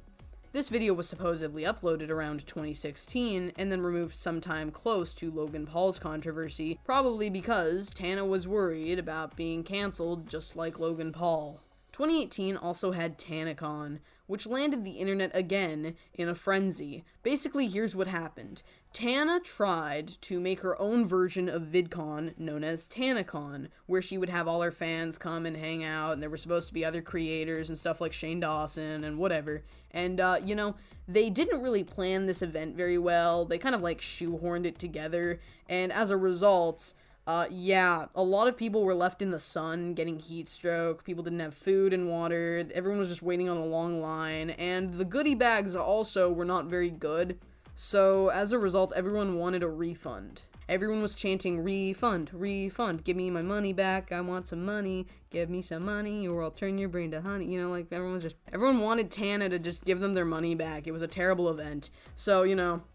Speaker 2: This video was supposedly uploaded around 2016, and then removed sometime close to Logan Paul's controversy, probably because Tana was worried about being cancelled just like Logan Paul. 2018 also had TanaCon, which landed the internet again in a frenzy. Basically, here's what happened. Tana tried to make her own version of VidCon known as TanaCon, where she would have all her fans come and hang out, and there were supposed to be other creators and stuff like Shane Dawson and whatever. And, they didn't really plan this event very well. They kind of like shoehorned it together, and as a result, a lot of people were left in the sun getting heat stroke. People didn't have food and water. Everyone was just waiting on a long line. And the goodie bags also were not very good. So as a result, everyone wanted a refund. Everyone was chanting, "Refund, refund, give me my money back, I want some money, give me some money, or I'll turn your brain to honey." You know, like, everyone wanted Tana to just give them their money back. It was a terrible event. So,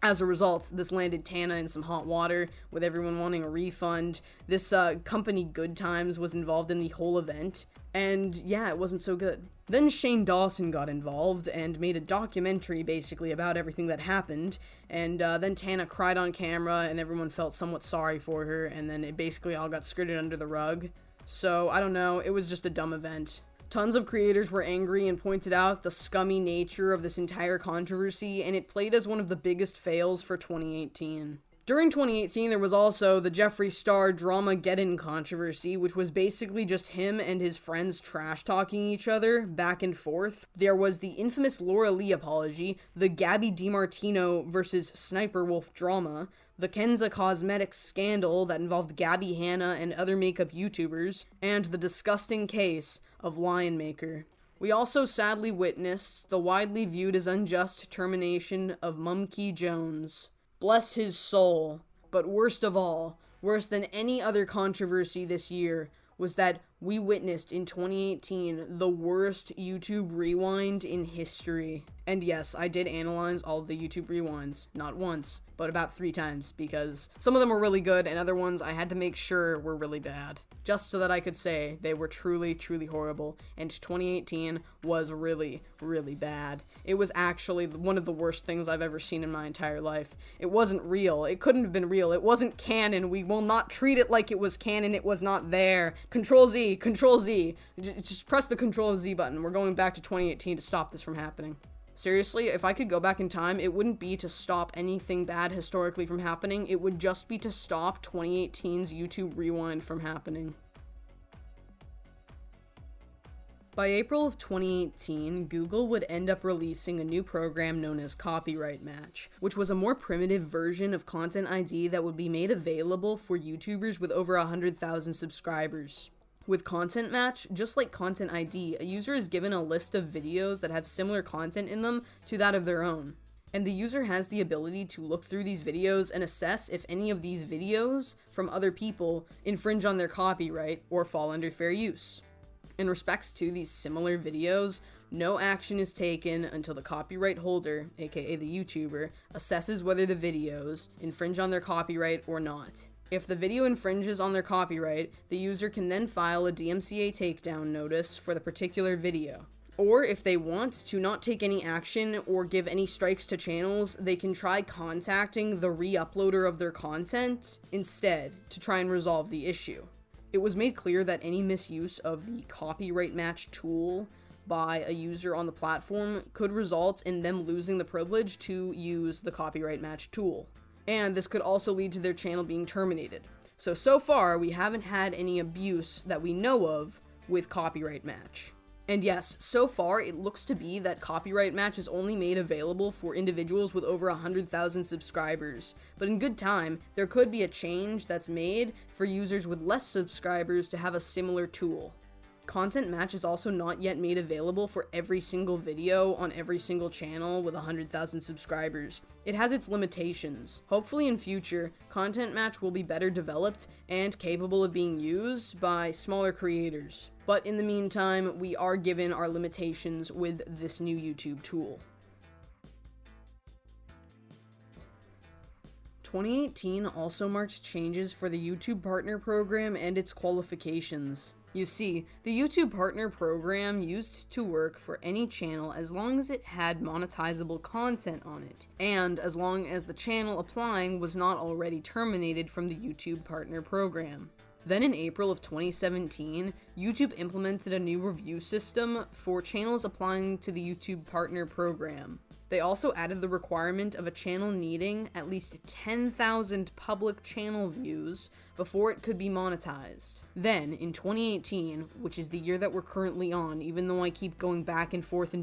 Speaker 2: as a result, this landed Tana in some hot water, with everyone wanting a refund. This, company Good Times was involved in the whole event, and yeah, it wasn't so good. Then Shane Dawson got involved and made a documentary basically about everything that happened, and then Tana cried on camera and everyone felt somewhat sorry for her, and then it basically all got skirted under the rug. So, I don't know, it was just a dumb event. Tons of creators were angry and pointed out the scummy nature of this entire controversy, and it played as one of the biggest fails for 2018. During 2018, there was also the Jeffree Star Dramageddon controversy, which was basically just him and his friends trash-talking each other back and forth. There was the infamous Laura Lee apology, the Gabby DiMartino versus Sniper Wolf drama, the Kenza Cosmetics scandal that involved Gabby Hanna and other makeup YouTubers, and the disgusting case of Lion Maker. We also sadly witnessed the widely viewed as unjust termination of Mumkey Jones. Bless his soul. But worst of all, worse than any other controversy this year, was that we witnessed in 2018 the worst YouTube rewind in history. And yes, I did analyze all of the YouTube rewinds, not once, but about 3 times, because some of them were really good and other ones I had to make sure were really bad, just so that I could say they were truly, truly horrible, and 2018 was really, really bad. It was actually one of the worst things I've ever seen in my entire life. It wasn't real. It couldn't have been real. It wasn't canon. We will not treat it like it was canon. It was not there. Control Z, Control Z. Just press the Control Z button. We're going back to 2018 to stop this from happening. Seriously, if I could go back in time, it wouldn't be to stop anything bad historically from happening. It would just be to stop 2018's YouTube rewind from happening. By April of 2018, Google would end up releasing a new program known as Copyright Match, which was a more primitive version of Content ID that would be made available for YouTubers with over 100,000 subscribers. With Content Match, just like Content ID, a user is given a list of videos that have similar content in them to that of their own. And the user has the ability to look through these videos and assess if any of these videos from other people infringe on their copyright or fall under fair use. In respects to these similar videos, no action is taken until the copyright holder, aka the YouTuber, assesses whether the videos infringe on their copyright or not. If the video infringes on their copyright, the user can then file a DMCA takedown notice for the particular video. Or if they want to not take any action or give any strikes to channels, they can try contacting the re-uploader of their content instead to try and resolve the issue. It was made clear that any misuse of the copyright match tool by a user on the platform could result in them losing the privilege to use the copyright match tool. And this could also lead to their channel being terminated. So far, we haven't had any abuse that we know of with copyright match. And yes, so far, it looks to be that copyright match is only made available for individuals with over 100,000 subscribers. But in good time, there could be a change that's made for users with less subscribers to have a similar tool. Content match is also not yet made available for every single video on every single channel with 100,000 subscribers. It has its limitations. Hopefully in future, content match will be better developed and capable of being used by smaller creators. But in the meantime, we are given our limitations with this new YouTube tool. 2018 also marked changes for the YouTube Partner Program and its qualifications. You see, the YouTube Partner Program used to work for any channel as long as it had monetizable content on it, and as long as the channel applying was not already terminated from the YouTube Partner Program. Then in April of 2017, YouTube implemented a new review system for channels applying to the YouTube Partner Program. They also added the requirement of a channel needing at least 10,000 public channel views before it could be monetized. Then, in 2018, which is the year that we're currently on, even though I keep going back and forth,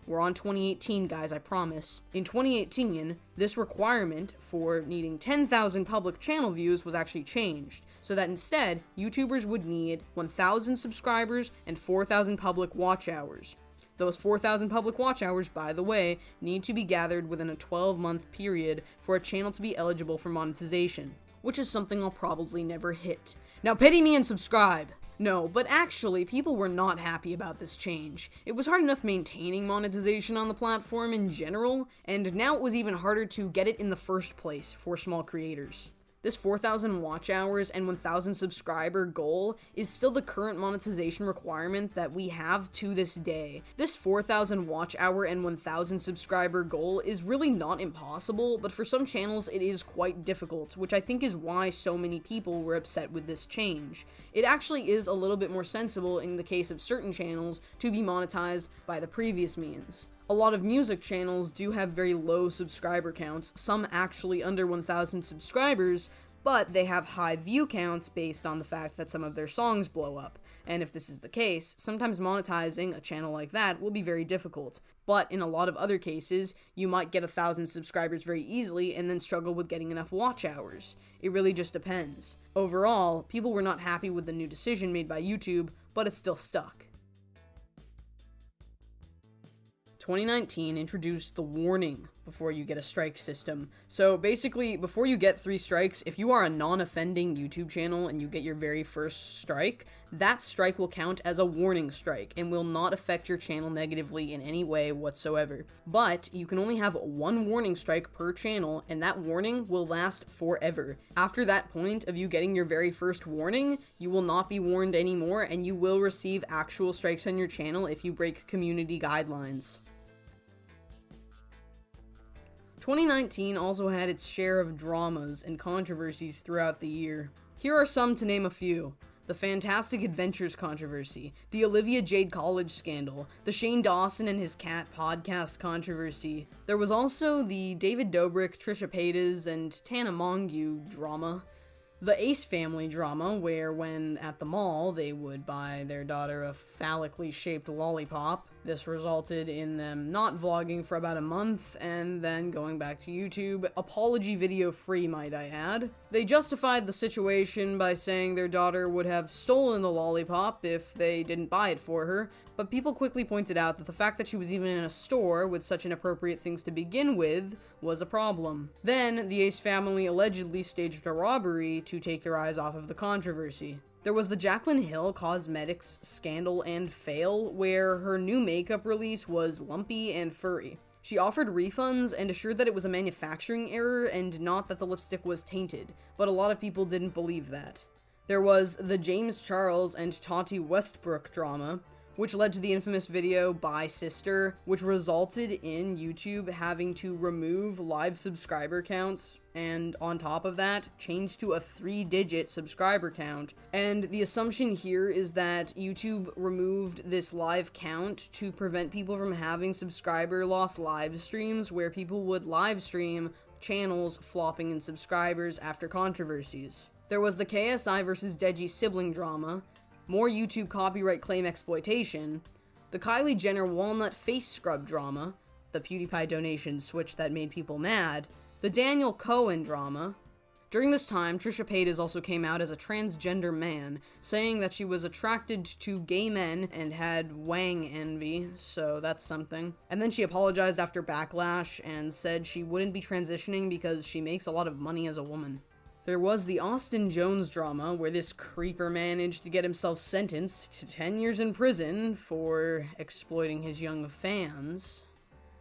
Speaker 2: we're on 2018, guys, I promise. In 2018, this requirement for needing 10,000 public channel views was actually changed, so that instead, YouTubers would need 1,000 subscribers and 4,000 public watch hours. Those 4,000 public watch hours, by the way, need to be gathered within a 12-month period for a channel to be eligible for monetization, which is something I'll probably never hit. Now pity me and subscribe! No, but actually, people were not happy about this change. It was hard enough maintaining monetization on the platform in general, and now it was even harder to get it in the first place for small creators. This 4,000 watch hours and 1,000 subscriber goal is still the current monetization requirement that we have to this day. This 4,000 watch hour and 1,000 subscriber goal is really not impossible, but for some channels it is quite difficult, which I think is why so many people were upset with this change. It actually is a little bit more sensible in the case of certain channels to be monetized by the previous means. A lot of music channels do have very low subscriber counts, some actually under 1,000 subscribers, but they have high view counts based on the fact that some of their songs blow up. And if this is the case, sometimes monetizing a channel like that will be very difficult. But in a lot of other cases, you might get 1,000 subscribers very easily and then struggle with getting enough watch hours. It really just depends. Overall, people were not happy with the new decision made by YouTube, but it still stuck. 2019 introduced the warning before you get a strike system. So basically, before you get 3 strikes, if you are a non-offending YouTube channel and you get your very first strike, that strike will count as a warning strike and will not affect your channel negatively in any way whatsoever. But you can only have 1 warning strike per channel, and that warning will last forever. After that point of you getting your very first warning, you will not be warned anymore, and you will receive actual strikes on your channel if you break community guidelines. 2019 also had its share of dramas and controversies throughout the year. Here are some to name a few. The Fantastic Adventures controversy, the Olivia Jade College scandal, the Shane Dawson and his cat podcast controversy. There was also the David Dobrik, Trisha Paytas, and Tana Mongeau drama. The Ace family drama, where when at the mall, they would buy their daughter a phallically shaped lollipop. This resulted in them not vlogging for about a month, and then going back to YouTube, apology video free, might I add. They justified the situation by saying their daughter would have stolen the lollipop if they didn't buy it for her, but people quickly pointed out that the fact that she was even in a store with such inappropriate things to begin with was a problem. Then, the Ace family allegedly staged a robbery to take their eyes off of the controversy. There was the Jaclyn Hill cosmetics scandal and fail, where her new makeup release was lumpy and furry. She offered refunds and assured that it was a manufacturing error and not that the lipstick was tainted, but a lot of people didn't believe that. There was the James Charles and Tati Westbrook drama, which led to the infamous video "Bye Sister," which resulted in YouTube having to remove live subscriber counts, and on top of that, change to a 3-digit subscriber count. And the assumption here is that YouTube removed this live count to prevent people from having subscriber loss live streams, where people would live stream channels flopping in subscribers after controversies. There was the KSI versus Deji sibling drama, more YouTube copyright claim exploitation, the Kylie Jenner walnut face scrub drama, the PewDiePie donation switch that made people mad, the Daniel Cohen drama. During this time, Trisha Paytas also came out as a transgender man, saying that she was attracted to gay men and had Wang envy, so that's something. And then she apologized after backlash and said she wouldn't be transitioning because she makes a lot of money as a woman. There was the Austin Jones drama, where this creeper managed to get himself sentenced to 10 years in prison for exploiting his young fans.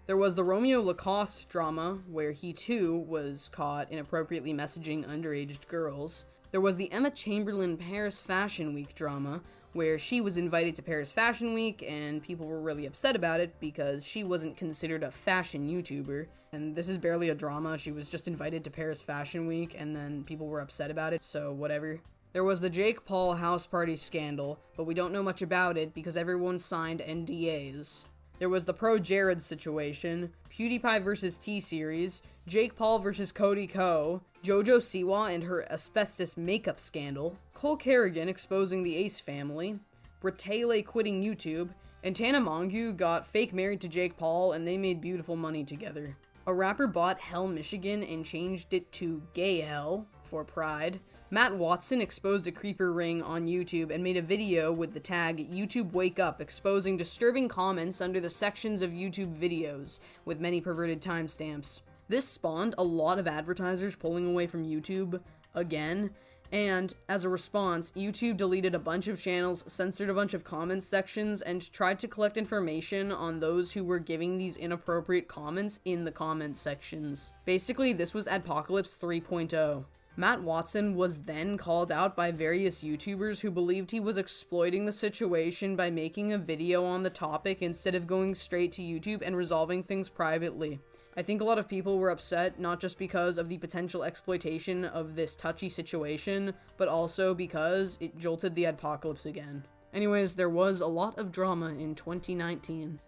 Speaker 2: There was the Romeo Lacoste drama, where he too was caught inappropriately messaging underage girls. There was the Emma Chamberlain Paris Fashion Week drama, where she was invited to Paris Fashion Week, and people were really upset about it because she wasn't considered a fashion YouTuber. And this is barely a drama, she was just invited to Paris Fashion Week, and then people were upset about it, so whatever. There was the Jake Paul house party scandal, but we don't know much about it because everyone signed NDAs. There was the Pro Jared situation, PewDiePie versus T-Series, Jake Paul versus Cody Ko, JoJo Siwa and her asbestos makeup scandal, Cole Kerrigan exposing the Ace family, Bratele quitting YouTube, and Tana Mongeau got fake married to Jake Paul and they made beautiful money together. A rapper bought Hell Michigan and changed it to Gay Hell for pride. Matt Watson exposed a creeper ring on YouTube and made a video with the tag YouTube Wake Up, exposing disturbing comments under the sections of YouTube videos, with many perverted timestamps. This spawned a lot of advertisers pulling away from YouTube again, and as a response, YouTube deleted a bunch of channels, censored a bunch of comments sections, and tried to collect information on those who were giving these inappropriate comments in the comments sections. Basically, this was Adpocalypse 3.0. Matt Watson was then called out by various YouTubers who believed he was exploiting the situation by making a video on the topic instead of going straight to YouTube and resolving things privately. I think a lot of people were upset not just because of the potential exploitation of this touchy situation, but also because it jolted the adpocalypse again. Anyways, there was a lot of drama in 2019.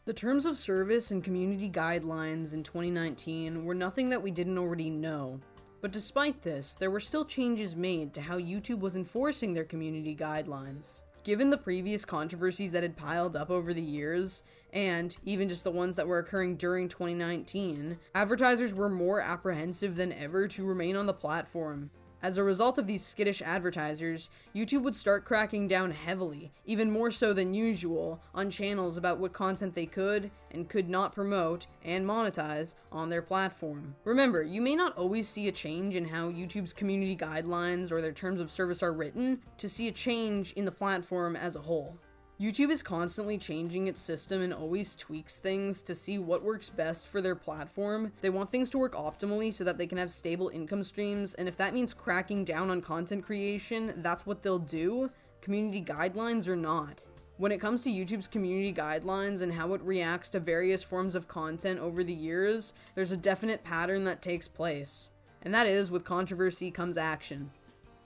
Speaker 2: The terms of service and community guidelines in 2019 were nothing that we didn't already know. But despite this, there were still changes made to how YouTube was enforcing their community guidelines. Given the previous controversies that had piled up over the years, and even just the ones that were occurring during 2019, advertisers were more apprehensive than ever to remain on the platform. As a result of these skittish advertisers, YouTube would start cracking down heavily, even more so than usual, on channels about what content they could and could not promote and monetize on their platform. Remember, you may not always see a change in how YouTube's community guidelines or their terms of service are written to see a change in the platform as a whole. YouTube is constantly changing its system and always tweaks things to see what works best for their platform. They want things to work optimally so that they can have stable income streams, and if that means cracking down on content creation, that's what they'll do, community guidelines or not. When it comes to YouTube's community guidelines and how it reacts to various forms of content over the years, there's a definite pattern that takes place. And that is, with controversy comes action.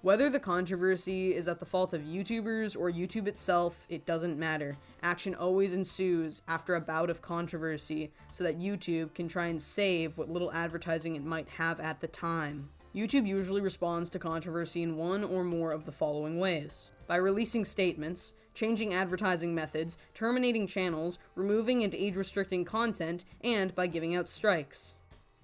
Speaker 2: Whether the controversy is at the fault of YouTubers or YouTube itself, it doesn't matter. Action always ensues after a bout of controversy so that YouTube can try and save what little advertising it might have at the time. YouTube usually responds to controversy in one or more of the following ways: by releasing statements, changing advertising methods, terminating channels, removing and age-restricting content, and by giving out strikes.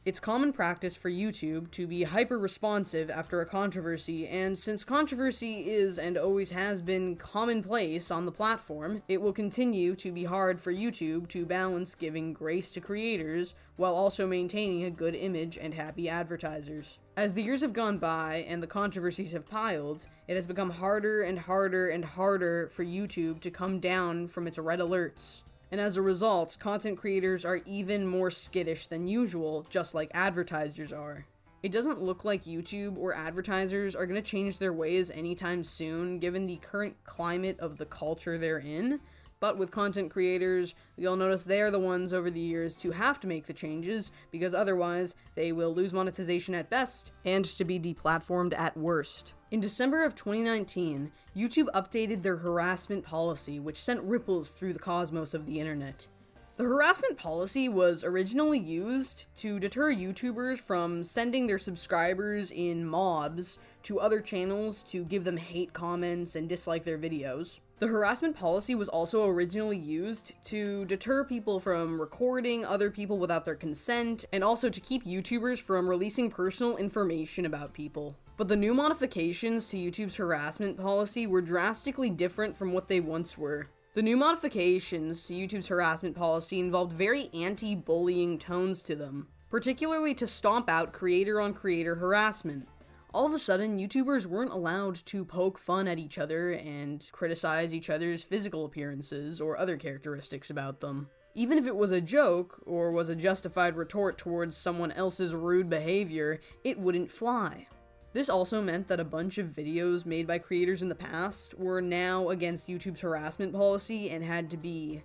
Speaker 2: It's common practice for YouTube to be hyper-responsive after a controversy, and since controversy is and always has been commonplace on the platform, it will continue to be hard for YouTube to balance giving grace to creators while also maintaining a good image and happy advertisers. As the years have gone by and the controversies have piled, it has become harder and harder and harder for YouTube to come down from its red alerts. And as a result, content creators are even more skittish than usual, just like advertisers are. It doesn't look like YouTube or advertisers are going to change their ways anytime soon, given the current climate of the culture they're in. But with content creators, you'll notice they're the ones over the years to have to make the changes, because otherwise they will lose monetization at best, and to be deplatformed at worst. In December of 2019, YouTube updated their harassment policy, which sent ripples through the cosmos of the internet. The harassment policy was originally used to deter YouTubers from sending their subscribers in mobs to other channels to give them hate comments and dislike their videos. The harassment policy was also originally used to deter people from recording other people without their consent, and also to keep YouTubers from releasing personal information about people. But the new modifications to YouTube's harassment policy were drastically different from what they once were. The new modifications to YouTube's harassment policy involved very anti-bullying tones to them, particularly to stomp out creator-on-creator harassment. All of a sudden, YouTubers weren't allowed to poke fun at each other and criticize each other's physical appearances or other characteristics about them. Even if it was a joke, or was a justified retort towards someone else's rude behavior, it wouldn't fly. This also meant that a bunch of videos made by creators in the past were now against YouTube's harassment policy and had to be,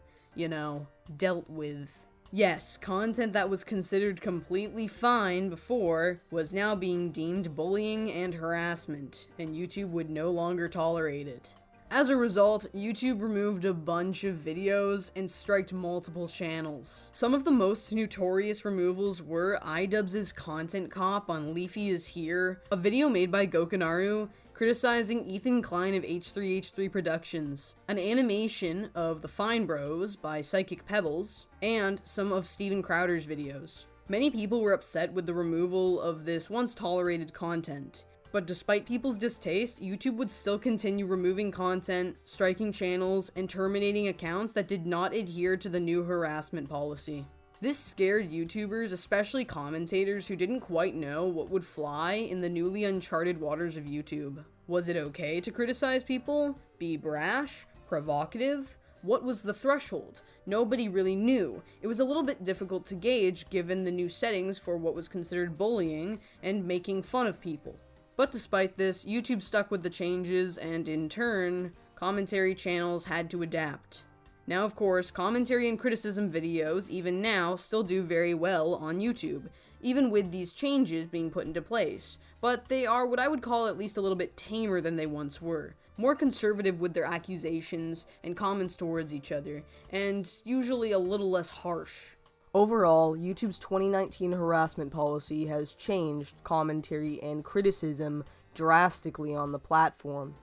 Speaker 2: dealt with. Yes, content that was considered completely fine before was now being deemed bullying and harassment, and YouTube would no longer tolerate it. As a result, YouTube removed a bunch of videos and striked multiple channels. Some of the most notorious removals were iDubbbz's content cop on Leafy is Here, a video made by Gokinaru criticizing Ethan Klein of H3H3 Productions, an animation of The Fine Bros by Psychic Pebbles, and some of Steven Crowder's videos. Many people were upset with the removal of this once tolerated content. But despite people's distaste, YouTube would still continue removing content, striking channels, and terminating accounts that did not adhere to the new harassment policy. This scared YouTubers, especially commentators who didn't quite know what would fly in the newly uncharted waters of YouTube. Was it okay to criticize people? Be brash? Provocative? What was the threshold? Nobody really knew. It was a little bit difficult to gauge given the new settings for what was considered bullying and making fun of people. But despite this, YouTube stuck with the changes, and in turn, commentary channels had to adapt. Now, of course, commentary and criticism videos, even now, still do very well on YouTube, even with these changes being put into place, but they are what I would call at least a little bit tamer than they once were. More conservative with their accusations and comments towards each other, and usually a little less harsh.
Speaker 3: Overall, YouTube's 2019 harassment policy has changed commentary and criticism drastically on the platform.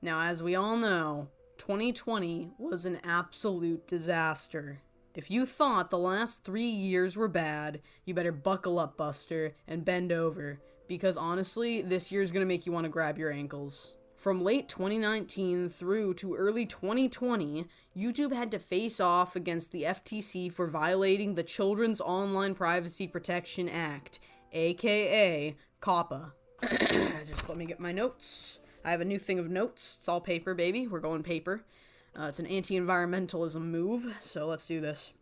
Speaker 2: Now, as we all know, 2020 was an absolute disaster. If you thought the last 3 years were bad, you better buckle up, Buster, and bend over, because honestly, this year's gonna make you want to grab your ankles. From late 2019 through to early 2020, YouTube had to face off against the FTC for violating the Children's Online Privacy Protection Act, aka COPPA. Just let me get my notes. I have a new thing of notes. It's all paper, baby. We're going paper. It's an anti-environmentalism move, so let's do this.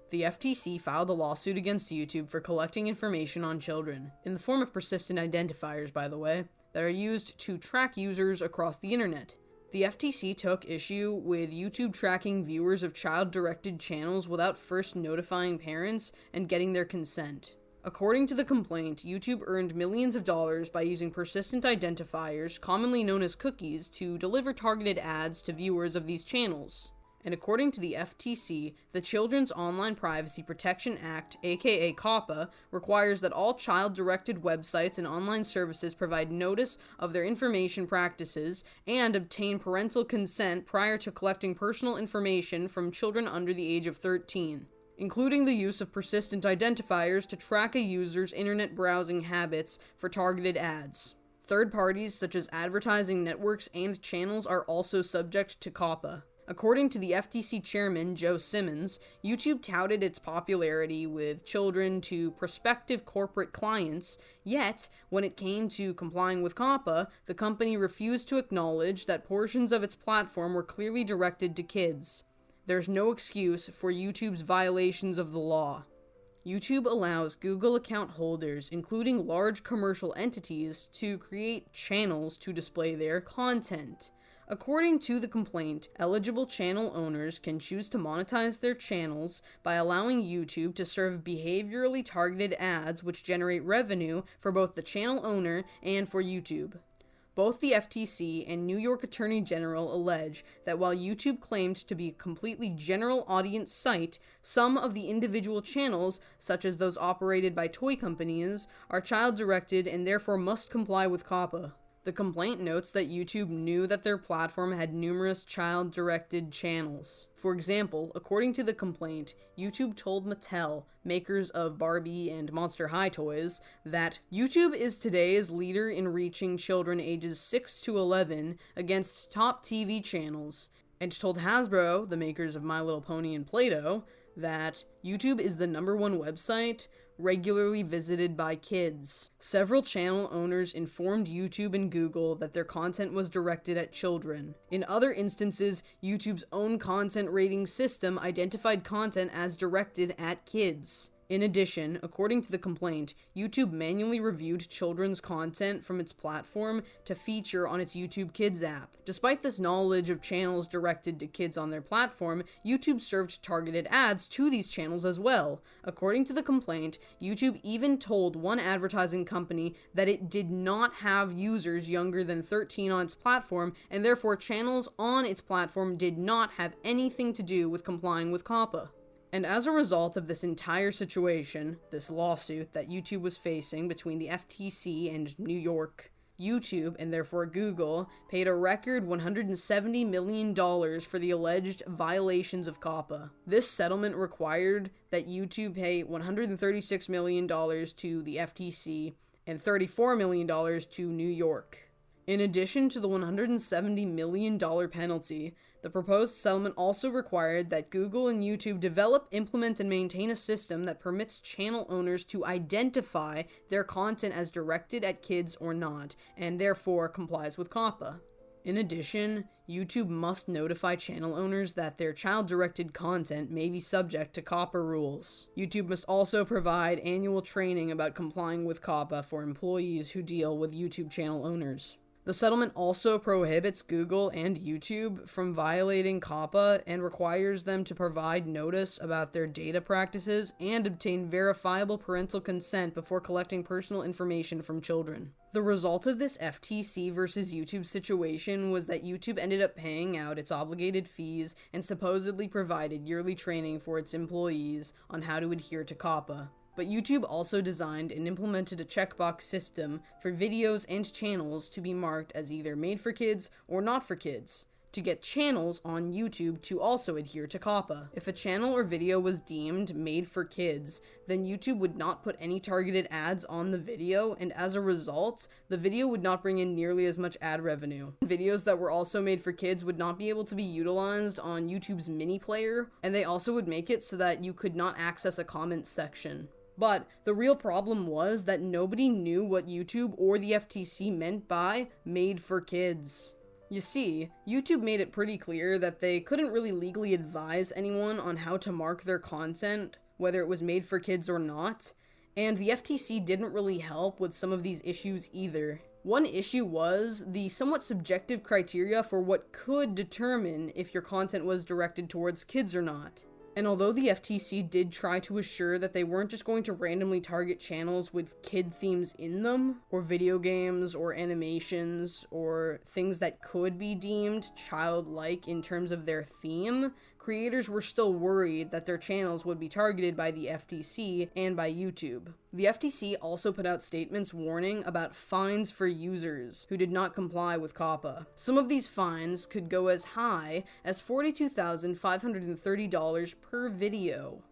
Speaker 2: The FTC filed a lawsuit against YouTube for collecting information on children, in the form of persistent identifiers, by the way, that are used to track users across the internet. The FTC took issue with YouTube tracking viewers of child-directed channels without first notifying parents and getting their consent. According to the complaint, YouTube earned millions of dollars by using persistent identifiers, commonly known as cookies, to deliver targeted ads to viewers of these channels. And according to the FTC, the Children's Online Privacy Protection Act, aka COPPA, requires that all child-directed websites and online services provide notice of their information practices and obtain parental consent prior to collecting personal information from children under the age of 13, including the use of persistent identifiers to track a user's internet browsing habits for targeted ads. Third parties such as advertising networks and channels are also subject to COPPA. According to the FTC chairman, Joe Simmons, YouTube touted its popularity with children to prospective corporate clients, yet, when it came to complying with COPPA, the company refused to acknowledge that portions of its platform were clearly directed to kids. There's no excuse for YouTube's violations of the law. YouTube allows Google account holders, including large commercial entities, to create channels to display their content. According to the complaint, eligible channel owners can choose to monetize their channels by allowing YouTube to serve behaviorally targeted ads which generate revenue for both the channel owner and for YouTube. Both the FTC and New York Attorney General allege that while YouTube claimed to be a completely general audience site, some of the individual channels, such as those operated by toy companies, are child-directed and therefore must comply with COPPA. The complaint notes that YouTube knew that their platform had numerous child-directed channels. For example, according to the complaint, YouTube told Mattel, makers of Barbie and Monster High toys, that YouTube is today's leader in reaching children ages 6 to 11 against top TV channels, and told Hasbro, the makers of My Little Pony and Play-Doh, that YouTube is the #1 website regularly visited by kids. Several channel owners informed YouTube and Google that their content was directed at children. In other instances, YouTube's own content rating system identified content as directed at kids. In addition, according to the complaint, YouTube manually reviewed children's content from its platform to feature on its YouTube Kids app. Despite this knowledge of channels directed to kids on their platform, YouTube served targeted ads to these channels as well. According to the complaint, YouTube even told one advertising company that it did not have users younger than 13 on its platform, and therefore channels on its platform did not have anything to do with complying with COPPA. And as a result of this entire situation, this lawsuit that YouTube was facing between the FTC and New York, YouTube, and therefore Google, paid a record $170 million for the alleged violations of COPPA. This settlement required that YouTube pay $136 million to the FTC and $34 million to New York. In addition to the $170 million penalty, the proposed settlement also required that Google and YouTube develop, implement, and maintain a system that permits channel owners to identify their content as directed at kids or not, and therefore complies with COPPA. In addition, YouTube must notify channel owners that their child-directed content may be subject to COPPA rules. YouTube must also provide annual training about complying with COPPA for employees who deal with YouTube channel owners. The settlement also prohibits Google and YouTube from violating COPPA and requires them to provide notice about their data practices and obtain verifiable parental consent before collecting personal information from children. The result of this FTC versus YouTube situation was that YouTube ended up paying out its obligated fees and supposedly provided yearly training for its employees on how to adhere to COPPA. But YouTube also designed and implemented a checkbox system for videos and channels to be marked as either made for kids or not for kids, to get channels on YouTube to also adhere to COPPA. If a channel or video was deemed made for kids, then YouTube would not put any targeted ads on the video, and as a result, the video would not bring in nearly as much ad revenue. Videos that were also made for kids would not be able to be utilized on YouTube's mini player, and they also would make it so that you could not access a comments section. But the real problem was that nobody knew what YouTube or the FTC meant by made for kids. You see, YouTube made it pretty clear that they couldn't really legally advise anyone on how to mark their content, whether it was made for kids or not, and the FTC didn't really help with some of these issues either. One issue was the somewhat subjective criteria for what could determine if your content was directed towards kids or not. And although the FTC did try to assure that they weren't just going to randomly target channels with kid themes in them, or video games, or animations, or things that could be deemed childlike in terms of their theme, creators were still worried that their channels would be targeted by the FTC and by YouTube. The FTC also put out statements warning about fines for users who did not comply with COPPA. Some of these fines could go as high as $42,530 per video.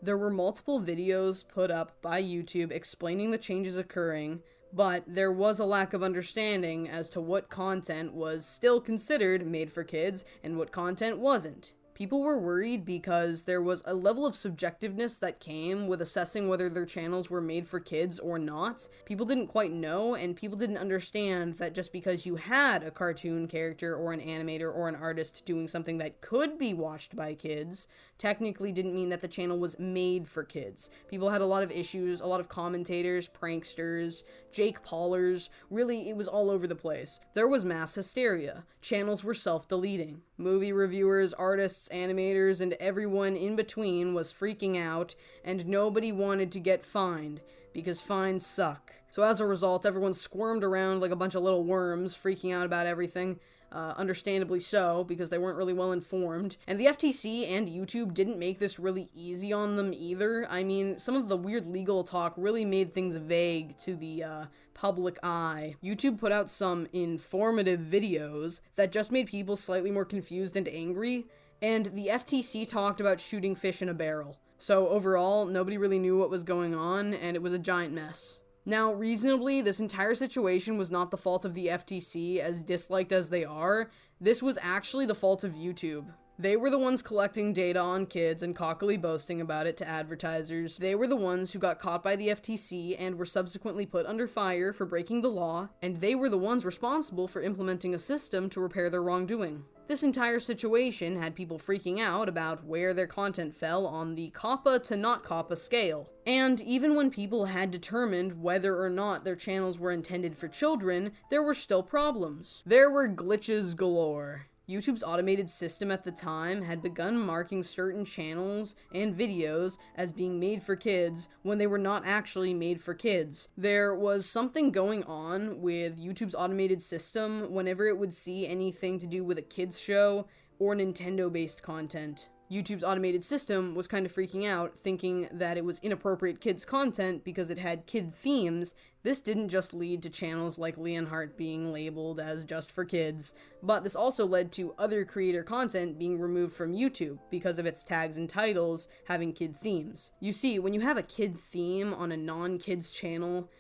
Speaker 2: There were multiple videos put up by YouTube explaining the changes occurring, but there was a lack of understanding as to what content was still considered made for kids and what content wasn't. People were worried because there was a level of subjectiveness that came with assessing whether their channels were made for kids or not. People didn't quite know, and people didn't understand that just because you had a cartoon character or an animator or an artist doing something that could be watched by kids, technically didn't mean that the channel was made for kids. People had a lot of issues, a lot of commentators, pranksters, Jake Paulers, really it was all over the place. There was mass hysteria. Channels were self-deleting. Movie reviewers, artists, animators, and everyone in between was freaking out, and nobody wanted to get fined, because fines suck. So as a result, everyone squirmed around like a bunch of little worms, freaking out about everything. Understandably so, because they weren't really well informed. And the FTC and YouTube didn't make this really easy on them either. I mean, some of the weird legal talk really made things vague to the public eye. YouTube put out some informative videos that just made people slightly more confused and angry, and the FTC talked about shooting fish in a barrel. So overall, nobody really knew what was going on, and it was a giant mess. Now, reasonably, this entire situation was not the fault of the FTC, as disliked as they are. This was actually the fault of YouTube. They were the ones collecting data on kids and cockily boasting about it to advertisers. They were the ones who got caught by the FTC and were subsequently put under fire for breaking the law, and they were the ones responsible for implementing a system to repair their wrongdoing. This entire situation had people freaking out about where their content fell on the COPPA to not COPPA scale. And even when people had determined whether or not their channels were intended for children, there were still problems. There were glitches galore. YouTube's automated system at the time had begun marking certain channels and videos as being made for kids when they were not actually made for kids. There was something going on with YouTube's automated system whenever it would see anything to do with a kids show or Nintendo-based content. YouTube's automated system was kind of freaking out, thinking that it was inappropriate kids content because it had kid themes. This didn't just lead to channels like Leonhardt being labeled as just for kids, but this also led to other creator content being removed from YouTube because of its tags and titles having kid themes. You see, when you have a kid theme on a non-kids channel,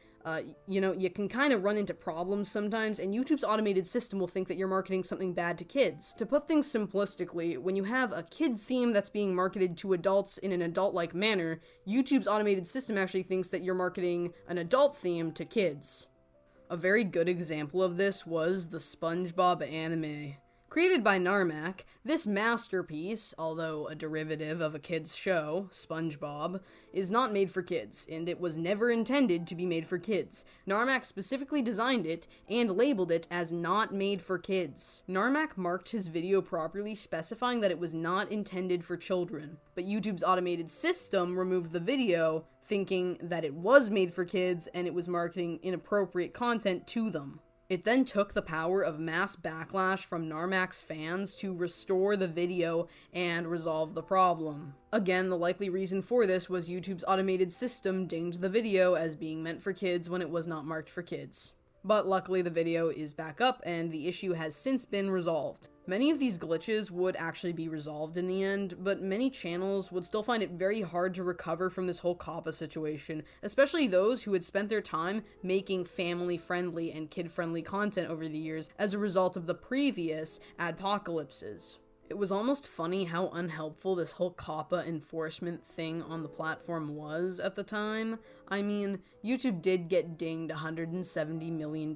Speaker 2: you can kind of run into problems sometimes, and YouTube's automated system will think that you're marketing something bad to kids. To put things simplistically, when you have a kid theme that's being marketed to adults in an adult-like manner, YouTube's automated system actually thinks that you're marketing an adult theme to kids. A very good example of this was the SpongeBob anime. Created by Narmak, this masterpiece, although a derivative of a kid's show, SpongeBob, is not made for kids, and it was never intended to be made for kids. Narmak specifically designed it and labeled it as not made for kids. Narmak marked his video properly, specifying that it was not intended for children, but YouTube's automated system removed the video, thinking that it was made for kids and it was marketing inappropriate content to them. It then took the power of mass backlash from Narmak's fans to restore the video and resolve the problem. Again, the likely reason for this was YouTube's automated system dinged the video as being meant for kids when it was not marked for kids. But luckily the video is back up and the issue has since been resolved. Many of these glitches would actually be resolved in the end, but many channels would still find it very hard to recover from this whole COPPA situation, especially those who had spent their time making family-friendly and kid-friendly content over the years as a result of the previous adpocalypses. It was almost funny how unhelpful this whole COPPA enforcement thing on the platform was at the time. I mean, YouTube did get dinged $170 million,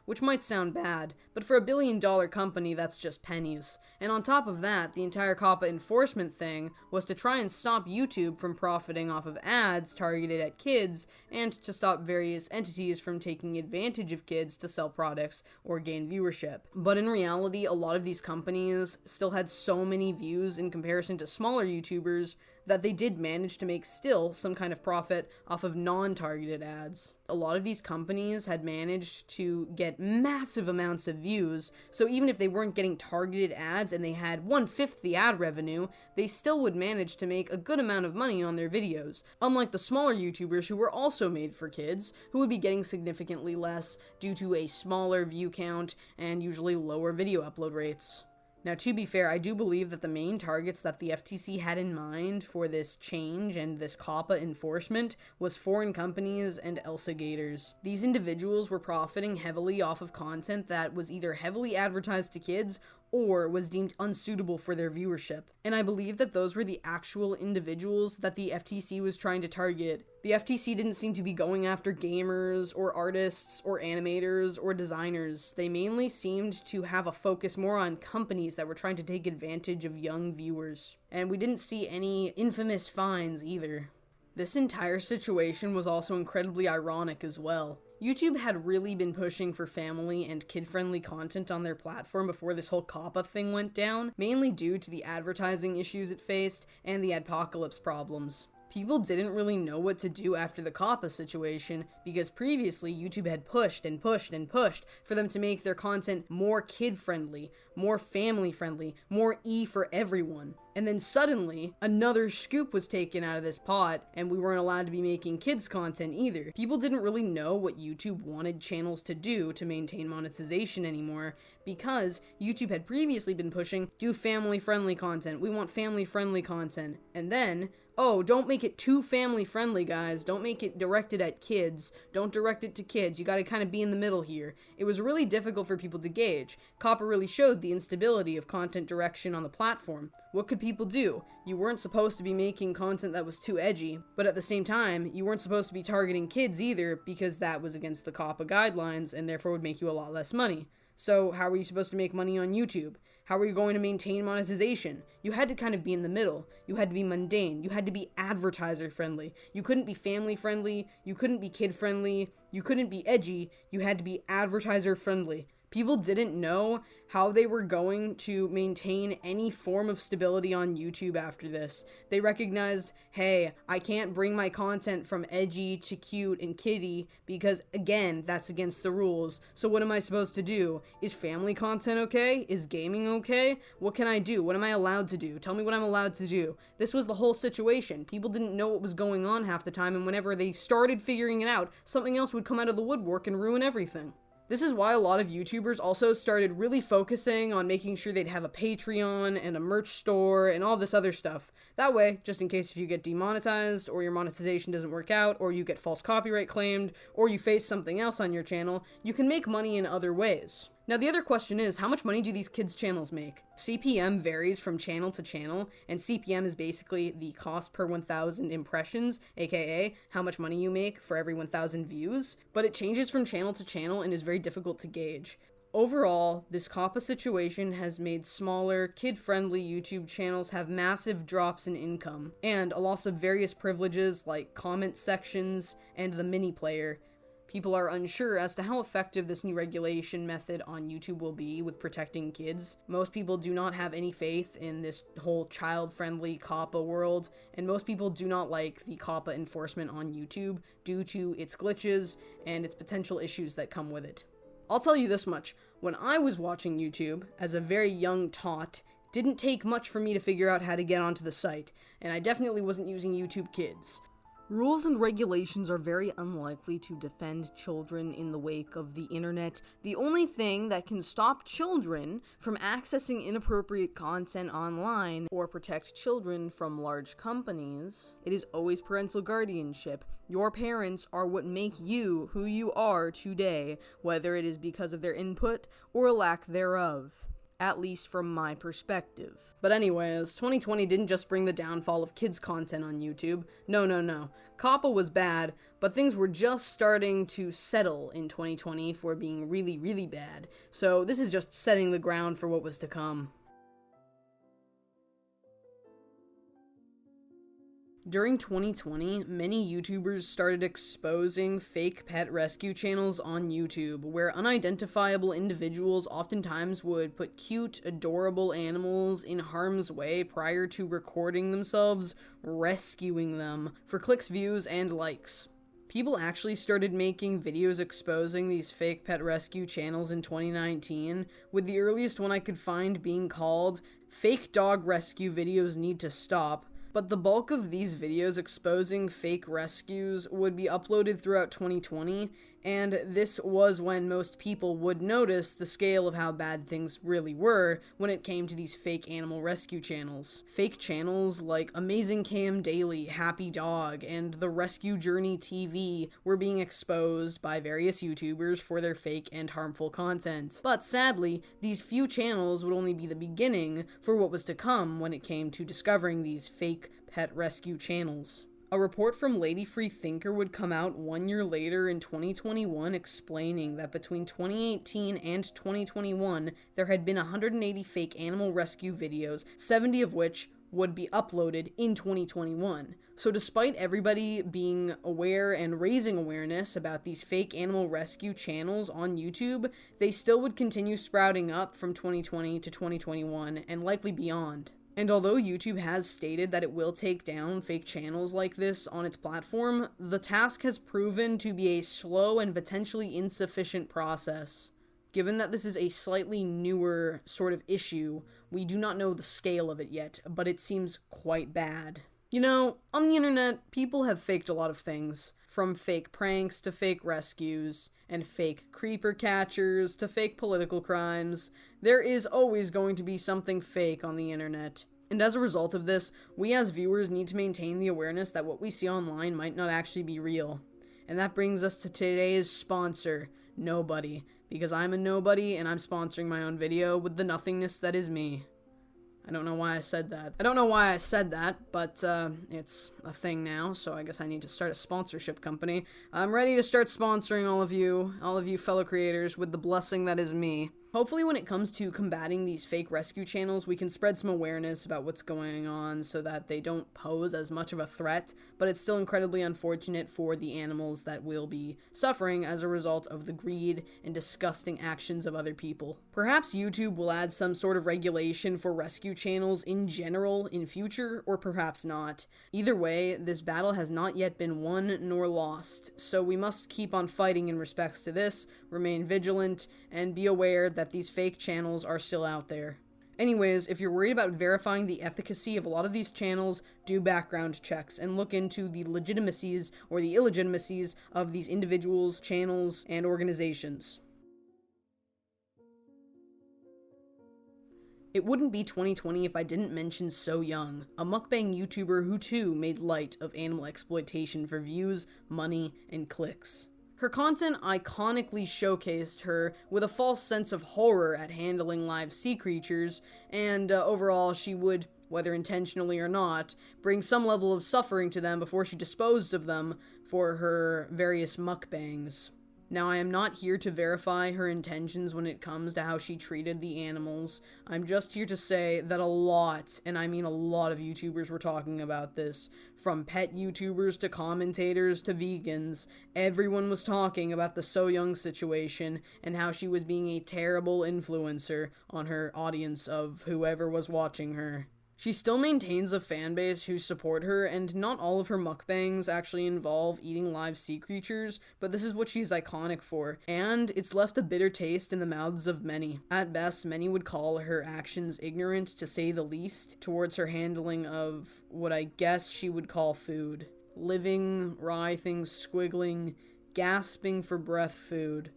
Speaker 2: which might sound bad, but for $1 billion company, that's just pennies. And on top of that, the entire COPPA enforcement thing was to try and stop YouTube from profiting off of ads targeted at kids, and to stop various entities from taking advantage of kids to sell products or gain viewership. But in reality, a lot of these companies still had so many views in comparison to smaller YouTubers that they did manage to make still some kind of profit off of non-targeted ads. A lot of these companies had managed to get massive amounts of views, so even if they weren't getting targeted ads and they had 1/5 the ad revenue, they still would manage to make a good amount of money on their videos, unlike the smaller YouTubers who were also made for kids, who would be getting significantly less due to a smaller view count and usually lower video upload rates. Now, to be fair, I do believe that the main targets that the FTC had in mind for this change and this COPPA enforcement was foreign companies and Elsa Gators. These individuals were profiting heavily off of content that was either heavily advertised to kids or was deemed unsuitable for their viewership. And I believe that those were the actual individuals that the FTC was trying to target. The FTC didn't seem to be going after gamers or artists or animators or designers. They mainly seemed to have a focus more on companies that were trying to take advantage of young viewers. And we didn't see any infamous fines either. This entire situation was also incredibly ironic as well. YouTube had really been pushing for family and kid-friendly content on their platform before this whole COPPA thing went down, mainly due to the advertising issues it faced and the adpocalypse problems. People didn't really know what to do after the COPPA situation because previously YouTube had pushed and pushed and pushed for them to make their content more kid-friendly, more family-friendly, more for everyone. And then suddenly, another scoop was taken out of this pot, and we weren't allowed to be making kids content either. People didn't really know what YouTube wanted channels to do to maintain monetization anymore, because YouTube had previously been pushing, do family-friendly content, we want family-friendly content, and then, oh, don't make it too family-friendly, guys, don't make it directed at kids, don't direct it to kids, you gotta kind of be in the middle here. It was really difficult for people to gauge. COPPA really showed the instability of content direction on the platform. What could people do? You weren't supposed to be making content that was too edgy, but at the same time, you weren't supposed to be targeting kids either because that was against the COPPA guidelines and therefore would make you a lot less money. So how were you supposed to make money on YouTube? How were you going to maintain monetization? You had to kind of be in the middle. You had to be mundane. You had to be advertiser friendly. You couldn't be family friendly. You couldn't be kid friendly. You couldn't be edgy. You had to be advertiser friendly. People didn't know how they were going to maintain any form of stability on YouTube after this. They recognized, hey, I can't bring my content from edgy to cute and kiddie because, again, that's against the rules. So what am I supposed to do? Is family content okay? Is gaming okay? What can I do? What am I allowed to do? Tell me what I'm allowed to do. This was the whole situation. People didn't know what was going on half the time, and whenever they started figuring it out, something else would come out of the woodwork and ruin everything. This is why a lot of YouTubers also started really focusing on making sure they'd have a Patreon and a merch store and all this other stuff. That way, just in case if you get demonetized or your monetization doesn't work out or you get false copyright claimed or you face something else on your channel, you can make money in other ways. Now the other question is, how much money do these kids' channels make? CPM varies from channel to channel, and CPM is basically the cost per 1,000 impressions, aka how much money you make for every 1,000 views, but it changes from channel to channel and is very difficult to gauge. Overall, this COPPA situation has made smaller, kid-friendly YouTube channels have massive drops in income, and a loss of various privileges like comment sections and the mini player. People are unsure as to how effective this new regulation method on YouTube will be with protecting kids. Most people do not have any faith in this whole child-friendly COPPA world, and most people do not like the COPPA enforcement on YouTube due to its glitches and its potential issues that come with it. I'll tell you this much, when I was watching YouTube as a very young tot, it didn't take much for me to figure out how to get onto the site, and I definitely wasn't using YouTube Kids.
Speaker 3: Rules and regulations are very unlikely to defend children in the wake of the internet. The only thing that can stop children from accessing inappropriate content online or protect children from large companies, it is always parental guardianship. Your parents are what make you who you are today, whether it is because of their input or lack thereof. At least from my perspective.
Speaker 2: But anyways, 2020 didn't just bring the downfall of kids' content on YouTube. No. COPPA was bad, but things were just starting to settle in 2020 for being really, really bad. So this is just setting the ground for what was to come. During 2020, many YouTubers started exposing fake pet rescue channels on YouTube, where unidentifiable individuals oftentimes would put cute, adorable animals in harm's way prior to recording themselves rescuing them for clicks, views, and likes. People actually started making videos exposing these fake pet rescue channels in 2019, with the earliest one I could find being called "Fake Dog Rescue Videos Need to Stop." But the bulk of these videos exposing fake rescues would be uploaded throughout 2020, And this was when most people would notice the scale of how bad things really were when it came to these fake animal rescue channels. Fake channels like Amazing Cam Daily, Happy Dog, and The Rescue Journey TV were being exposed by various YouTubers for their fake and harmful content. But sadly, these few channels would only be the beginning for what was to come when it came to discovering these fake pet rescue channels. A report from Lady Free Thinker would come out 1 year later in 2021 explaining that between 2018 and 2021, there had been 180 fake animal rescue videos, 70 of which would be uploaded in 2021. So despite everybody being aware and raising awareness about these fake animal rescue channels on YouTube, they still would continue sprouting up from 2020 to 2021 and likely beyond. And although YouTube has stated that it will take down fake channels like this on its platform, the task has proven to be a slow and potentially insufficient process. Given that this is a slightly newer sort of issue, we do not know the scale of it yet, but it seems quite bad. You know, on the internet, people have faked a lot of things, from fake pranks to fake rescues, and fake creeper catchers to fake political crimes. There is always going to be something fake on the internet. And as a result of this, we as viewers need to maintain the awareness that what we see online might not actually be real. And that brings us to today's sponsor, Nobody, because I'm a nobody and I'm sponsoring my own video with the nothingness that is me. I don't know why I said that. But it's a thing now, so I guess I need to start a sponsorship company. I'm ready to start sponsoring all of you fellow creators with the blessing that is me. Hopefully when it comes to combating these fake rescue channels, we can spread some awareness about what's going on so that they don't pose as much of a threat, but it's still incredibly unfortunate for the animals that will be suffering as a result of the greed and disgusting actions of other people. Perhaps YouTube will add some sort of regulation for rescue channels in general in future, or perhaps not. Either way, this battle has not yet been won nor lost, so we must keep on fighting in respects to this, remain vigilant, and be aware that these fake channels are still out there. Anyways, if you're worried about verifying the efficacy of a lot of these channels, do background checks and look into the legitimacies or the illegitimacies of these individuals, channels, and organizations. It wouldn't be 2020 if I didn't mention So Young, a mukbang YouTuber who too made light of animal exploitation for views, money, and clicks. Her content iconically showcased her with a false sense of horror at handling live sea creatures, and overall she would, whether intentionally or not, bring some level of suffering to them before she disposed of them for her various mukbangs. Now, I am not here to verify her intentions when it comes to how she treated the animals. I'm just here to say that a lot, and I mean a lot of YouTubers were talking about this. From pet YouTubers to commentators to vegans, everyone was talking about the So Young situation and how she was being a terrible influencer on her audience of whoever was watching her. She still maintains a fanbase who support her, and not all of her mukbangs actually involve eating live sea creatures, but this is what she's iconic for, and it's left a bitter taste in the mouths of many. At best, many would call her actions ignorant, to say the least, towards her handling of what I guess she would call food. Living, writhing, squiggling, gasping for breath food.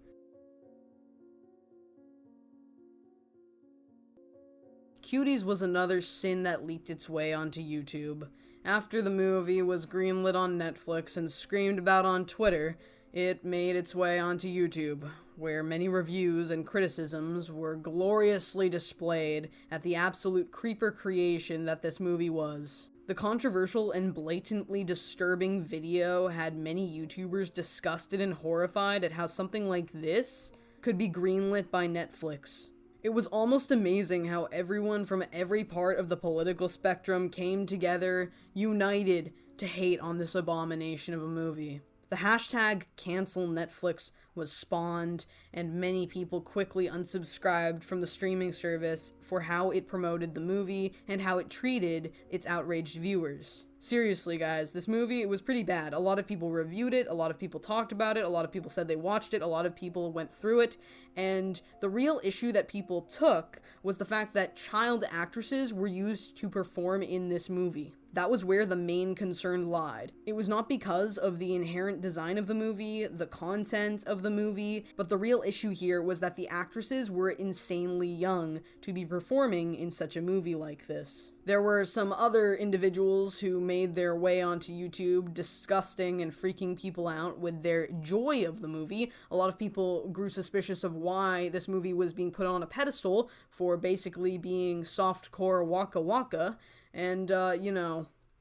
Speaker 2: Cuties was another sin that leaked its way onto YouTube. After the movie was greenlit on Netflix and screamed about on Twitter, it made its way onto YouTube, where many reviews and criticisms were gloriously displayed at the absolute creeper creation that this movie was. The controversial and blatantly disturbing video had many YouTubers disgusted and horrified at how something like this could be greenlit by Netflix. It was almost amazing how everyone from every part of the political spectrum came together, united, to hate on this abomination of a movie. The hashtag cancel Netflix was spawned, and many people quickly unsubscribed from the streaming service for how it promoted the movie and how it treated its outraged viewers. Seriously, guys, this movie, it was pretty bad. A lot of people reviewed it, a lot of people talked about it, a lot of people said they watched it, a lot of people went through it, and the real issue that people took was the fact that child actresses were used to perform in this movie. That was where the main concern lied. It was not because of the inherent design of the movie, the content of the movie, but the real issue here was that the actresses were insanely young to be performing in such a movie like this. There were some other individuals who made their way onto YouTube disgusting and freaking people out with their joy of the movie. A lot of people grew suspicious of why this movie was being put on a pedestal for basically being softcore waka waka. And,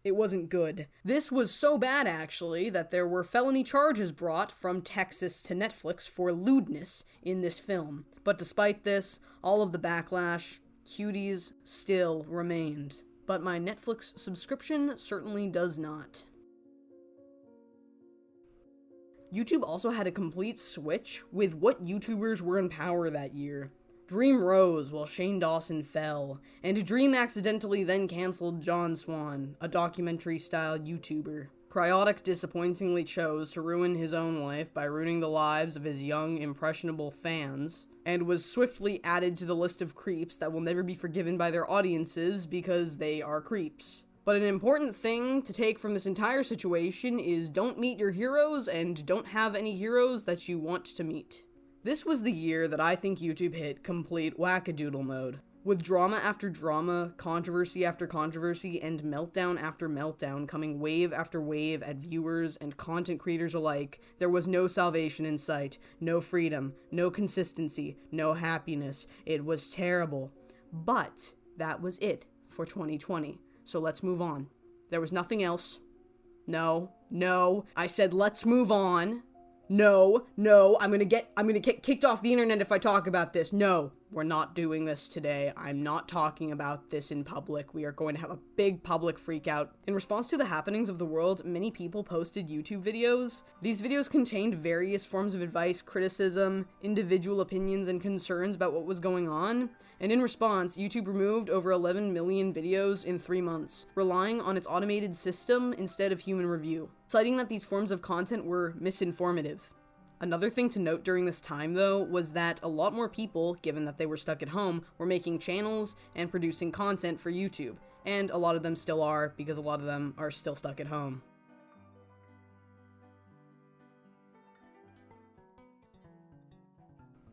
Speaker 2: it wasn't good. This was so bad, actually, that there were felony charges brought from Texas to Netflix for lewdness in this film. But despite this, all of the backlash, cuties still remained. But my Netflix subscription certainly does not. YouTube also had a complete switch with what YouTubers were in power that year. Dream rose while Shane Dawson fell, and Dream accidentally then canceled John Swan, a documentary-style YouTuber. Cryotic disappointingly chose to ruin his own life by ruining the lives of his young, impressionable fans, and was swiftly added to the list of creeps that will never be forgiven by their audiences because they are creeps. But an important thing to take from this entire situation is don't meet your heroes and don't have any heroes that you want to meet. This was the year that I think YouTube hit complete wackadoodle mode. With drama after drama, controversy after controversy, and meltdown after meltdown coming wave after wave at viewers and content creators alike, there was no salvation in sight, no freedom, no consistency, no happiness. It was terrible. But that was it for 2020. So let's move on. There was nothing else. No, I said let's move on. No, I'm gonna get kicked off the internet if I talk about this. No, we're not doing this today. I'm not talking about this in public. We are going to have a big public freakout. In response to the happenings of the world, many people posted YouTube videos. These videos contained various forms of advice, criticism, individual opinions, and concerns about what was going on. And in response, YouTube removed over 11 million videos in 3 months, relying on its automated system instead of human review, citing that these forms of content were misinformative. Another thing to note during this time, though, was that a lot more people, given that they were stuck at home, were making channels and producing content for YouTube. And a lot of them still are, because a lot of them are still stuck at home.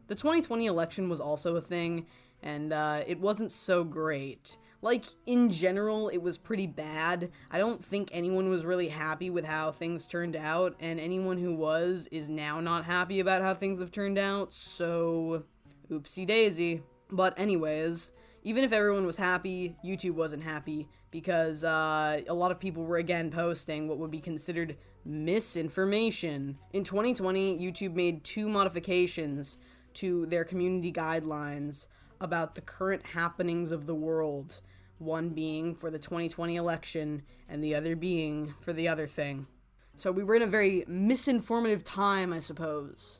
Speaker 2: The 2020 election was also a thing, and it wasn't so great. Like, in general, it was pretty bad. I don't think anyone was really happy with how things turned out, and anyone who was is now not happy about how things have turned out, so oopsie daisy. But anyways, even if everyone was happy, YouTube wasn't happy, because a lot of people were again posting what would be considered misinformation. In 2020, YouTube made 2 modifications to their community guidelines about the current happenings of the world. One being for the 2020 election, and the other being for the other thing. So we were in a very misinformative time, I suppose.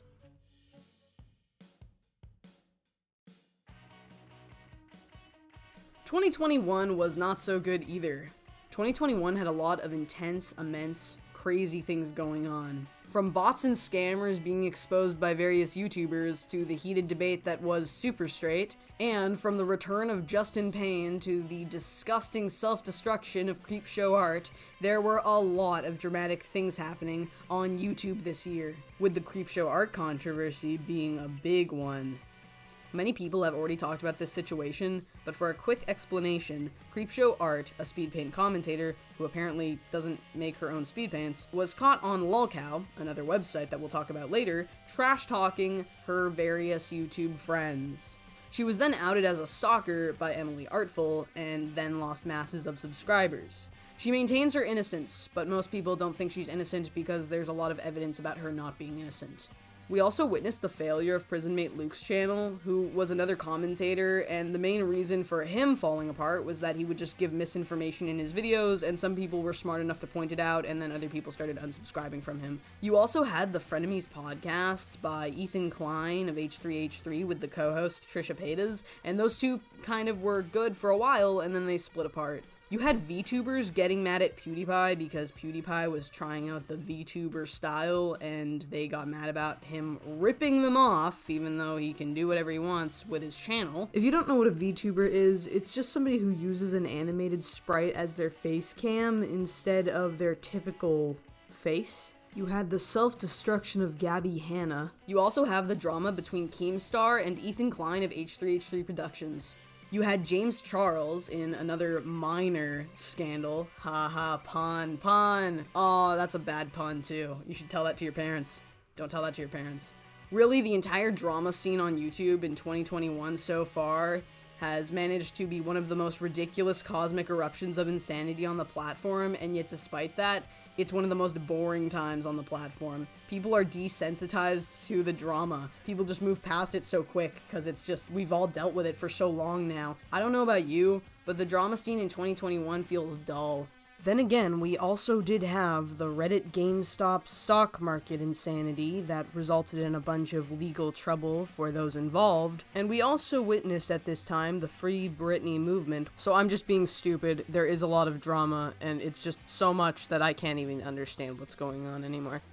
Speaker 2: "2021 was not so good either. 2021 had a lot of intense, immense, crazy things going on. From bots and scammers being exposed by various YouTubers to the heated debate that was Super Straight, and from the return of Justin Payne to the disgusting self-destruction of Creepshow art, there were a lot of dramatic things happening on YouTube this year, with the Creepshow art controversy being a big one. Many people have already talked about this situation, but for a quick explanation, Creepshow Art, a speed paint commentator who apparently doesn't make her own speed paints, was caught on Lolcow, another website that we'll talk about later, trash-talking her various YouTube friends. She was then outed as a stalker by Emily Artful, and then lost masses of subscribers. She maintains her innocence, but most people don't think she's innocent because there's a lot of evidence about her not being innocent. We also witnessed the failure of Prisonmate Luke's channel, who was another commentator, and the main reason for him falling apart was that he would just give misinformation in his videos, and some people were smart enough to point it out, and then other people started unsubscribing from him. You also had the Frenemies podcast by Ethan Klein of H3H3 with the co-host Trisha Paytas, and those two kind of were good for a while, and then they split apart. You had VTubers getting mad at PewDiePie because PewDiePie was trying out the VTuber style and they got mad about him ripping them off, even though he can do whatever he wants with his channel. If you don't know what a VTuber is, it's just somebody who uses an animated sprite as their face cam instead of their typical face. You had the self-destruction of Gabby Hanna. You also have the drama between Keemstar and Ethan Klein of H3H3 Productions. You had James Charles in another minor scandal. Haha, pun. Oh, that's a bad pun too. You should tell that to your parents. Don't tell that to your parents. Really, the entire drama scene on YouTube in 2021 so far has managed to be one of the most ridiculous cosmic eruptions of insanity on the platform, and yet despite that, it's one of the most boring times on the platform. People are desensitized to the drama. People just move past it so quick because it's just, we've all dealt with it for so long now. I don't know about you, but the drama scene in 2021 feels dull. Then again, we also did have the Reddit GameStop stock market insanity that resulted in a bunch of legal trouble for those involved, and we also witnessed at this time the Free Britney movement. So I'm just being stupid. There is a lot of drama, and it's just so much that I can't even understand what's going on anymore.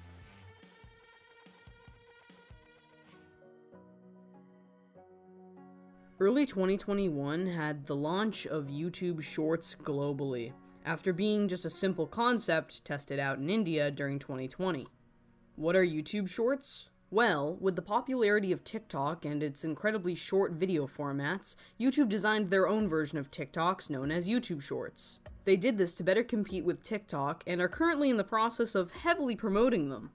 Speaker 2: Early 2021 had the launch of YouTube Shorts globally, after being just a simple concept tested out in India during 2020. What are YouTube Shorts? Well, with the popularity of TikTok and its incredibly short video formats, YouTube designed their own version of TikToks known as YouTube Shorts. They did this to better compete with TikTok and are currently in the process of heavily promoting them.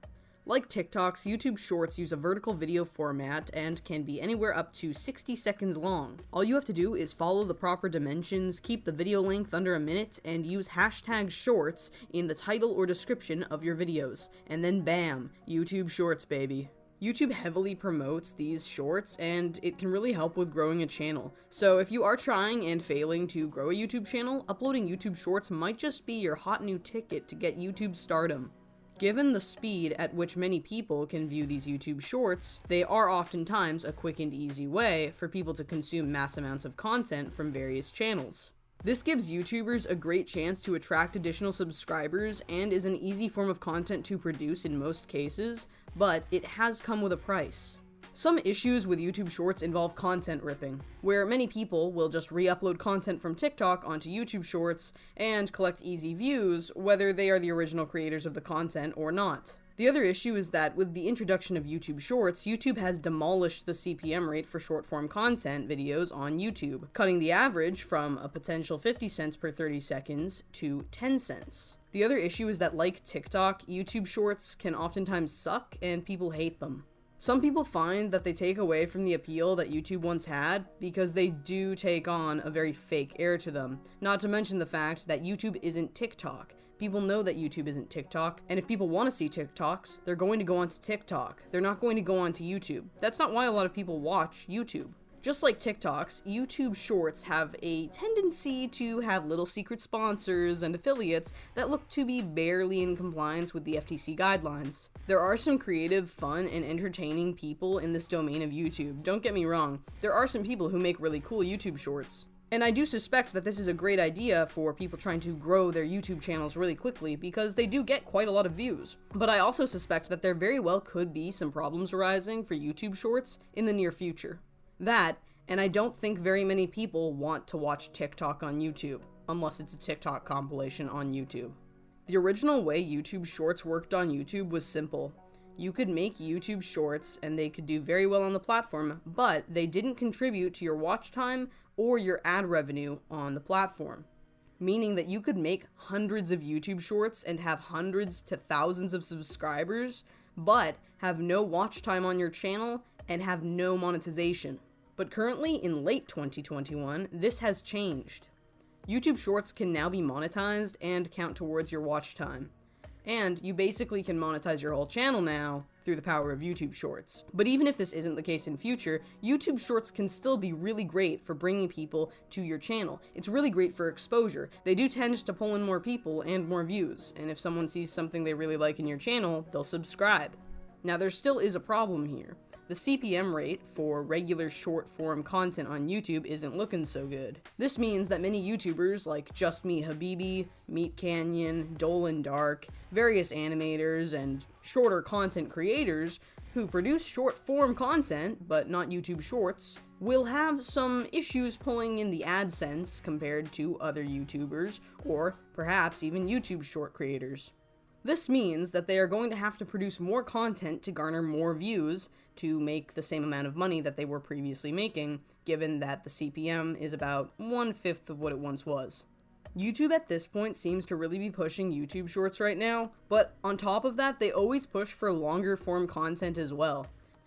Speaker 2: Like TikToks, YouTube Shorts use a vertical video format and can be anywhere up to 60 seconds long. All you have to do is follow the proper dimensions, keep the video length under a minute, and use hashtag shorts in the title or description of your videos. And then bam, YouTube Shorts, baby. YouTube heavily promotes these shorts, and it can really help with growing a channel. So if you are trying and failing to grow a YouTube channel, uploading YouTube Shorts might just be your hot new ticket to get YouTube stardom. Given the speed at which many people can view these YouTube Shorts, they are oftentimes a quick and easy way for people to consume mass amounts of content from various channels. This gives YouTubers a great chance to attract additional subscribers and is an easy form of content to produce in most cases, but it has come with a price. Some issues with YouTube Shorts involve content ripping, where many people will just re-upload content from TikTok onto YouTube Shorts and collect easy views, whether they are the original creators of the content or not. The other issue is that with the introduction of YouTube Shorts, YouTube has demolished the CPM rate for short-form content videos on YouTube, cutting the average from a potential 50 cents per 30 seconds to 10 cents. The other issue is that, like TikTok, YouTube Shorts can oftentimes suck and people hate them. Some people find that they take away from the appeal that YouTube once had because they do take on a very fake air to them, not to mention the fact that YouTube isn't TikTok. People know that YouTube isn't TikTok, and if people want to see TikToks, they're going to go onto TikTok. They're not going to go onto YouTube. That's not why a lot of people watch YouTube. Just like TikToks, YouTube Shorts have a tendency to have little secret sponsors and affiliates that look to be barely in compliance with the FTC guidelines. There are some creative, fun, and entertaining people in this domain of YouTube. Don't get me wrong, there are some people who make really cool YouTube Shorts. And I do suspect that this is a great idea for people trying to grow their YouTube channels really quickly because they do get quite a lot of views. But I also suspect that there very well could be some problems arising for YouTube Shorts in the near future. That, and I don't think very many people want to watch TikTok on YouTube, unless it's a TikTok compilation on YouTube. The original way YouTube Shorts worked on YouTube was simple. You could make YouTube Shorts and they could do very well on the platform, but they didn't contribute to your watch time or your ad revenue on the platform. Meaning that you could make hundreds of YouTube Shorts and have hundreds to thousands of subscribers, but have no watch time on your channel and have no monetization. But currently, in late 2021, this has changed. YouTube Shorts can now be monetized and count towards your watch time. And you basically can monetize your whole channel now through the power of YouTube Shorts. But even if this isn't the case in future, YouTube Shorts can still be really great for bringing people to your channel. It's really great for exposure. They do tend to pull in more people and more views, and if someone sees something they really like in your channel, they'll subscribe. Now, there still is a problem here. the CPM rate for regular short form content on YouTube isn't looking so good. This means that many YouTubers like Just Me Habibi, Meat Canyon, Dolan Dark, various animators, and shorter content creators who produce short form content, but not YouTube Shorts, will have some issues pulling in the AdSense compared to other YouTubers, or perhaps even YouTube Short creators. This means that they are going to have to produce more content to garner more views to make the same amount of money that they were previously making, given that the CPM is about 1/5 of what it once was. YouTube at this point seems to really be pushing YouTube Shorts right now, but on top of that, they always push for longer form content as well.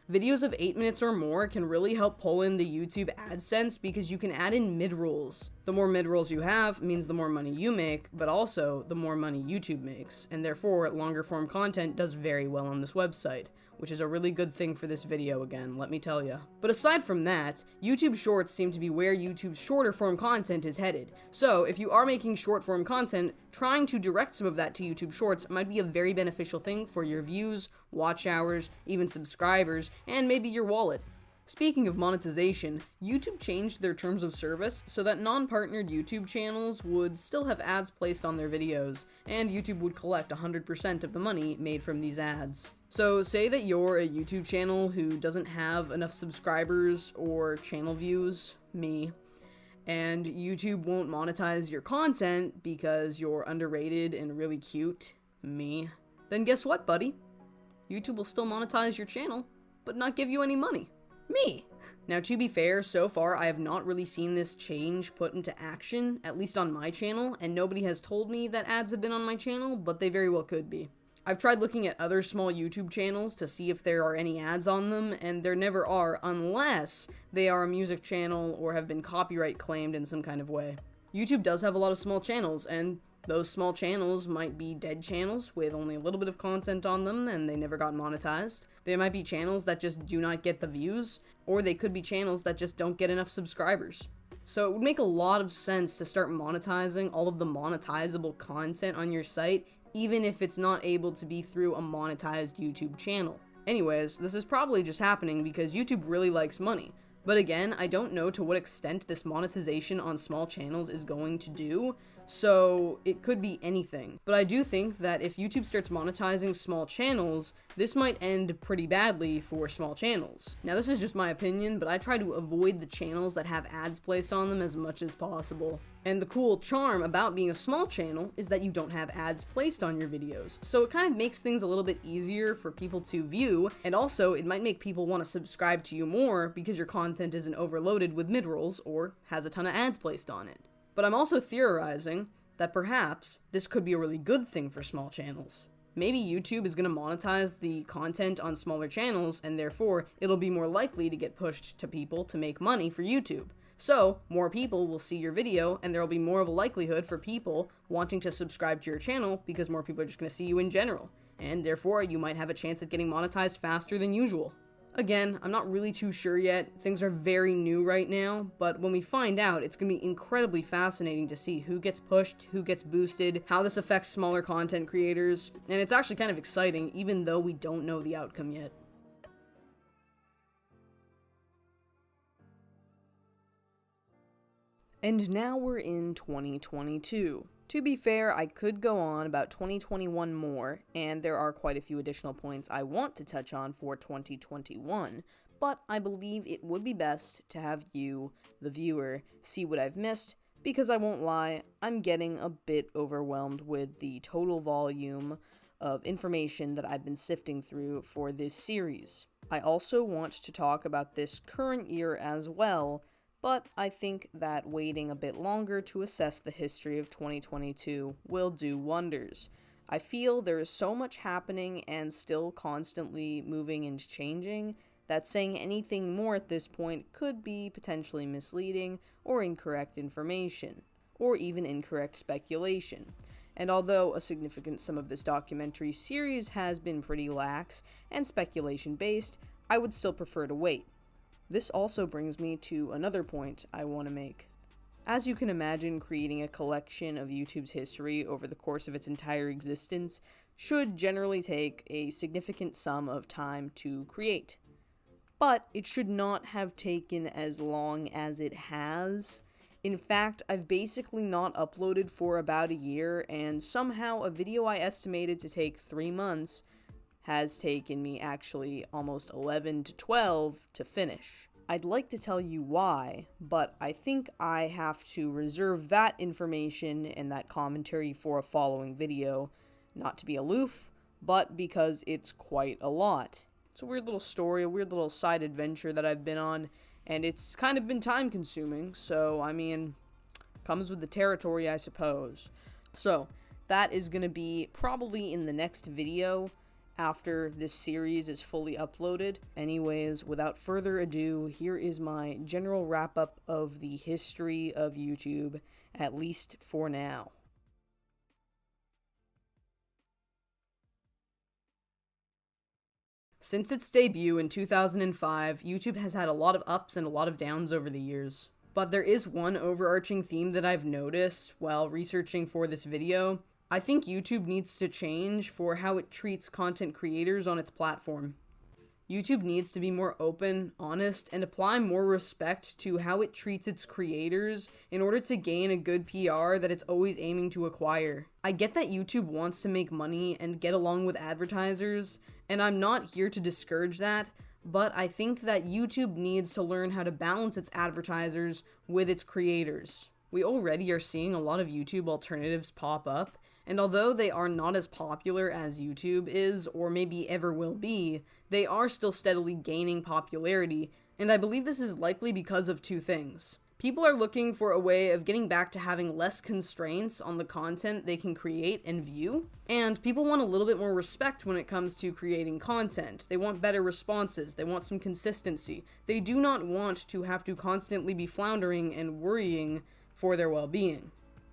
Speaker 2: Videos of 8 minutes or more can really help pull in the YouTube AdSense because you can add in mid-rolls. The more mid-rolls you have means the more money you make, but also the more money YouTube makes, and therefore longer form content does very well on this website, which is a really good thing for this video again, let me tell ya. But aside from that, YouTube Shorts seem to be where YouTube's shorter form content is headed. So if you are making short form content, trying to direct some of that to YouTube Shorts might be a very beneficial thing for your views, watch hours, even subscribers, and maybe your wallet. Speaking of monetization, YouTube changed their terms of service so that non-partnered YouTube channels would still have ads placed on their videos, and YouTube would collect 100% of the money made from these ads. So say that you're a YouTube channel who doesn't have enough subscribers or channel views, me, and YouTube won't monetize your content because you're underrated and really cute, me, then guess what, buddy? YouTube will still monetize your channel, but not give you any money. Me. Now, to be fair, so far I have not really seen this change put into action, at least on my channel, and nobody has told me that ads have been on my channel, but they very well could be. I've tried looking at other small YouTube channels to see if there are any ads on them, and there never are unless they are a music channel or have been copyright claimed in some kind of way. YouTube does have a lot of small channels, and those small channels might be dead channels with only a little bit of content on them and they never got monetized. They might be channels that just do not get the views, or they could be channels that just don't get enough subscribers. So it would make a lot of sense to start monetizing all of the monetizable content on your site, even if it's not able to be through a monetized YouTube channel. Anyways, this is probably just happening because YouTube really likes money. But again, I don't know to what extent this monetization on small channels is going to do, so it could be anything. But I do think that if YouTube starts monetizing small channels, this might end pretty badly for small channels. Now, this is just my opinion, but I try to avoid the channels that have ads placed on them as much as possible. And the cool charm about being a small channel is that you don't have ads placed on your videos, so it kind of makes things a little bit easier for people to view, and also it might make people want to subscribe to you more because your content isn't overloaded with mid-rolls or has a ton of ads placed on it. But I'm also theorizing that perhaps this could be a really good thing for small channels. Maybe YouTube is going to monetize the content on smaller channels, and therefore it'll be more likely to get pushed to people to make money for YouTube. So, more people will see your video, and there will be more of a likelihood for people wanting to subscribe to your channel because more people are just going to see you in general, and therefore you might have a chance at getting monetized faster than usual. Again, I'm not really too sure yet. Things are very new right now, but when we find out, it's going to be incredibly fascinating to see who gets pushed, who gets boosted, how this affects smaller content creators, and it's actually kind of exciting even though we don't know the outcome yet. And now we're in 2022. To be fair, I could go on about 2021 more, and there are quite a few additional points I want to touch on for 2021, but I believe it would be best to have you, the viewer, see what I've missed, because I won't lie, I'm getting a bit overwhelmed with the total volume of information that I've been sifting through for this series. I also want to talk about this current year as well, but I think that waiting a bit longer to assess the history of 2022 will do wonders. I feel there is so much happening and still constantly moving and changing that saying anything more at this point could be potentially misleading or incorrect information, or even incorrect speculation. And although a significant sum of this documentary series has been pretty lax and speculation-based, I would still prefer to wait. This also brings me to another point I want to make. As you can imagine, creating a collection of YouTube's history over the course of its entire existence should generally take a significant sum of time to create.
Speaker 3: but it should not have taken as long as it has. In fact, I've basically not uploaded for about a year, and somehow a video I estimated to take 3 months has taken me actually almost 11 to 12 to finish. I'd like to tell you why, but I think I have to reserve that information and that commentary for a following video, not to be aloof, but because it's quite a lot. It's a weird little story, a weird little side adventure that I've been on, and it's kind of been time consuming, so I mean, comes with the territory, I suppose. So, that is going to be probably in the next video after this series is fully uploaded. Anyways, without further ado, here is my general wrap-up of the history of YouTube, at least for now.
Speaker 2: Since its debut in 2005, YouTube has had a lot of ups and a lot of downs over the years. But there is one overarching theme that I've noticed while researching for this video. I think YouTube needs to change for how it treats content creators on its platform. YouTube needs to be more open, honest, and apply more respect to how it treats its creators in order to gain a good PR that it's always aiming to acquire. I get that YouTube wants to make money and get along with advertisers, and I'm not here to discourage that, but I think that YouTube needs to learn how to balance its advertisers with its creators. We already are seeing a lot of YouTube alternatives pop up, and although they are not as popular as YouTube is, or maybe ever will be, they are still steadily gaining popularity, and I believe this is likely because of two things. People are looking for a way of getting back to having less constraints on the content they can create and view, and people want a little bit more respect when it comes to creating content. They want better responses, they want some consistency. They do not want to have to constantly be floundering and worrying for their well-being.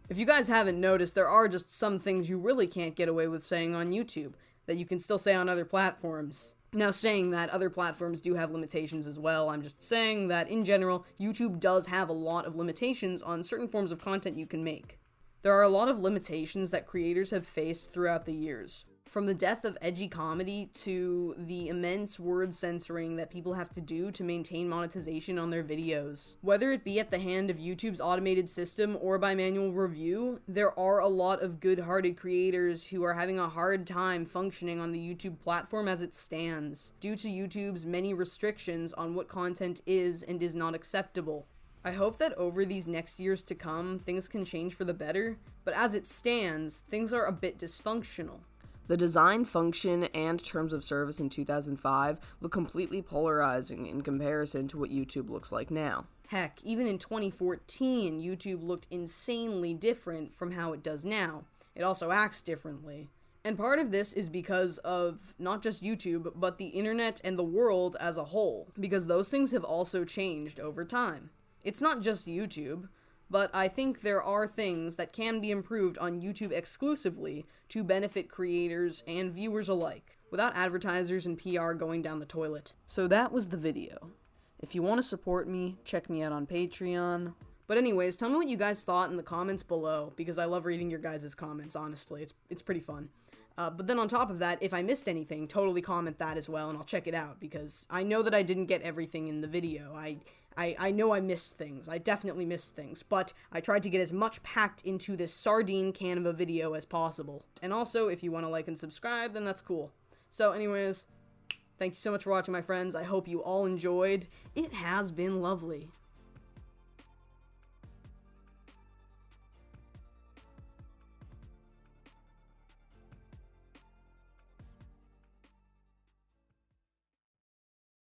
Speaker 2: If you guys haven't noticed, there are just some things you really can't get away with saying on YouTube that you can still say on other platforms. Now, saying that, other platforms do have limitations as well. I'm just saying that, in general, YouTube does have a lot of limitations on certain forms of content you can make. There are a lot of limitations that creators have faced throughout the years. From the death of edgy comedy to the immense word censoring that people have to do to maintain monetization on their videos. Whether it be at the hand of YouTube's automated system or by manual review, there are a lot of good-hearted creators who are having a hard time functioning on the YouTube platform as it stands, due to YouTube's many restrictions on what content is and is not acceptable. I hope that over these next years to come, things can change for the better, but as it stands, things are a bit dysfunctional.
Speaker 3: The design, function, and terms of service in 2005 look completely polarizing in comparison to what YouTube looks like now.
Speaker 2: Heck, even in 2014, YouTube looked insanely different from how it does now. It also acts differently. And part of this is because of not just YouTube, but the internet and the world as a whole, because those things have also changed over time. It's not just YouTube, but I think there are things that can be improved on YouTube exclusively to benefit creators and viewers alike, without advertisers and PR going down the toilet.
Speaker 3: So that was the video. If you want to support me, check me out on Patreon.
Speaker 2: But anyways, tell me what you guys thought in the comments below, because I love reading your guys' comments, honestly. It's pretty fun. But then on top of that, if I missed anything, totally comment that as well, and I'll check it out, because I know that I didn't get everything in the video. I know I missed things. I definitely missed things, but I tried to get as much packed into this sardine can of a video as possible. And also, if you want to like and subscribe, then that's cool. So anyways, thank you so much for watching, my friends. I hope you all enjoyed. It has been lovely.